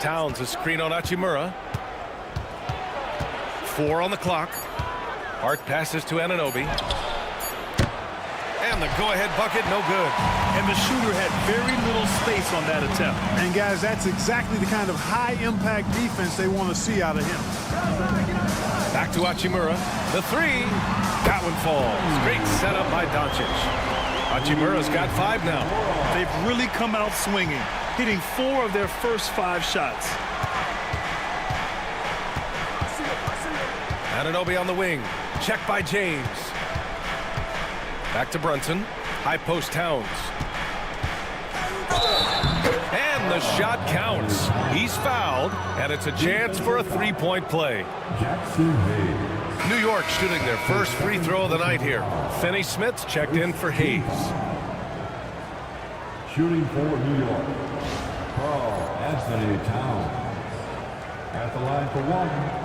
Towns, a screen on Hachimura. 4 on the clock. Hart passes to Anunoby. And the go-ahead bucket, no good. And the shooter had very little space on that attempt. And guys, that's exactly the kind of high-impact defense they want to see out of him. Back to Hachimura. The three. That one falls. Great setup by Doncic. Hachimura's got 5 now. They've really come out swinging, hitting 4 of their first 5 shots. Anunoby on the wing. Check by James. Back to Brunson. High post Towns. And the shot counts. He's fouled, and it's a chance for a 3-point play. New York shooting their first free throw of the night here. Finney-Smith's checked in for Hayes. Shooting for New York, Carl Anthony Towns. At the line for 1.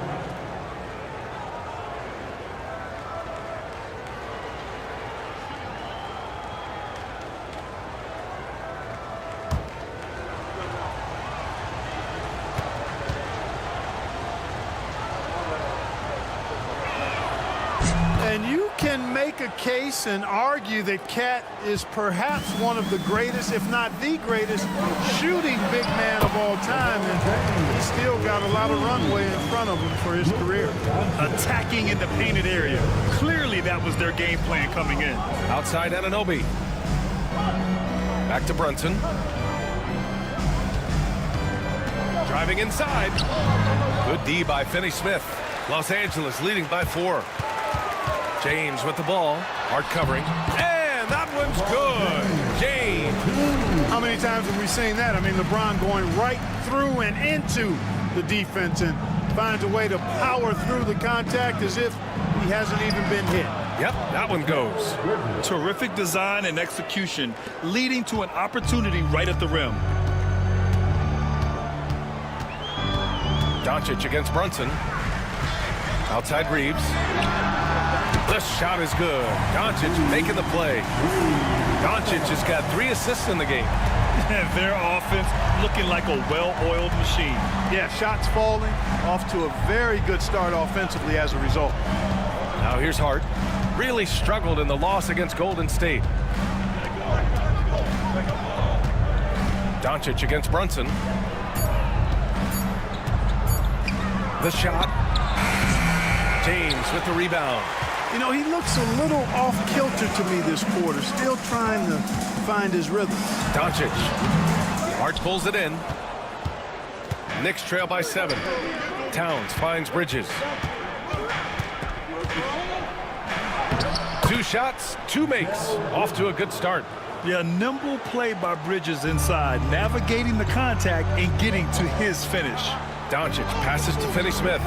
And you can make a case and argue that Cat is perhaps one of the greatest, if not the greatest, shooting big man of all time. And he's still got a lot of runway in front of him for his career. Attacking in the painted area. Clearly that was their game plan coming in. Outside Anunoby. Back to Brunson. Driving inside. Good D by Finney-Smith. Los Angeles leading by 4. James with the ball. Hart covering. And that one's good. James. How many times have we seen that? I mean, LeBron going right through and into the defense and finds a way to power through the contact as if he hasn't even been hit. Yep, that one goes. Terrific design and execution, leading to an opportunity right at the rim. Doncic against Brunson. Outside Reeves. This shot is good. Doncic making the play. Doncic has got 3 assists in the game. Their offense looking like a well-oiled machine. Yeah, shots falling, off to a very good start offensively as a result. Now here's Hart. Really struggled in the loss against Golden State. Doncic against Brunson. The shot. James with the rebound. You know, he looks a little off-kilter to me this quarter, still trying to find his rhythm. Doncic. Hart pulls it in. Knicks trail by 7. Towns finds Bridges. 2 shots, 2 makes. Off to a good start. Yeah, nimble play by Bridges inside, navigating the contact and getting to his finish. Doncic passes to Finney-Smith.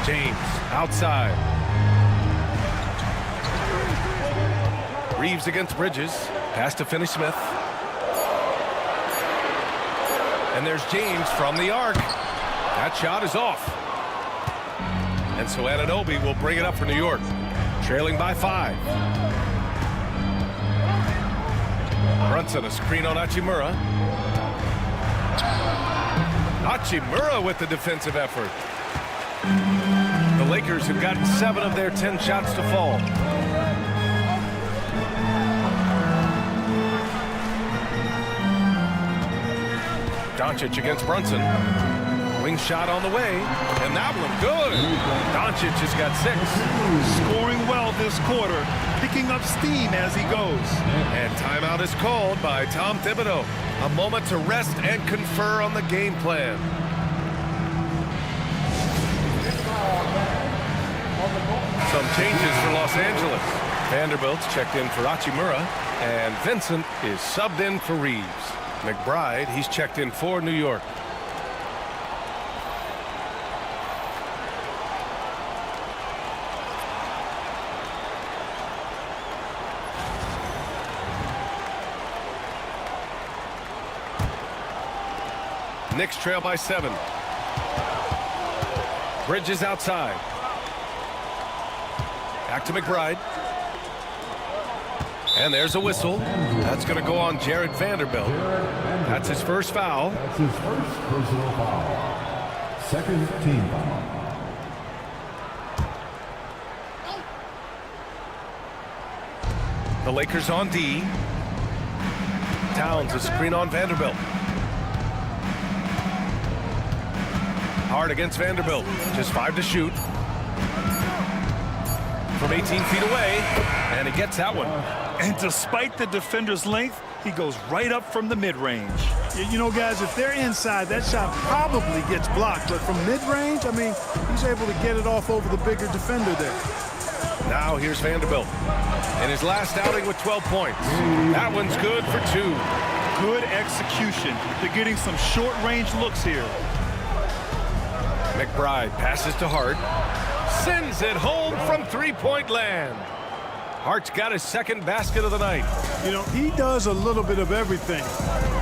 James outside. Reeves against Bridges. Pass to Finney-Smith. And there's James from the arc. That shot is off. And so Anunoby will bring it up for New York. Trailing by 5. Brunson, a screen on Hachimura. Hachimura with the defensive effort. The Lakers have gotten 7 of their 10 shots to fall. Doncic against Brunson. Wing shot on the way, and that one good. Doncic has got 6. Scoring well this quarter, picking up steam as he goes. And timeout is called by Tom Thibodeau. A moment to rest and confer on the game plan. Some changes for Los Angeles. Vanderbilt's checked in for Hachimura, and Vincent is subbed in for Reeves. McBride, he's checked in for New York. Knicks trail by 7. Bridges outside. Back to McBride. And there's a whistle. That's going to go on Jared Vanderbilt. That's his first foul. That's his first personal foul. Second team foul. The Lakers on D. Towns a screen on Vanderbilt. Hard against Vanderbilt. Just 5 to shoot. From 18 feet away. And he gets that one. And despite the defender's length, he goes right up from the mid-range. You know, guys, if they're inside, that shot probably gets blocked. But from mid-range, I mean, he's able to get it off over the bigger defender there. Now here's Vanderbilt. In his last outing with 12 points. That one's good for 2. Good execution. They're getting some short-range looks here. McBride passes to Hart. Sends it home from three-point land. Hart's got his second basket of the night. You know, he does a little bit of everything.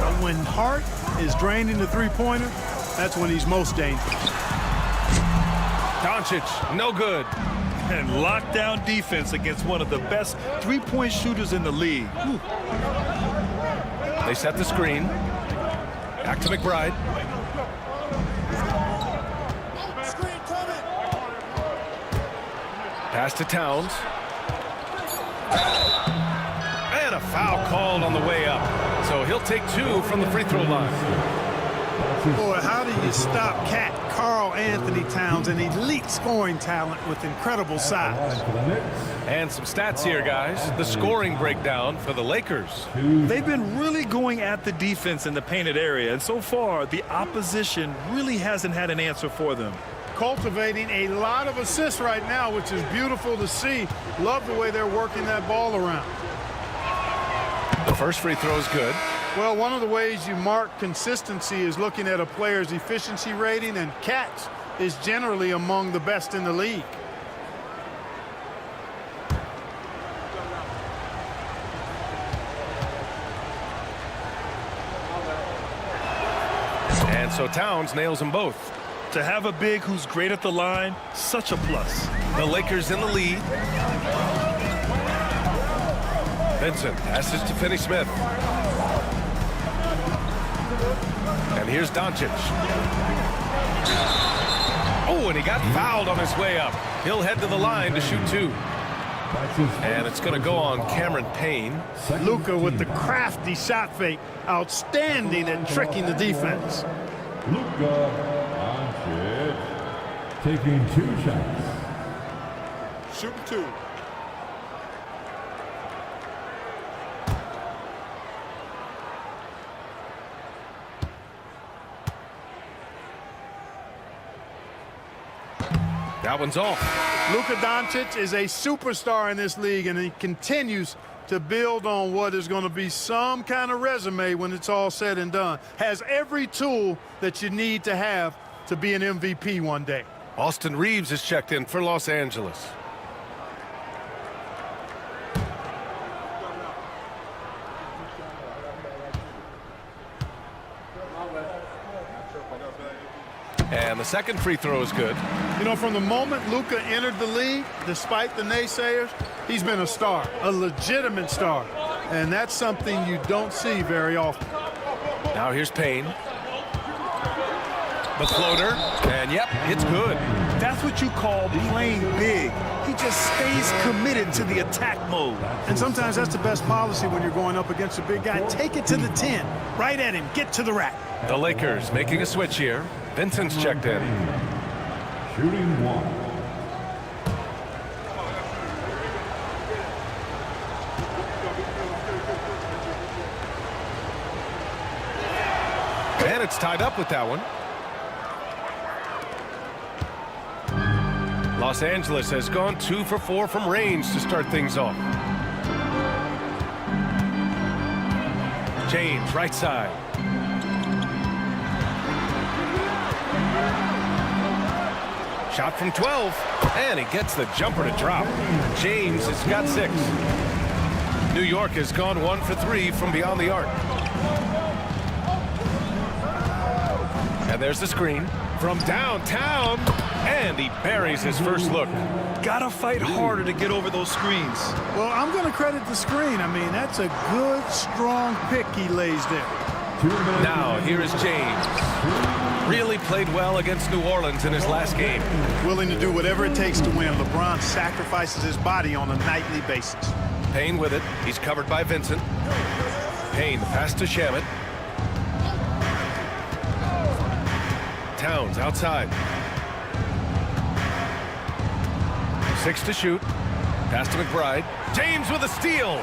But when Hart is draining the three-pointer, that's when he's most dangerous. Doncic, no good. And lockdown defense against one of the best three-point shooters in the league. Whew. They set the screen. Back to McBride. Pass to Towns. And a foul called on the way up. So he'll take 2 from the free throw line. Boy, how do you stop Cat Karl Anthony Towns, an elite scoring talent with incredible size? And some stats here, guys. The scoring breakdown for the Lakers. They've been really going at the defense in the painted area, and so far, the opposition really hasn't had an answer for them. Cultivating a lot of assists right now, which is beautiful to see. Love the way they're working that ball around. The first free throw is good. Well, one of the ways you mark consistency is looking at a player's efficiency rating, and Cat's is generally among the best in the league. And so Towns nails them both. To have a big who's great at the line, such a plus. The Lakers in the lead. Vincent passes to Finney-Smith. And here's Doncic. Oh, and he got fouled on his way up. He'll head to the line to shoot 2. And it's going to go on Cameron Payne. Luka with the crafty shot fake. Outstanding at tricking the defense. Luka Doncic taking 2 shots. Shooting 2. That one's off. Luka Doncic is a superstar in this league, and he continues to build on what is going to be some kind of resume when it's all said and done. Has every tool that you need to have to be an MVP one day. Austin Reeves is checked in for Los Angeles. And the second free throw is good. You know, from the moment Luka entered the league, despite the naysayers, he's been a star, a legitimate star. And that's something you don't see very often. Now here's Payne. The floater, and yep, it's good. That's what you call playing big. He just stays committed to the attack mode. And sometimes that's the best policy when you're going up against a big guy. Take it to the 10, right at him, get to the rack. The Lakers making a switch here. Vincent's checked in. Shooting 1. And it's tied up with that one. Los Angeles has gone 2 for 4 from range to start things off. James, right side. Shot from 12, and he gets the jumper to drop. James has got 6. New York has gone 1 for 3 from beyond the arc. And there's the screen from downtown, and he buries his first look. Gotta fight harder to get over those screens. Well, I'm going to credit the screen. I mean, that's a good, strong pick he lays there. Now, here is James. Really played well against New Orleans in his last game. Willing to do whatever it takes to win. LeBron sacrifices his body on a nightly basis. Payne with it. He's covered by Vincent. Payne pass to Shamet. Towns outside. 6 to shoot. Pass to McBride. James with a steal.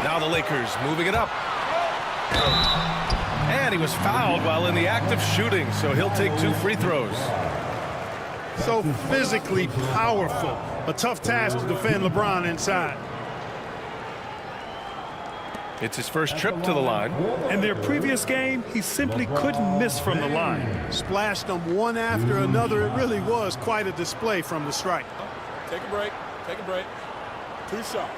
Now the Lakers moving it up. And he was fouled while in the act of shooting, so he'll take 2 free throws. So physically powerful. A tough task to defend LeBron inside. It's his first trip to the line. In their previous game, he simply couldn't miss from the line. Splashed them one after another. It really was quite a display from the stripe. Take a break. Take a break. 2 shots.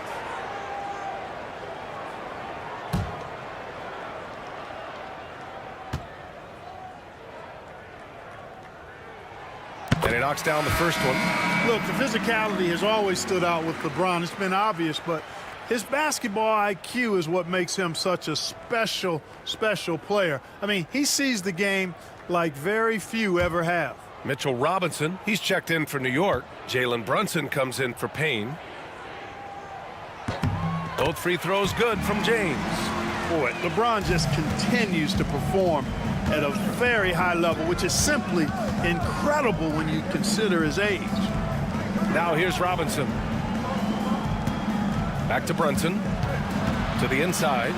And he knocks down the first one. Look, the physicality has always stood out with LeBron. It's been obvious, but his basketball IQ is what makes him such a special player. I mean, he sees the game like very few ever have. Mitchell Robinson, he's checked in for New York. Jalen Brunson comes in for Payne. Both free throws good from James. Boy, LeBron just continues to perform at a very high level, which is simply incredible when you consider his age. Now here's Robinson. Back to Brunson. To the inside.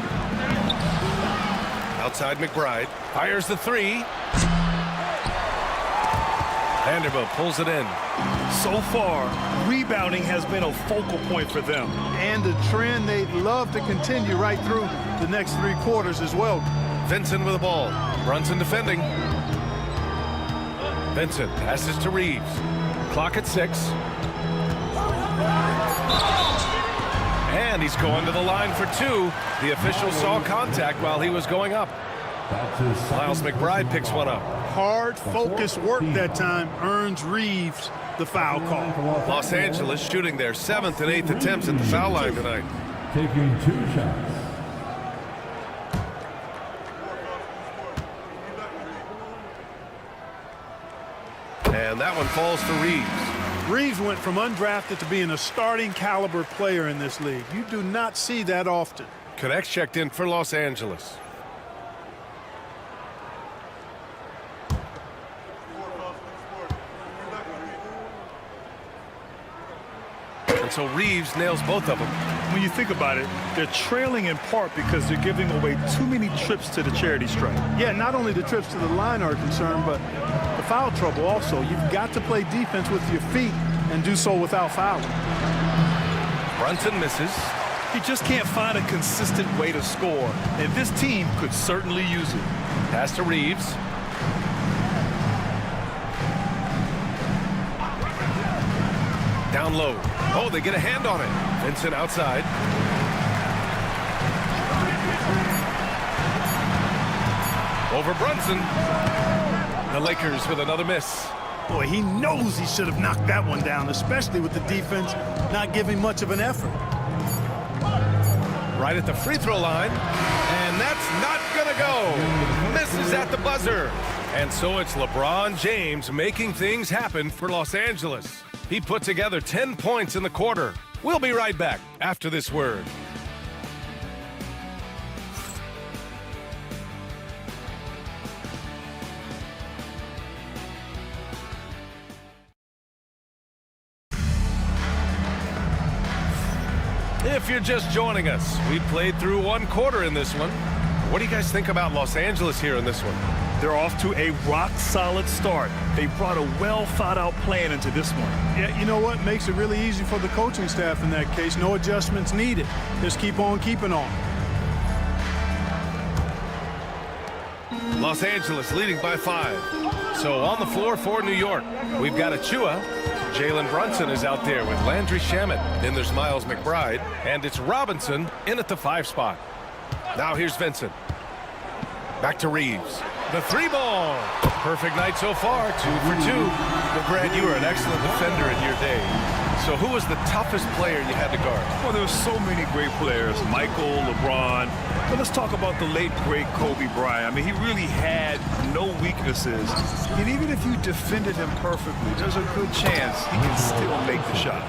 Outside McBride. Fires the 3. Vanderbilt pulls it in. So far, rebounding has been a focal point for them. And a trend they'd love to continue right through the next 3 quarters as well. Vincent with the ball. Brunson defending. Vincent passes to Reeves. Clock at 6. And he's going to the line for 2. The official saw contact while he was going up. Miles McBride picks one up. Hard, focused work that time earns Reeves the foul call. Los Angeles shooting their 7th and 8th attempts at the foul line tonight. Taking 2 shots. And that one falls for Reeves. Reeves went from undrafted to being a starting caliber player in this league. You do not see that often. Connects checked in for Los Angeles. And so Reeves nails both of them. When you think about it, they're trailing in part because they're giving away too many trips to the charity stripe. Yeah, not only the trips to the line are concerned, but the foul trouble also. You've got to play defense with your feet and do so without fouling. Brunson misses. He just can't find a consistent way to score, and this team could certainly use it. Pass to Reeves. Down low. Oh, they get a hand on it. Vincent outside. Over Brunson. The Lakers with another miss. Boy, he knows he should have knocked that one down, especially with the defense not giving much of an effort. Right at the free throw line. And that's not going to go. Misses at the buzzer. And so it's LeBron James making things happen for Los Angeles. He put together 10 points in the quarter. We'll be right back after this word. If you're just joining us, we played through 1 quarter in this one. What do you guys think about Los Angeles here in this one? They're off to a rock-solid start. They brought a well-thought-out plan into this one. Yeah, you know what? Makes it really easy for the coaching staff in that case. No adjustments needed. Just keep on keeping on. Los Angeles leading by 5. So on the floor for New York, we've got Achua. Jalen Brunson is out there with Landry Shamet. Then there's Miles McBride. And it's Robinson in at the 5 spot. Now here's Vincent. Back to Reeves. The three ball. Perfect night so far, 2 for 2. Well, Brad, you were an excellent defender in your day. So who was the toughest player you had to guard? Well, there were so many great players, Michael, LeBron. But let's talk about the late, great Kobe Bryant. I mean, he really had no weaknesses. And even if you defended him perfectly, there's a good chance he can still make the shot.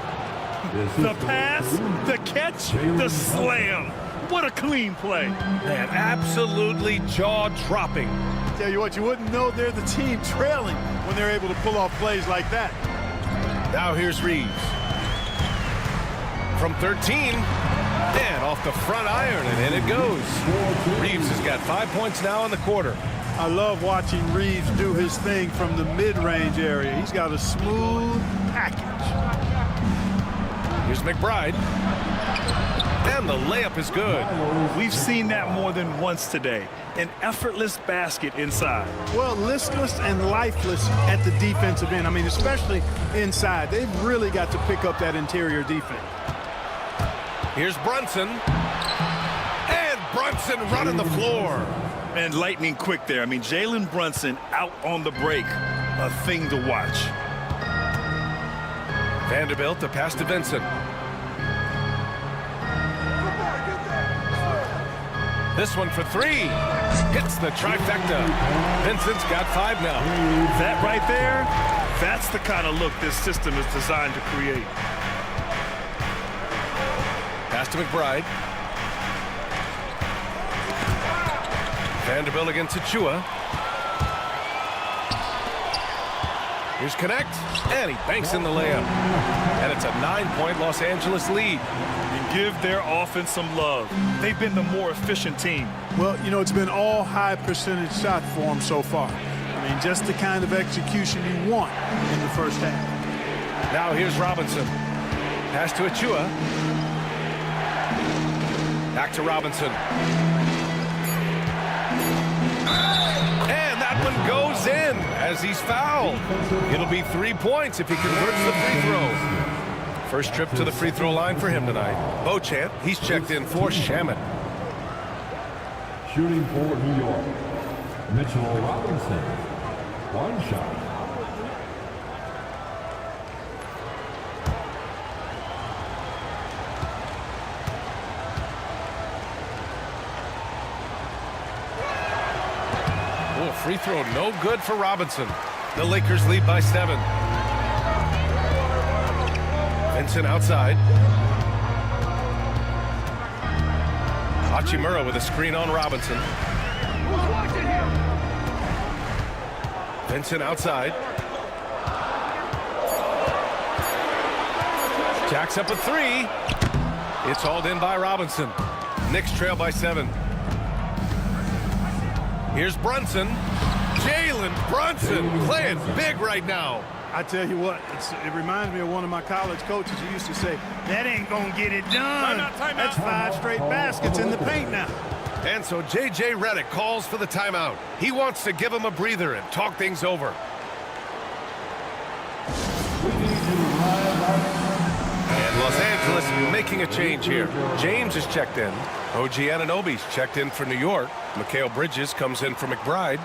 The pass, the catch, the slam. What a clean play. Man, absolutely jaw-dropping. Tell you what, you wouldn't know they're the team trailing when they're able to pull off plays like that. Now here's Reeves. From 13, and off the front iron, and in it goes. Reeves has got 5 points now in the quarter. I love watching Reeves do his thing from the mid-range area. He's got a smooth package. Here's McBride. And the layup is good. We've seen that more than once today. An effortless basket inside. Well, listless and lifeless at the defensive end. I mean, especially inside. They've really got to pick up that interior defense. Here's Brunson. And Brunson running the floor. And lightning quick there. I mean, Jalen Brunson out on the break. A thing to watch. Vanderbilt, the pass to Vincent. This one for 3. Hits the trifecta. Vincent's got 5 now. That right there, that's the kind of look this system is designed to create. Pass to McBride. Vanderbilt against Achua. Here's Connect, and he banks in the layup. And it's a 9-point Los Angeles lead. And give their offense some love. They've been the more efficient team. Well, you know, it's been all high percentage shots for them so far. I mean, just the kind of execution you want in the first half. Now here's Robinson. Pass to Achua. Back to Robinson. And that one goes in as he's fouled. It'll be 3 points if he converts the free throw. First trip to the free throw line for him tonight. Beauchamp, he's checked in for Shaman. Shooting for New York, Mitchell Robinson. 1 shot. Oh, free throw no good for Robinson. The Lakers lead by 7. Vincent outside. Hachimura with a screen on Robinson. Vincent outside. Jacks up a 3. It's hauled in by Robinson. Knicks trail by 7. Here's Brunson. Jalen Brunson playing big right now. I tell you what, it reminds me of one of my college coaches who used to say, that ain't gonna get it done. That's 5 straight baskets in the paint now. And so J.J. Redick calls for the timeout. He wants to give him a breather and talk things over. And Los Angeles making a change here. James is checked in. OG Anunoby's checked in for New York. Mikal Bridges comes in for McBride.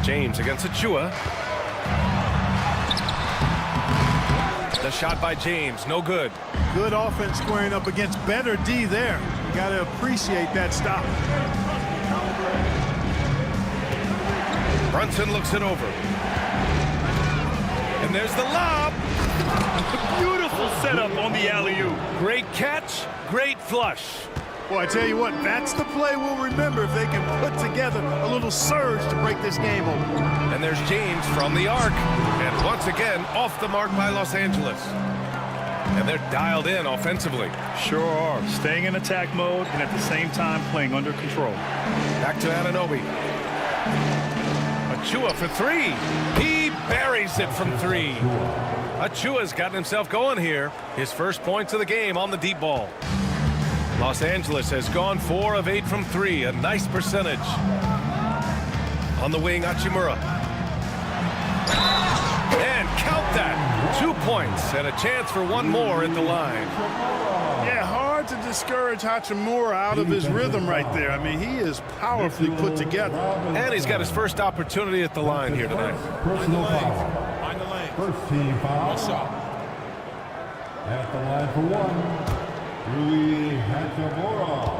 James against Achua. The shot by James, no good. Good offense squaring up against better D there. You got to appreciate that stop. Brunson looks it over. And there's the lob. Beautiful setup on the alley-oop. Great catch, great flush. Boy, I tell you what, that's the play we'll remember if they can put together a little surge to break this game open. And there's James from the arc. And once again, off the mark by Los Angeles. And they're dialed in offensively. Sure are. Staying in attack mode and at the same time playing under control. Back to Anunoby. Achua for 3. He buries it from 3. Achua's gotten himself going here. His first points of the game on the deep ball. Los Angeles has gone 4 of 8 from 3, a nice percentage. On the wing, Hachimura. And count that, 2 points and a chance for one more at the line. Yeah, hard to discourage Hachimura out of his rhythm right there. I mean, he is powerfully put together. And he's got his first opportunity at the line here tonight. Personal foul. First team foul. At the line for one, Rui Hachimura.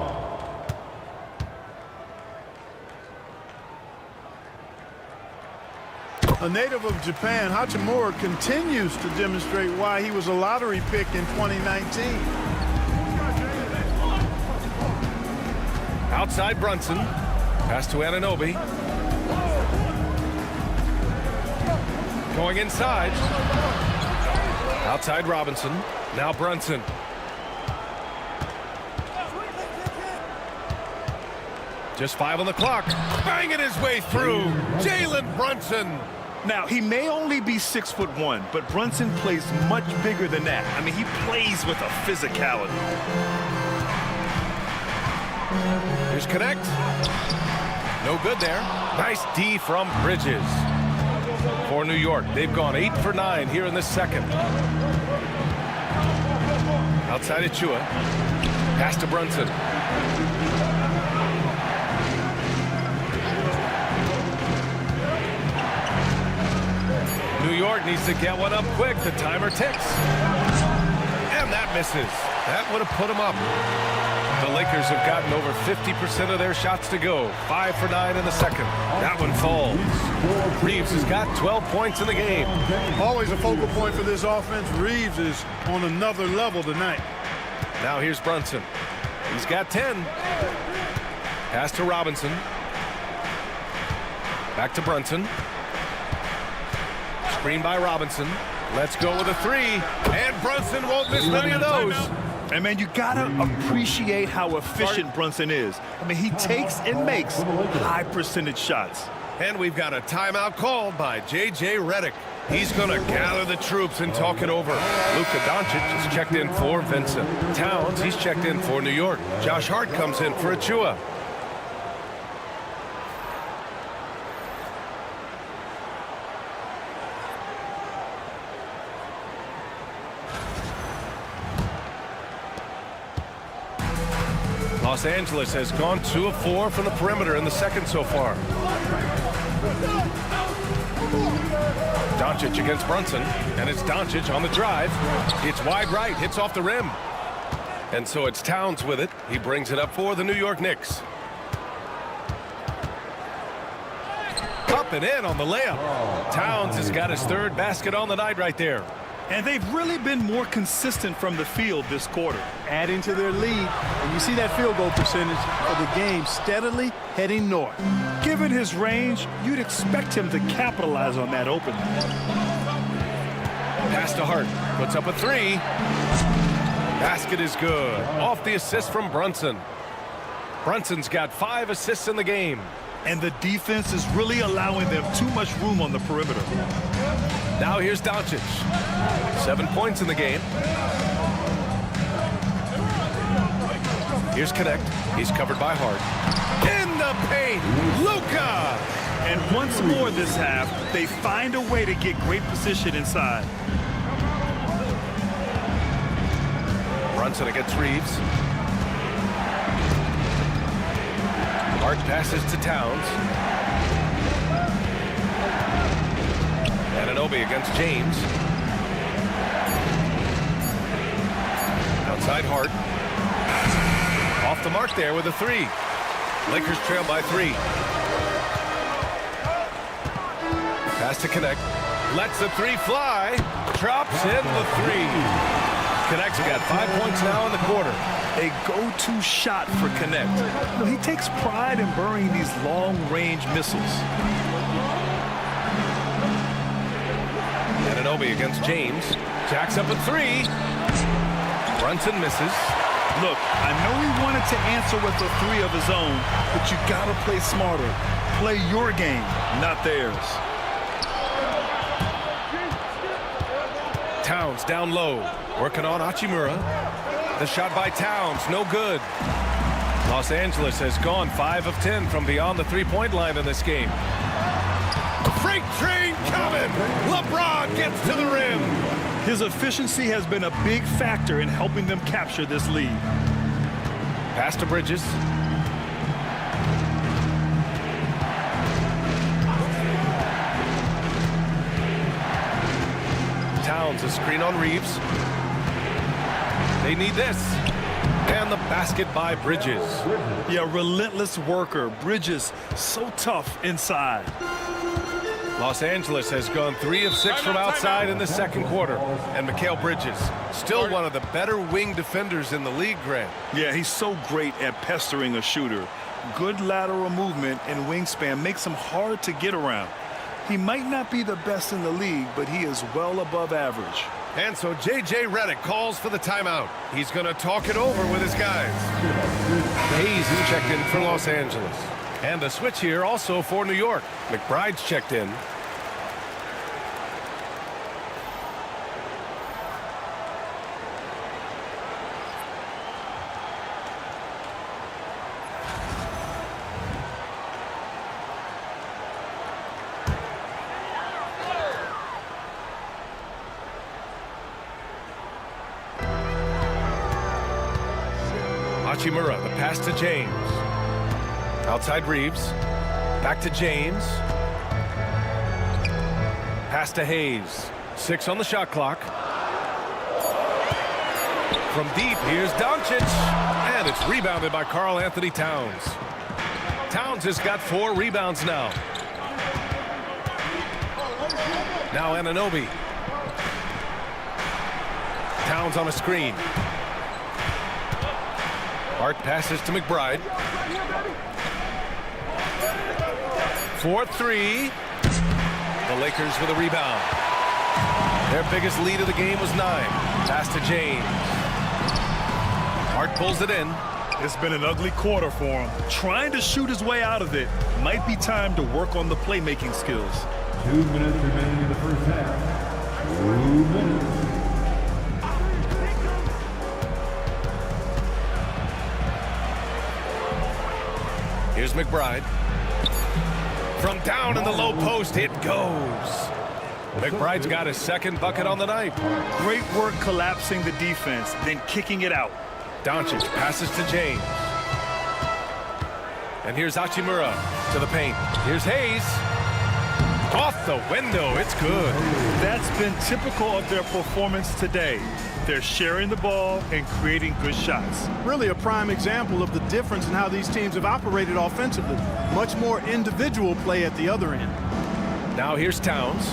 A native of Japan, Hachimura continues to demonstrate why he was a lottery pick in 2019. Outside Brunson. Pass to Anunoby. Going inside. Outside Robinson. Now Brunson. Just 5 on the clock. Banging his way through. Jalen Brunson. Now, he may only be 6'1", but Brunson plays much bigger than that. I mean, he plays with a physicality. Here's Connect. No good there. Nice D from Bridges. For New York, they've gone 8 for 9 here in the second. Outside Achua. Pass to Brunson. New York needs to get one up quick. The timer ticks. And that misses. That would have put them up. The Lakers have gotten over 50% of their shots to go. 5 for 9 in the second. That one falls. Reeves has got 12 points in the game. Always a focal point for this offense. Reeves is on another level tonight. Now here's Brunson. He's got 10. Pass to Robinson. Back to Brunson. Screen by Robinson. Let's go with a 3. And Brunson won't miss many of those. And, man, you got to appreciate how efficient Brunson is. I mean, he takes and makes high percentage shots. And we've got a timeout called by J.J. Redick. He's going to gather the troops and talk it over. Luka Doncic is checked in for Vincent. Towns, he's checked in for New York. Josh Hart comes in for Achua. Los Angeles has gone 2 of 4 from the perimeter in the second so far. Doncic against Brunson, and it's Doncic on the drive. It's wide right, hits off the rim. And so it's Towns with it. He brings it up for the New York Knicks. Up and in on the layup. Towns has got his 3rd basket on the night right there. And they've really been more consistent from the field this quarter. Adding to their lead, and you see that field goal percentage of the game steadily heading north. Given his range, you'd expect him to capitalize on that opening. Pass to Hart. Puts up a 3. Basket is good. Off the assist from Brunson. Brunson's got 5 assists in the game. And the defense is really allowing them too much room on the perimeter. Now here's Doncic. 7 points in the game. Here's Connect. He's covered by Hart. In the paint, Luka! And once more this half, they find a way to get great position inside. Brunson against Reeves. Hart passes to Towns. Anunoby against James. Outside Hart. Off the mark there with a 3. Lakers trail by 3. Pass to Connect. Lets the 3 fly. Drops in the 3. Connect's got 5 points now in the quarter. A go-to shot for Connect. You know, he takes pride in burying these long-range missiles. Anunoby against James. Jacks up a 3. Brunson misses. Look, I know he wanted to answer with a 3 of his own, but you gotta play smarter. Play your game, not theirs. Towns down low, working on Hachimura. The shot by Towns, no good. Los Angeles has gone 5 of 10 from beyond the three-point line in this game. Freight train coming. LeBron gets to the rim. His efficiency has been a big factor in helping them capture this lead. Pass to Bridges. Towns, a screen on Reeves. They need this. And the basket by Bridges. Yeah, relentless worker. Bridges, so tough inside. Los Angeles has gone 3 of 6 from outside in the second quarter. And Mikal Bridges, still one of the better wing defenders in the league, Grant. Yeah, he's so great at pestering a shooter. Good lateral movement and wingspan makes him hard to get around. He might not be the best in the league, but he is well above average. And so J.J. Redick calls for the timeout. He's going to talk it over with his guys. Hayes is checked in for Los Angeles. And a switch here also for New York. McBride's checked in. Hachimura, the pass to James. Outside Reeves. Back to James. Pass to Hayes. 6 on the shot clock. From deep, here's Doncic. And it's rebounded by Karl Anthony Towns. Towns has got 4 rebounds now. Now Anunoby. Towns on a screen. Hart passes to McBride. 4-3. The Lakers with a rebound. Their biggest lead of the game was 9. Pass to James. Hart pulls it in. It's been an ugly quarter for him. Trying to shoot his way out of it. Might be time to work on the playmaking skills. 2 minutes remaining in the first half. 2 minutes. Here's McBride. From down in the low post, it goes. McBride's got his second bucket on the night. Great work collapsing the defense, then kicking it out. Doncic passes to James. And here's Hachimura to the paint. Here's Hayes. Off the window, it's good. That's been typical of their performance today. They're sharing the ball and creating good shots. Really a prime example of the difference in how these teams have operated offensively. Much more individual play at the other end. Now here's Towns.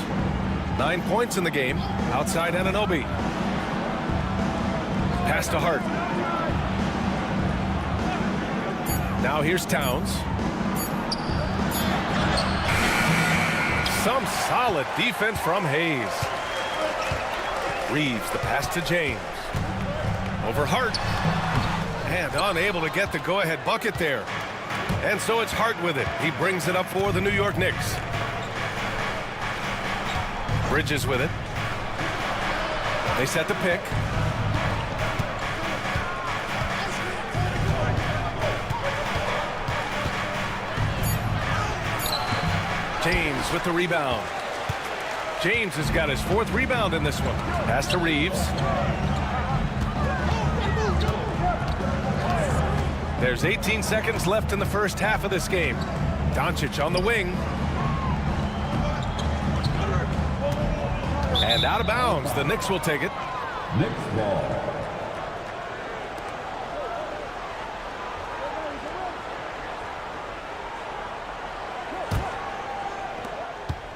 9 points in the game. Outside Anunoby. Pass to Hart. Now here's Towns. Some solid defense from Hayes. Reeves, the pass to James. Over Hart. And unable to get the go-ahead bucket there. And so it's Hart with it. He brings it up for the New York Knicks. Bridges with it. They set the pick. James with the rebound. James has got his 4th rebound in this one. Pass to Reeves. There's 18 seconds left in the first half of this game. Doncic on the wing. And out of bounds. The Knicks will take it. Knicks ball.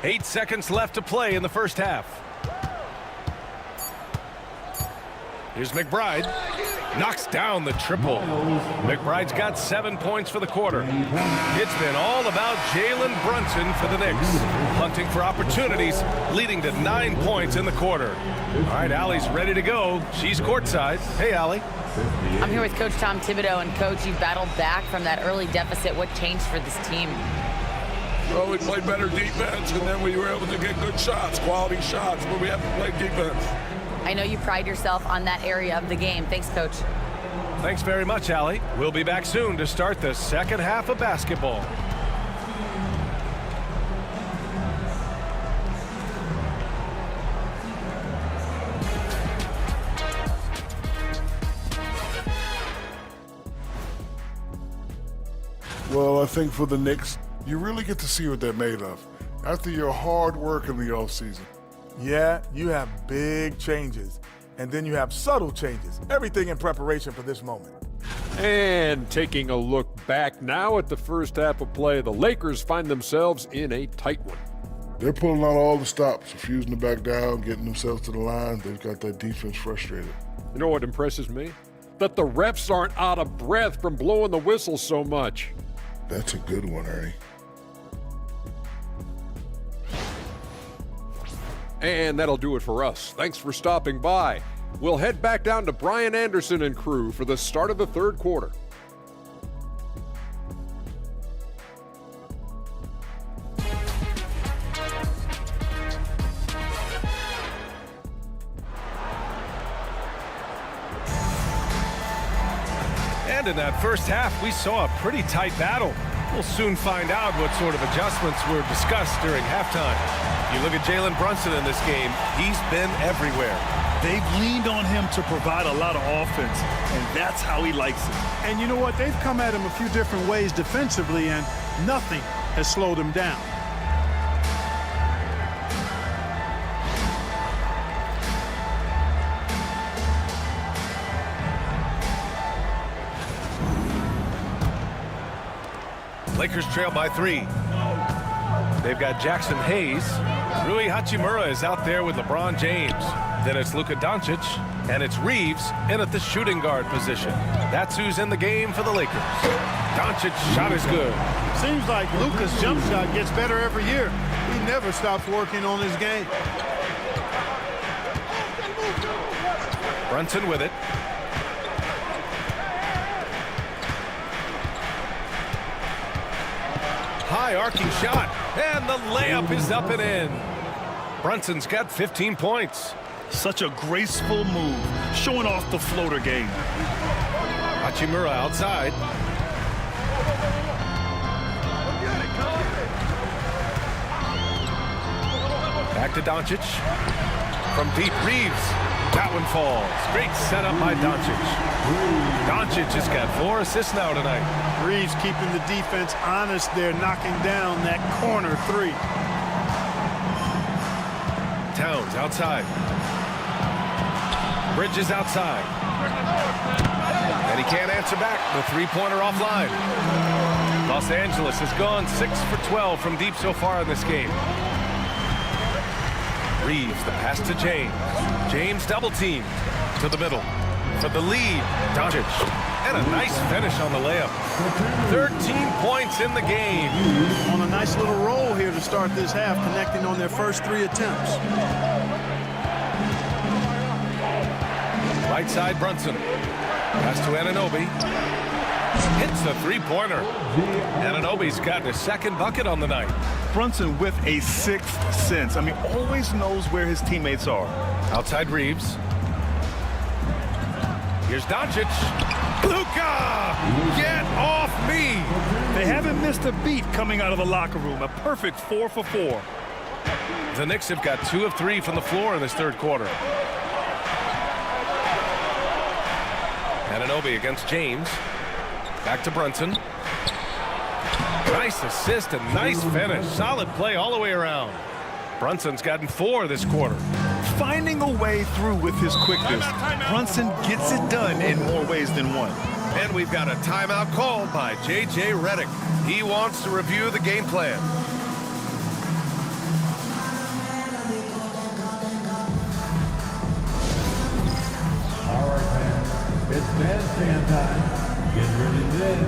Eight seconds left to play in the first half. Here's McBride. Knocks down the triple. McBride's got 7 points for the quarter. It's been all about Jalen Brunson for the Knicks. Hunting for opportunities, leading to 9 points in the quarter. All right, Allie's ready to go. She's courtside. Hey, Allie. I'm here with Coach Tom Thibodeau. And, Coach, you battled back from that early deficit. What changed for this team? Well, we played better defense, and then we were able to get good shots, quality shots, but we have to play defense. I know you pride yourself on that area of the game. Thanks, Coach. Thanks very much, Allie. We'll be back soon to start the second half of basketball. Well, I think for the Knicks, you really get to see what they're made of after your hard work in the offseason. Yeah, you have big changes, and then you have subtle changes. Everything in preparation for this moment. And taking a look back now at the first half of play, the Lakers find themselves in a tight one. They're pulling out all the stops, refusing to back down, getting themselves to the line. They've got that defense frustrated. You know what impresses me? That the refs aren't out of breath from blowing the whistle so much. That's a good one, Ernie. And that'll do it for us. Thanks for stopping by. We'll head back down to Brian Anderson and crew for the start of the third quarter. And in that first half, we saw a pretty tight battle. We'll soon find out what sort of adjustments were discussed during halftime. You look at Jalen Brunson in this game, he's been everywhere. They've leaned on him to provide a lot of offense, and that's how he likes it. And you know what? They've come at him a few different ways defensively, and nothing has slowed him down. Lakers trail by 3. They've got Jackson Hayes. Rui Hachimura is out there with LeBron James. Then it's Luka Doncic, and it's Reeves in at the shooting guard position. That's who's in the game for the Lakers. Doncic shot is good. Seems like Luka's jump shot gets better every year. He never stops working on his game. Brunson with it. High arcing shot, and the layup is up and in. Brunson's got 15 points. Such a graceful move, showing off the floater game. Hachimura outside. Back to Doncic. From deep, Reeves. That one falls. Great setup by Doncic. Doncic has got 4 assists now tonight. Reeves keeping the defense honest there, knocking down that corner 3. Towns outside. Bridges outside. And he can't answer back. The three-pointer offline. Los Angeles has gone 6 for 12 from deep so far in this game. Reeves, the pass to James. James double-teamed to the middle. For the lead, Doncic. And a nice finish on the layup. 13 points in the game. On a nice little roll here to start this half, connecting on their first 3 attempts. Right side, Brunson. Pass to Anunoby. Hits the three-pointer. Anunoby's got his second bucket on the night. Brunson with a 6th sense. I mean, always knows where his teammates are. Outside Reeves. Here's Doncic. Luka! Get off me! They haven't missed a beat coming out of the locker room. A perfect 4 for 4. The Knicks have got 2 of 3 from the floor in this third quarter. Anunoby against James. Back to Brunson. Nice assist and nice finish. Solid play all the way around. Brunson's gotten 4 this quarter. Finding a way through with his quickness, Brunson gets it done in more ways than one. And we've got a timeout called by J.J. Redick. He wants to review the game plan. All right, fans. It's bandstand time. Get ready then.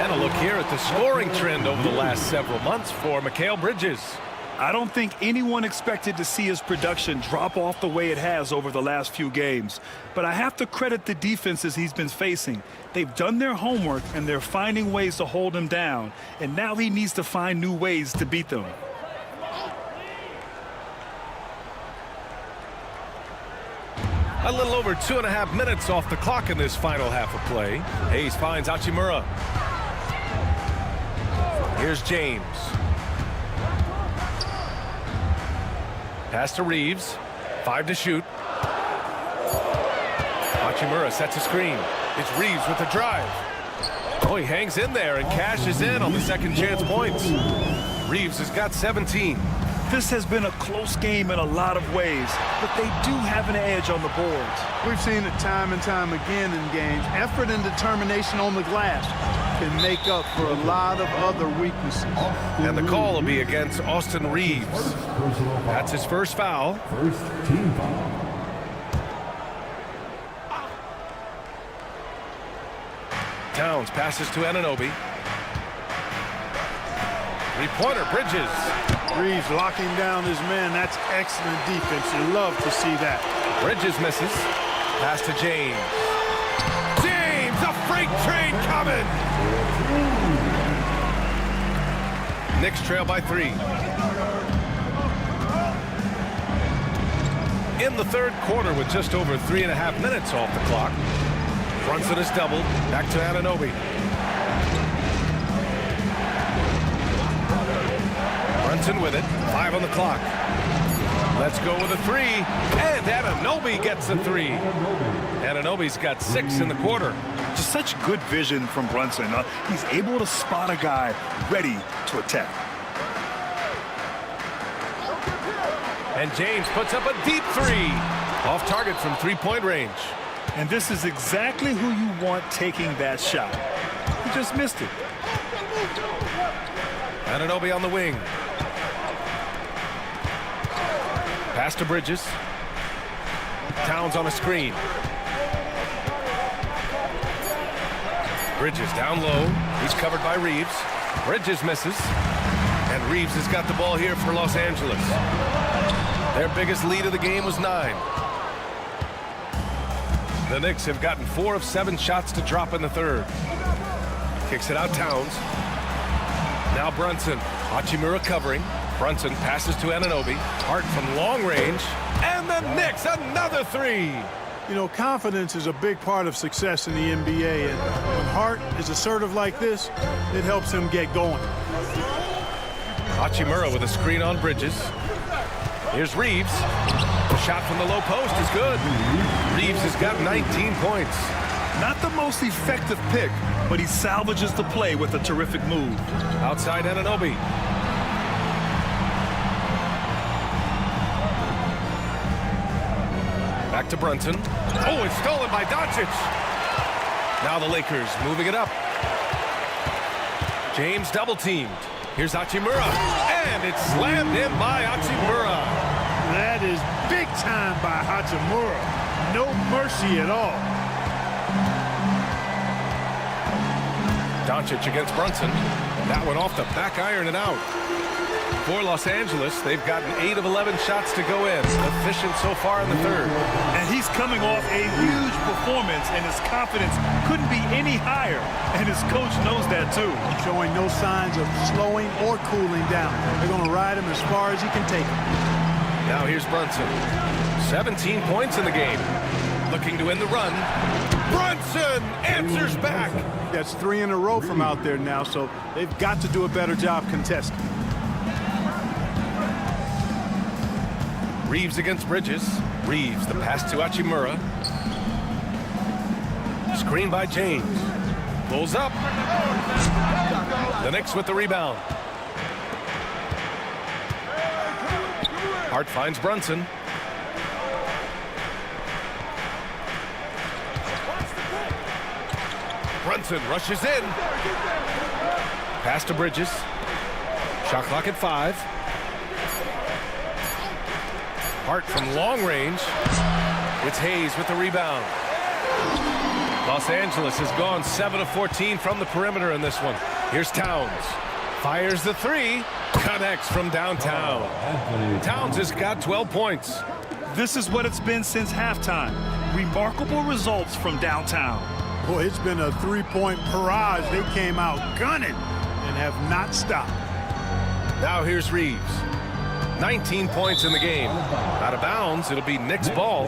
And a look here at the scoring trend over the last several months for Mikal Bridges. I don't think anyone expected to see his production drop off the way it has over the last few games. But I have to credit the defenses he's been facing. They've done their homework, and they're finding ways to hold him down. And now he needs to find new ways to beat them. A little over 2.5 minutes off the clock in this final half of play. Hayes finds Hachimura. Here's James. Pass to Reeves. 5 to shoot. Hachimura sets a screen. It's Reeves with the drive. Oh, he hangs in there and cashes in on the second chance points. Reeves has got 17. This has been a close game in a lot of ways, but they do have an edge on the boards. We've seen it time and time again in games. Effort and determination on the glass can make up for a lot of other weaknesses. And the call will be against Austin Reeves. That's his first foul. First team foul. Towns passes to Anunoby. Three-pointer, Bridges. Reeves locking down his man. That's excellent defense. You love to see that. Bridges misses. Pass to James. James, a freight train coming. Knicks trail by 3. In the third quarter with just over 3.5 minutes off the clock. Brunson is doubled. Back to Anunoby. Brunson with it. 5 on the clock. Let's go with a 3. And Anunoby gets a 3. Anunoby's got 6 in the quarter. Just such good vision from Brunson. He's able to spot a guy ready to attack. And James puts up a deep 3. Off target from 3-point range. And this is exactly who you want taking that shot. He just missed it. Anunoby on the wing. Pass to Bridges. Towns on a screen. Bridges down low. He's covered by Reeves. Bridges misses. And Reeves has got the ball here for Los Angeles. Their biggest lead of the game was 9. The Knicks have gotten 4 of 7 shots to drop in the third. Kicks it out, Towns. Now Brunson. Hachimura covering. Brunson passes to Anunoby. Hart from long range. And the Knicks, another 3. You know, confidence is a big part of success in the NBA. And when Hart is assertive like this, it helps him get going. Hachimura with a screen on Bridges. Here's Reeves. The shot from the low post is good. Reeves has got 19 points. Not the most effective pick, but he salvages the play with a terrific move. Outside Anunoby. Back to Brunson. Oh, it's stolen by Doncic. Now the Lakers moving it up. James double teamed. Here's Hachimura. And it's slammed in by Hachimura. That is big time by Hachimura. No mercy at all. Doncic against Brunson. That one off the back iron and out. For Los Angeles, they've gotten 8 of 11 shots to go in. Efficient so far in the third. And he's coming off a huge performance, and his confidence couldn't be any higher. And his coach knows that, too. Showing no signs of slowing or cooling down. They're going to ride him as far as he can take him. Now here's Brunson. 17 points in the game. Looking to win the run. Brunson answers back. That's 3 in a row from out there now, so they've got to do a better job contesting. Reeves against Bridges. Reeves, the pass to Hachimura. Screen by James. Pulls up. The Knicks with the rebound. Hart finds Brunson. Brunson rushes in. Pass to Bridges. Shot clock at 5. Hart from long range. It's Hayes with the rebound. Los Angeles has gone 7 of 14 from the perimeter in this one. Here's Towns. Fires the 3. Connects from downtown. Towns has got 12 points. This is what it's been since halftime. Remarkable results from downtown. Boy, it's been a 3-point barrage. They came out gunning and have not stopped. Now here's Reeves. 19 points in the game. Out of bounds, it'll be Knicks ball.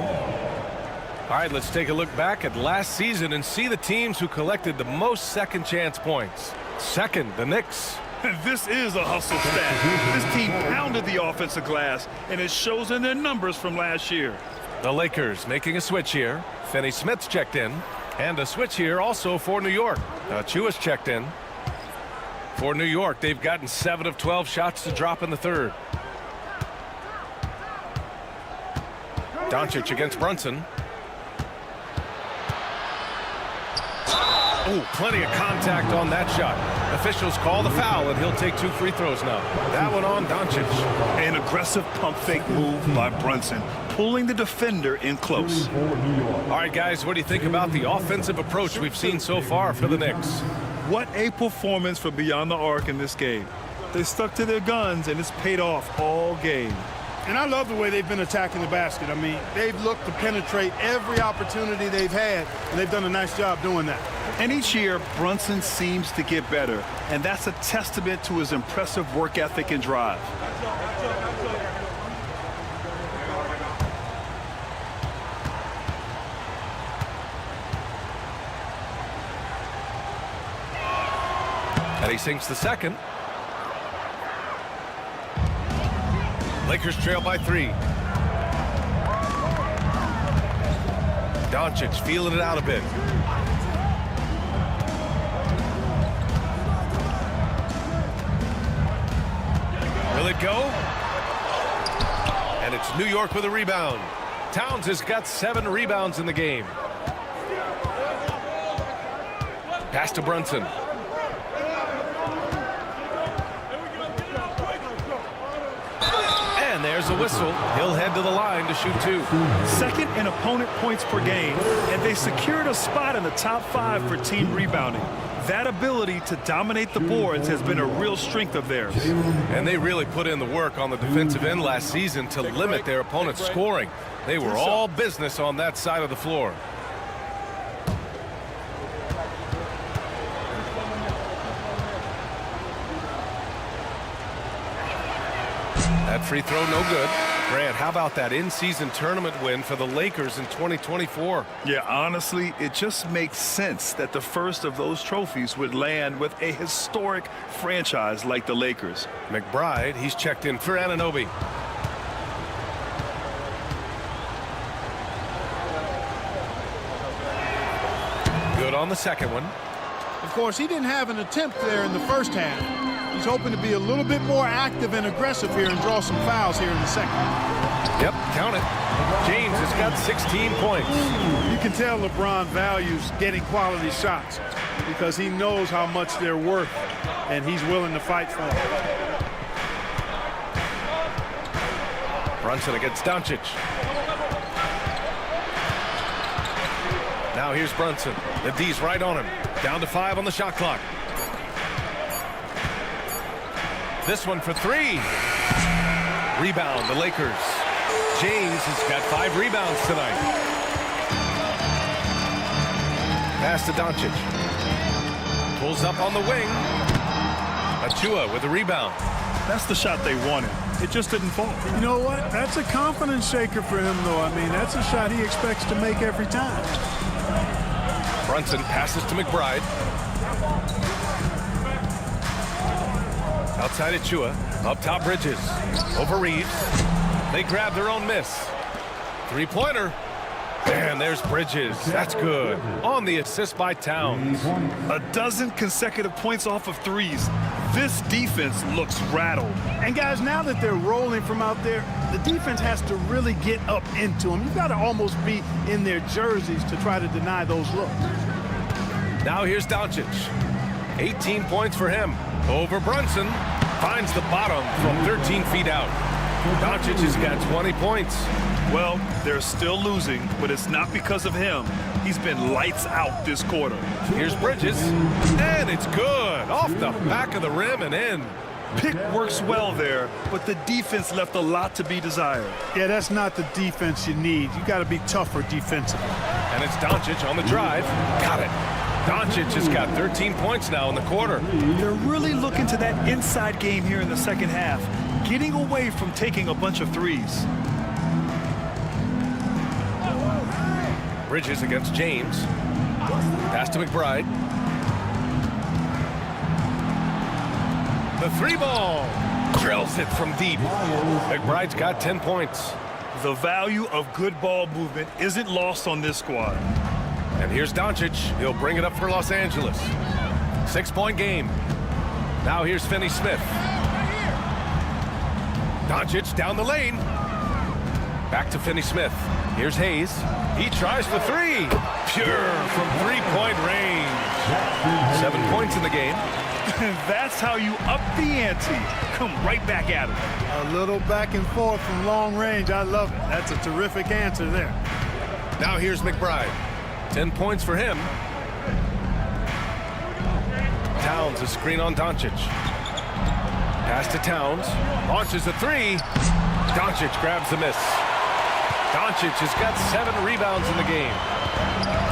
All right, let's take a look back at last season and see the teams who collected the most second chance points. Second, the Knicks. This is a hustle stat. This team pounded the offensive glass, and it shows in their numbers from last year. The Lakers making a switch here. Finney Smith's checked in. And a switch here also for New York. Chua's checked in. For New York, they've gotten 7 of 12 shots to drop in the third. Doncic against Brunson. Oh, plenty of contact on that shot. Officials call the foul, and he'll take 2 free throws now. That one on Doncic. An aggressive pump fake move by Brunson, pulling the defender in close. All right, guys, what do you think about the offensive approach we've seen so far for the Knicks? What a performance from beyond the arc in this game. They stuck to their guns, and it's paid off all game. And I love the way they've been attacking the basket. I mean, they've looked to penetrate every opportunity they've had, and they've done a nice job doing that. And each year, Brunson seems to get better, and that's a testament to his impressive work ethic and drive. And he sinks the second. Lakers trail by 3. Doncic feeling it out a bit. Will it go? And it's New York with a rebound. Towns has got 7 rebounds in the game. Pass to Brunson. And there's a whistle. He'll head to the line to shoot 2. Second in opponent points per game, and they secured a spot in the top 5 for team rebounding. That ability to dominate the boards has been a real strength of theirs. And they really put in the work on the defensive end last season to limit their opponent's scoring. They were all business on that side of the floor. That free throw no good. Grant, how about that in-season tournament win for the Lakers in 2024? Yeah, honestly, it just makes sense that the first of those trophies would land with a historic franchise like the Lakers. McBride, he's checked in for Anunoby. Good on the second one. Of course, he didn't have an attempt there in the first half. He's hoping to be a little bit more active and aggressive here and draw some fouls here in the second. Yep, count it. James has got 16 points. You can tell LeBron values getting quality shots because he knows how much they're worth, and he's willing to fight for them. Brunson against Doncic. Now here's Brunson. The D's right on him. Down to 5 on the shot clock. This one for 3. Rebound, the Lakers. James has got 5 rebounds tonight. Pass to Doncic. Pulls up on the wing. Chua with the rebound. That's the shot they wanted. It just didn't fall. You know what? That's a confidence shaker for him, though. I mean, that's a shot he expects to make every time. Brunson passes to McBride. Outside of Chua. Up top Bridges. Over Reeves. They grab their own miss. 3-pointer. And there's Bridges. That's good. On the assist by Towns. A dozen consecutive points off of threes. This defense looks rattled. And guys, now that they're rolling from out there, the defense has to really get up into them. You've got to almost be in their jerseys to try to deny those looks. Now here's Doncic. 18 points for him. Over Brunson. Finds the bottom from 13 feet out. Doncic has got 20 points. Well, they're still losing, but it's not because of him. He's been lights out this quarter. Here's Bridges. And it's good. Off the back of the rim and in. Pick works well there, but the defense left a lot to be desired. Yeah, that's not the defense you need. You got to be tougher defensively. And it's Doncic on the drive. Got it. Doncic has got 13 points now in the quarter. They're really looking to that inside game here in the second half, getting away from taking a bunch of threes. Bridges against James. Pass to McBride. The 3-ball. Drills it from deep. McBride's got 10 points. The value of good ball movement isn't lost on this squad. And here's Doncic. He'll bring it up for Los Angeles. 6-point game. Now here's Finney Smith. Doncic down the lane. Back to Finney Smith. Here's Hayes. He tries for 3. Pure from 3-point range. 7 points in the game. That's how you up the ante. Come right back at him. A little back and forth from long range. I love it. That's a terrific answer there. Now here's McBride. 10 points for him. Towns a screen on Doncic. Pass to Towns. Launches a 3. Doncic grabs the miss. Doncic has got 7 rebounds in the game.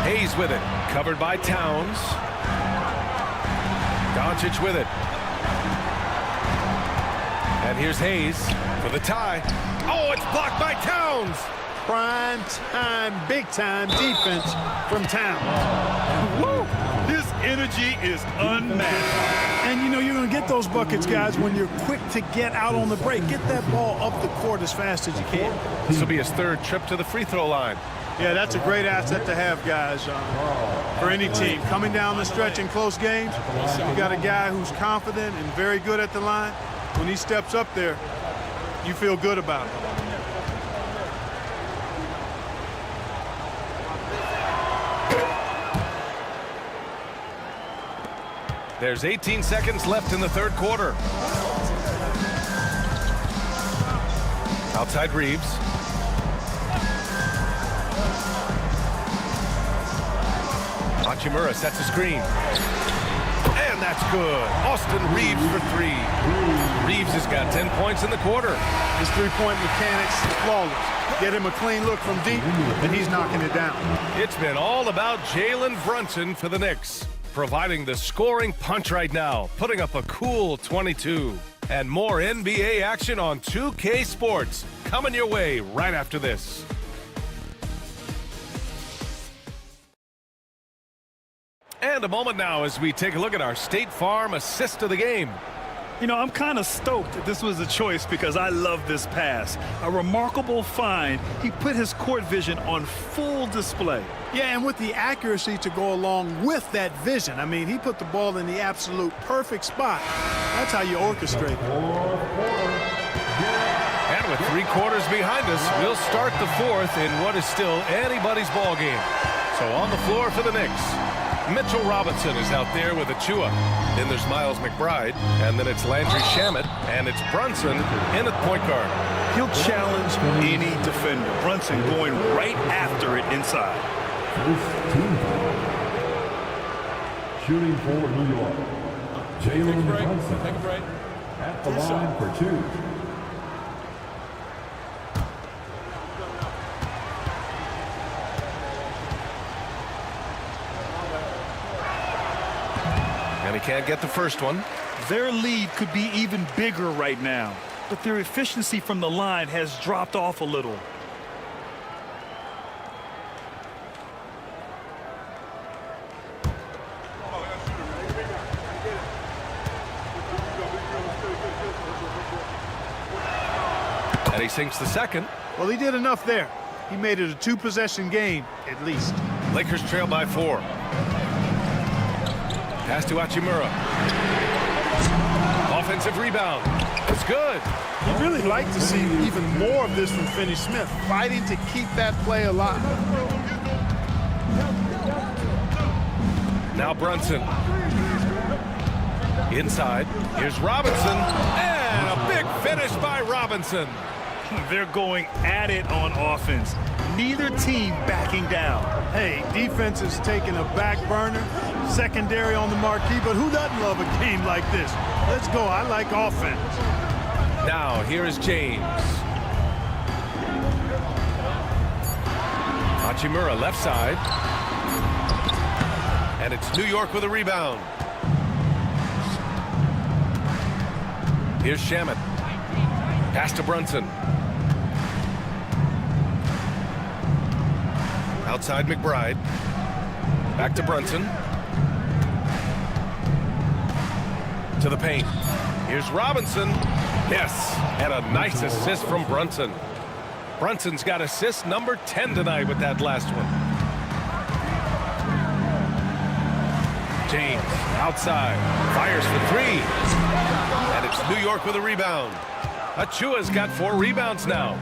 Hayes with it. Covered by Towns. Doncic with it. And here's Hayes for the tie. Oh, it's blocked by Towns. Prime time, big time defense from Towns. Woo! His energy is unmatched. And you know you're going to get those buckets, guys, when you're quick to get out on the break. Get that ball up the court as fast as you can. This will be his 3rd trip to the free throw line. Yeah, that's a great asset to have, guys, for any team. Coming down the stretch in close games, you got a guy who's confident and very good at the line. When he steps up there, you feel good about it. There's 18 seconds left in the 3rd quarter. Outside Reeves. Hachimura sets a screen. And that's good. Austin Reeves for 3. Reeves has got 10 points in the quarter. His three-point mechanics flawless. Get him a clean look from deep, and he's knocking it down. It's been all about Jalen Brunson for the Knicks, providing the scoring punch right now, putting up a cool 22. And more NBA action on 2K Sports coming your way right after this. And a moment now as we take a look at our State Farm assist of the game. You know, I'm kind of stoked that this was a choice because I love this pass. A remarkable find. He put his court vision on full display. Yeah, and with the accuracy to go along with that vision. I mean, he put the ball in the absolute perfect spot. That's how you orchestrate it. And with 3 quarters behind us, we'll start the 4th in what is still anybody's ball game. So on the floor for the Knicks, Mitchell Robinson is out there with Achua. Then there's Miles McBride, and then it's Landry Shamet, and it's Brunson in at point guard. He'll challenge any defender. Brunson going right after it inside. First team foul. Shooting for New York, Jalen Brunson. Take a break. At the line for 2. And he can't get the first one. Their lead could be even bigger right now, but their efficiency from the line has dropped off a little. And he sinks the second. Well, he did enough there. He made it a 2-possession game, at least. Lakers trail by 4. Pass to Hachimura. Offensive rebound. It's good. You'd really like to see even more of this from Finney Smith, fighting to keep that play alive. Now Brunson. Inside. Here's Robinson. And a big finish by Robinson. They're going at it on offense. Neither team backing down. Hey, defense is taking a back burner, secondary on the marquee, but who doesn't love a game like this? Let's go. I like offense. Now, here is James. Hachimura left side. And it's New York with a rebound. Here's Shamet. Pass to Brunson. Outside McBride. Back to Brunson. To the paint. Here's Robinson. Yes, and a nice assist from Brunson. Brunson's got assist number 10 tonight with that last one. James outside, fires for three. And it's New York with a rebound. Achua's got 4 rebounds now.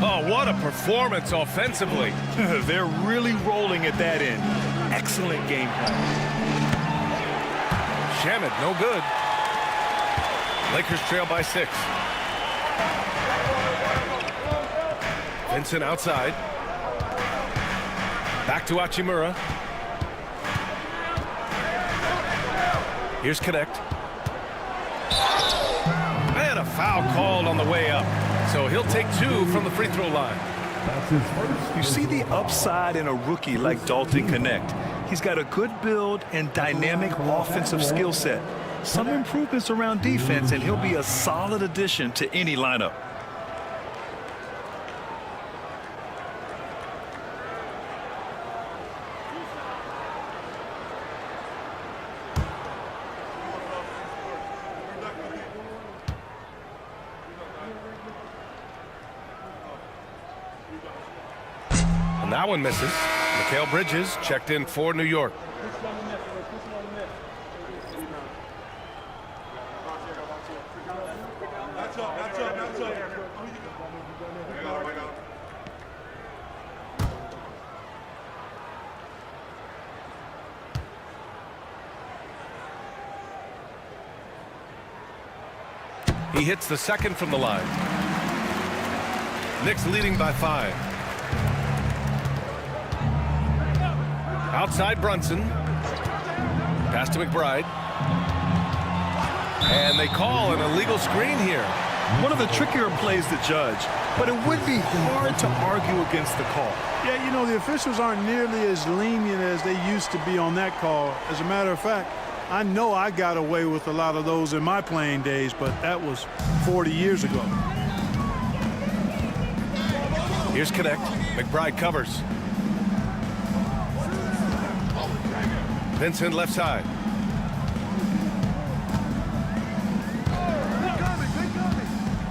Oh, what a performance offensively. They're really rolling at that end. Excellent game plan. Shamet, no good. Lakers trail by 6. Vincent outside. Back to Hachimura. Here's Connect. And a foul called on the way up. So he'll take 2 from the free throw line. You see the upside in a rookie like Dalton Connect. He's got a good build and dynamic offensive skill set. Some improvements around defense, and he'll be a solid addition to any lineup. And that one misses. Mikal Bridges checked in for New York. He hits the second from the line. Knicks leading by 5. Outside Brunson. Pass to McBride. And they call an illegal screen here. One of the trickier plays to judge, but it would be hard to argue against the call. Yeah, you know, the officials aren't nearly as lenient as they used to be on that call. As a matter of fact, I know I got away with a lot of those in my playing days, but that was 40 years ago. Here's Connect. McBride covers. Vincent left side.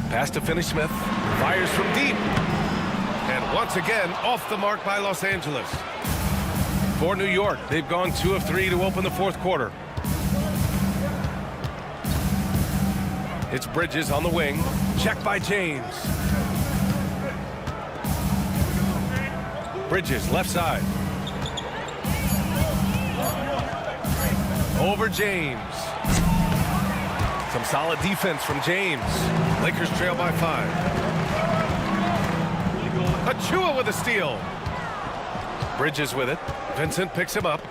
Pass to Finney Smith. Fires from deep. And once again, off the mark by Los Angeles. For New York, they've gone 2 of 3 to open the fourth quarter. It's Bridges on the wing. Check by James. Bridges left side. Over James. Some solid defense from James. Lakers trail by 5. Achua with a steal. Bridges with it. Vincent picks him up.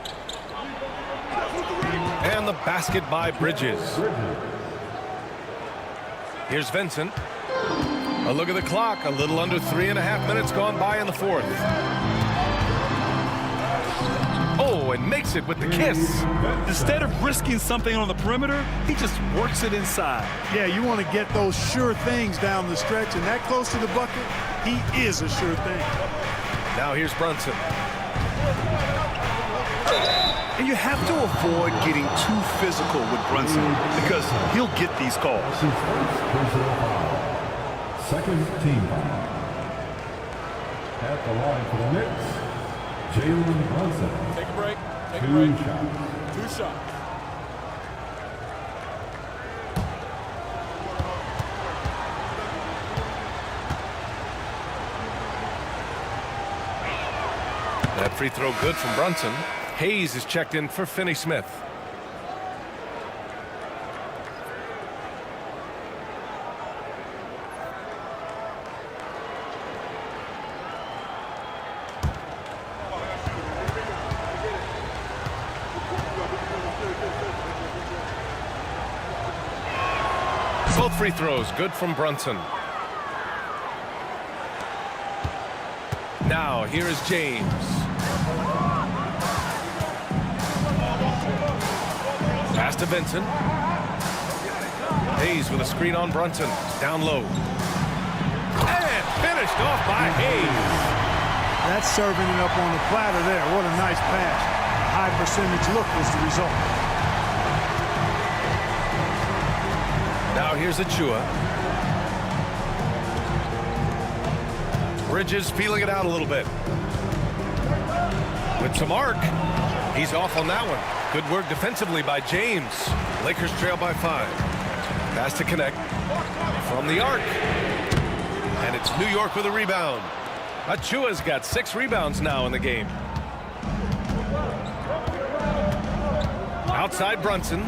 And the basket by Bridges. Here's Vincent. A look at the clock. A little under 3.5 minutes gone by in the fourth. Oh, and makes it with the kiss. Instead of risking something on the perimeter, he just works it inside. Yeah, you want to get those sure things down the stretch, and that close to the bucket, he is a sure thing. Now here's Brunson. And you have to avoid getting too physical with Brunson because he'll get these calls. Second team foul. At the line for the Knicks, Jalen Brunson. Take a break. Take a 2 break. shots. 2 shots. That free throw good from Brunson. Hayes is checked in for Finney Smith. Both free throws good from Brunson. Now here is James. Pass to Vincent. Hayes with a screen on Brunson. Down low. And finished off by Hayes. That's serving it up on the platter there. What a nice pass. High percentage look was the result. Now here's Achua. Bridges feeling it out a little bit. With some arc. He's off on that one. Good work defensively by James. Lakers trail by 5. Pass to connect. From the arc. And it's New York with a rebound. Achua's got 6 rebounds now in the game. Outside Brunson.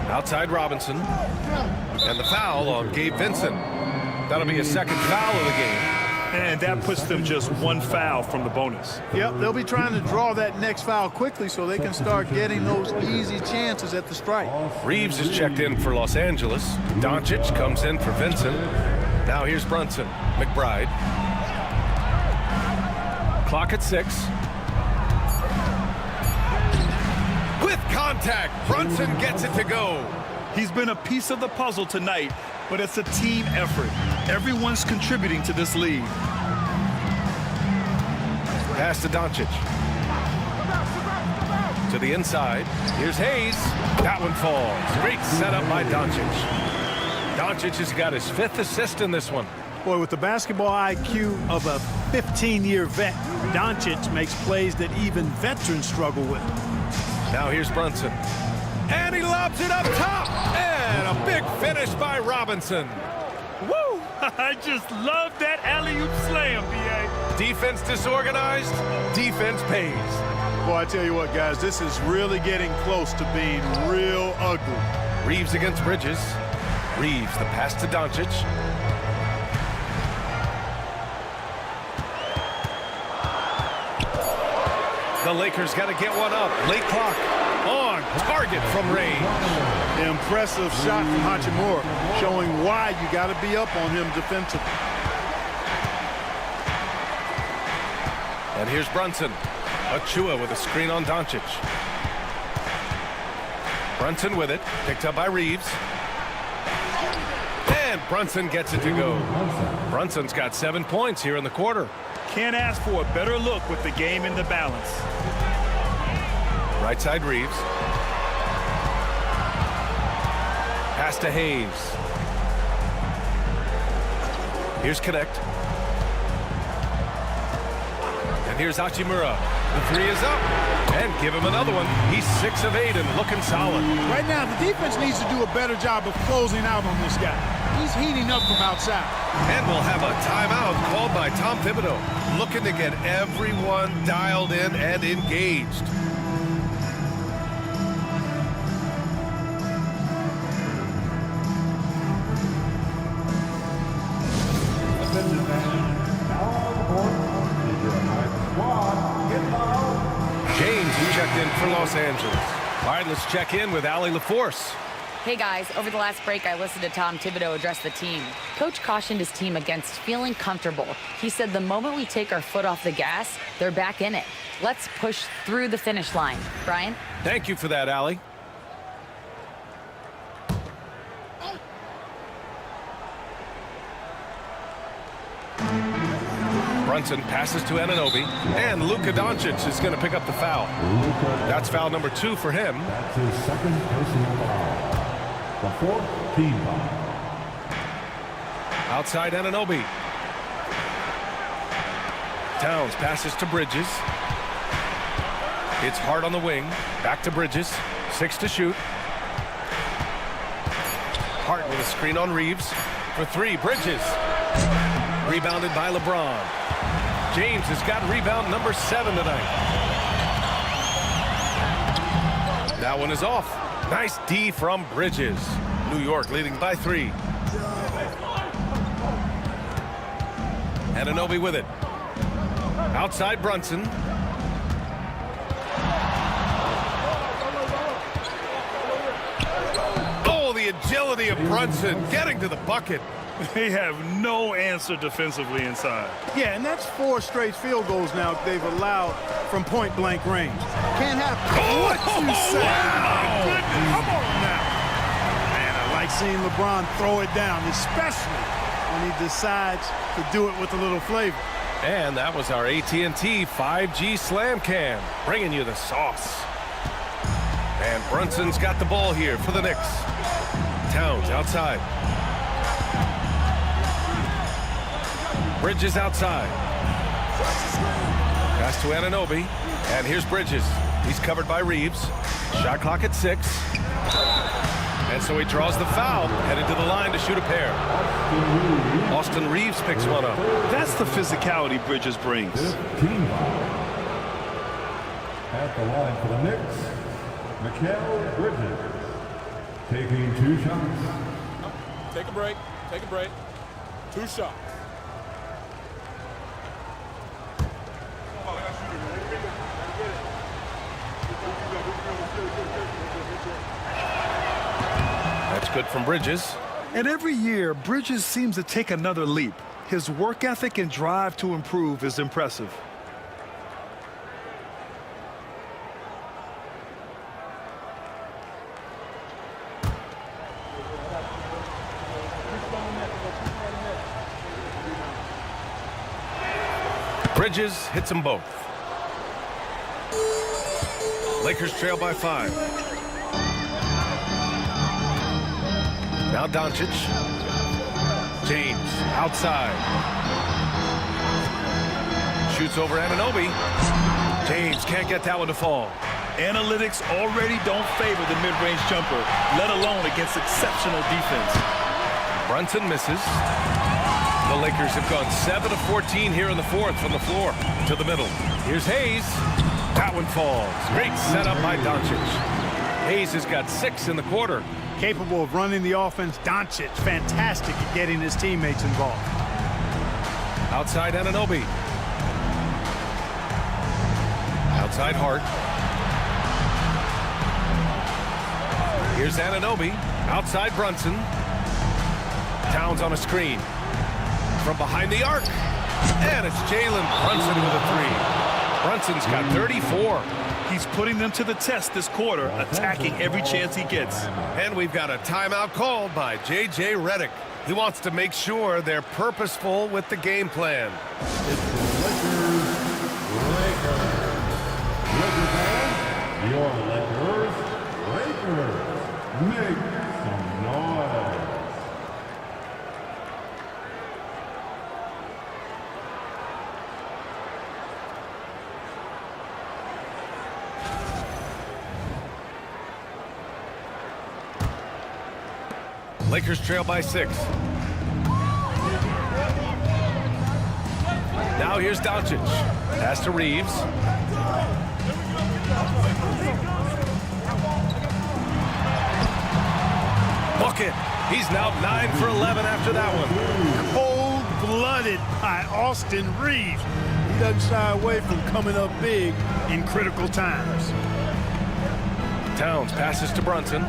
Outside Robinson. And the foul on Gabe Vincent. That'll be his second foul of the game. And that puts them just 1 foul from the bonus. Yep, they'll be trying to draw that next foul quickly so they can start getting those easy chances at the strike. Reeves is checked in for Los Angeles. Doncic comes in for Vincent. Now here's Brunson. McBride. Clock at 6. With contact, Brunson gets it to go. He's been a piece of the puzzle tonight, but it's a team effort. Everyone's contributing to this lead. Pass to Doncic. To the inside. Here's Hayes. That one falls. Great setup by Doncic. Doncic has got his 5th assist in this one. Boy, with the basketball IQ of a 15-year vet, Doncic makes plays that even veterans struggle with. Now here's Brunson. And he lobs it up top. And a big finish by Robinson. Woo! I just love that alley-oop slam, B.A. Defense disorganized, defense pays. Boy, I tell you what, guys, this is really getting close to being real ugly. Reeves against Bridges. Reeves, the pass to Doncic. The Lakers got to get one up. Late clock. On target from range. Impressive shot from Hachimura, showing why you got to be up on him defensively. And here's Brunson. Achua with a screen on Doncic. Brunson with it. Picked up by Reeves. And Brunson gets it to go. Brunson's got 7 points here in the quarter. Can't ask for a better look with the game in the balance. Right side Reeves. Pass to Hayes. Here's Connect. And here's Hachimura. The 3 is up. And give him another one. He's 6 of 8 and looking solid. Right now, the defense needs to do a better job of closing out on this guy. He's heating up from outside. And we'll have a timeout called by Tom Thibodeau, looking to get everyone dialed in and engaged. James checked in for Los Angeles. All right, let's check in with Allie LaForce. Hey guys, over the last break, I listened to Tom Thibodeau address the team. Coach cautioned his team against feeling comfortable. He said the moment we take our foot off the gas, they're back in it. Let's push through the finish line. Brian? Thank you for that, Allie. Brunson passes to Anunoby, and Luka Doncic is going to pick up the foul. That's foul number 2 for him. That's his second personal foul. The 4th team foul. Outside Anunoby. Towns passes to Bridges. It's hard on the wing. Back to Bridges. 6 to shoot. Hart with a screen on Reeves. For 3, Bridges. Rebounded by LeBron. James has got rebound number 7 tonight. That one is off. Nice D from Bridges. New York leading by 3. Anunoby with it. Outside Brunson. Oh, the agility of Brunson getting to the bucket. They have no answer defensively inside. Yeah, and that's 4 straight field goals now they've allowed from point-blank range. Can't happen. What you say? My goodness. Come on now. Man, I like seeing LeBron throw it down, especially and he decides to do it with a little flavor. And that was our AT&T 5G Slam Cam, bringing you the sauce. And Brunson's got the ball here for the Knicks. Towns outside. Bridges outside. Pass to Anunoby. And here's Bridges. He's covered by Reeves. Shot clock at 6. And so he draws the foul, headed to the line to shoot a pair. Austin Reeves picks one up. That's the physicality Bridges brings. At the line for the Knicks, Mikal Bridges, taking 2 shots. Take a break. Take a break. 2 shots. That's good from Bridges. And every year, Bridges seems to take another leap. His work ethic and drive to improve is impressive. Bridges hits them both. Lakers trail by 5. Now Doncic. James outside. Shoots over Anunoby. James can't get that one to fall. Analytics already don't favor the mid-range jumper, let alone against exceptional defense. Brunson misses. The Lakers have gone 7 of 14 here in the 4th from the floor to the middle. Here's Hayes. That one falls. Great setup by Doncic. Hayes has got 6 in the quarter. Capable of running the offense. Doncic, fantastic at getting his teammates involved. Outside Anunoby. Outside Hart. Here's Anunoby. Outside Brunson. Towns on a screen. From behind the arc. And it's Jalen Brunson with a 3. Brunson's got 34. He's putting them to the test this quarter, attacking every chance he gets. And we've got a timeout called by J.J. Redick. He wants to make sure they're purposeful with the game plan. It's the Lakers. Your Lakers. Make some noise. Lakers trail by 6. Now here's Doncic. Pass to Reeves. Bucket. He's now 9 for 11 after that one. Cold-blooded by Austin Reeves. He doesn't shy away from coming up big in critical times. Towns passes to Brunson.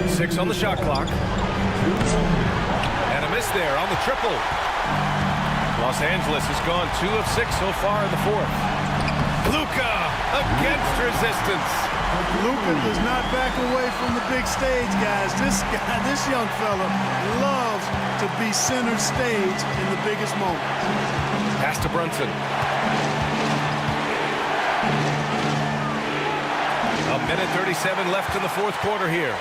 6 on the shot clock. And a miss there on the triple. Los Angeles has gone 2 of 6 so far in the 4th. Luka against resistance. Luka does not back away from the big stage, guys. This young fella loves to be center stage in the biggest moments. Pass to Brunson. A minute 37 left in the 4th quarter here.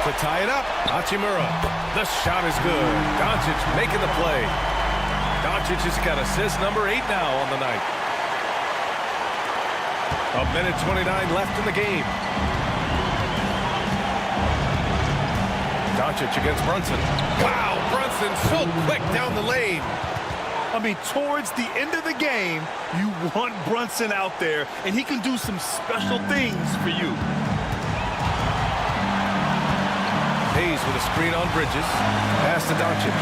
To tie it up, Hachimura. The shot is good. Doncic making the play. Doncic has got assist number 8 now on the night. A minute 29 left in the game. Doncic against Brunson. Wow, Brunson so quick down the lane. I mean, towards the end of the game, you want Brunson out there, and he can do some special things for you. Hayes with a screen on Bridges. Pass to Doncic.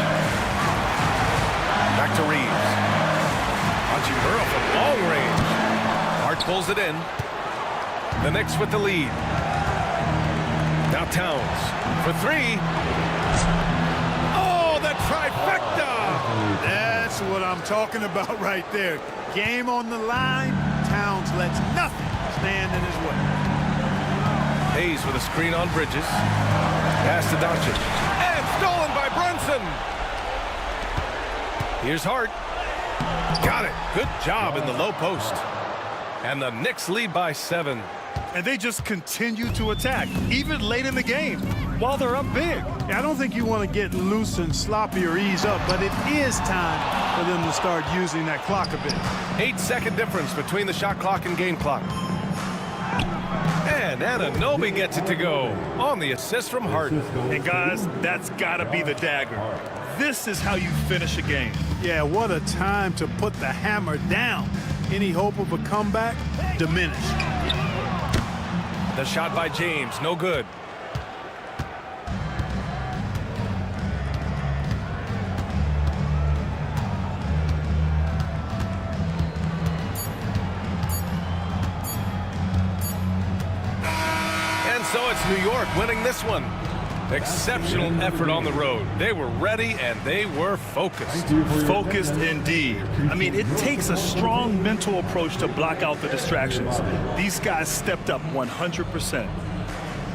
Back to Reeves. Hachimura from long range. Hart pulls it in. The Knicks with the lead. Now Towns for 3. Oh, the trifecta! That's what I'm talking about right there. Game on the line. Towns lets nothing stand in his way. Hayes with a screen on Bridges. Pass to Doncic. And stolen by Brunson. Here's Hart. Got it. Good job in the low post. And the Knicks lead by 7. And they just continue to attack, even late in the game, while they're up big. Yeah, I don't think you want to get loose and sloppy or ease up, but it is time for them to start using that clock a bit. 8-second difference between the shot clock and game clock. And Anunoby gets it to go on the assist from Hart. And guys, that's got to be the dagger. This is how you finish a game. Yeah, what a time to put the hammer down. Any hope of a comeback diminished. The shot by James, no good. And so it's New York winning this one. Exceptional effort on the road. They were ready and they were focused. Focused indeed. I mean, it takes a strong mental approach to block out the distractions. These guys stepped up 100%.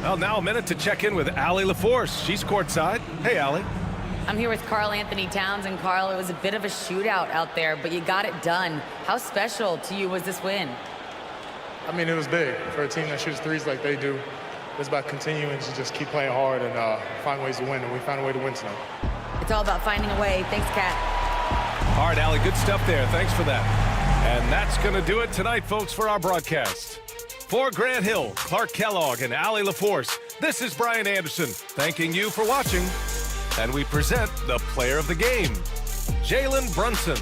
Well, now a minute to check in with Allie LaForce. She's courtside. Hey, Allie. I'm here with Karl Anthony Towns, and Karl, it was a bit of a shootout out there, but you got it done. How special to you was this win? I mean, it was big for a team that shoots threes like they do. It's about continuing to just keep playing hard and find ways to win, and we found a way to win tonight. It's all about finding a way. Thanks, Kat. All right, Allie, good stuff there. Thanks for that. And that's going to do it tonight, folks, for our broadcast. For Grant Hill, Clark Kellogg, and Allie LaForce, this is Brian Anderson thanking you for watching. And we present the player of the game, Jalen Brunson.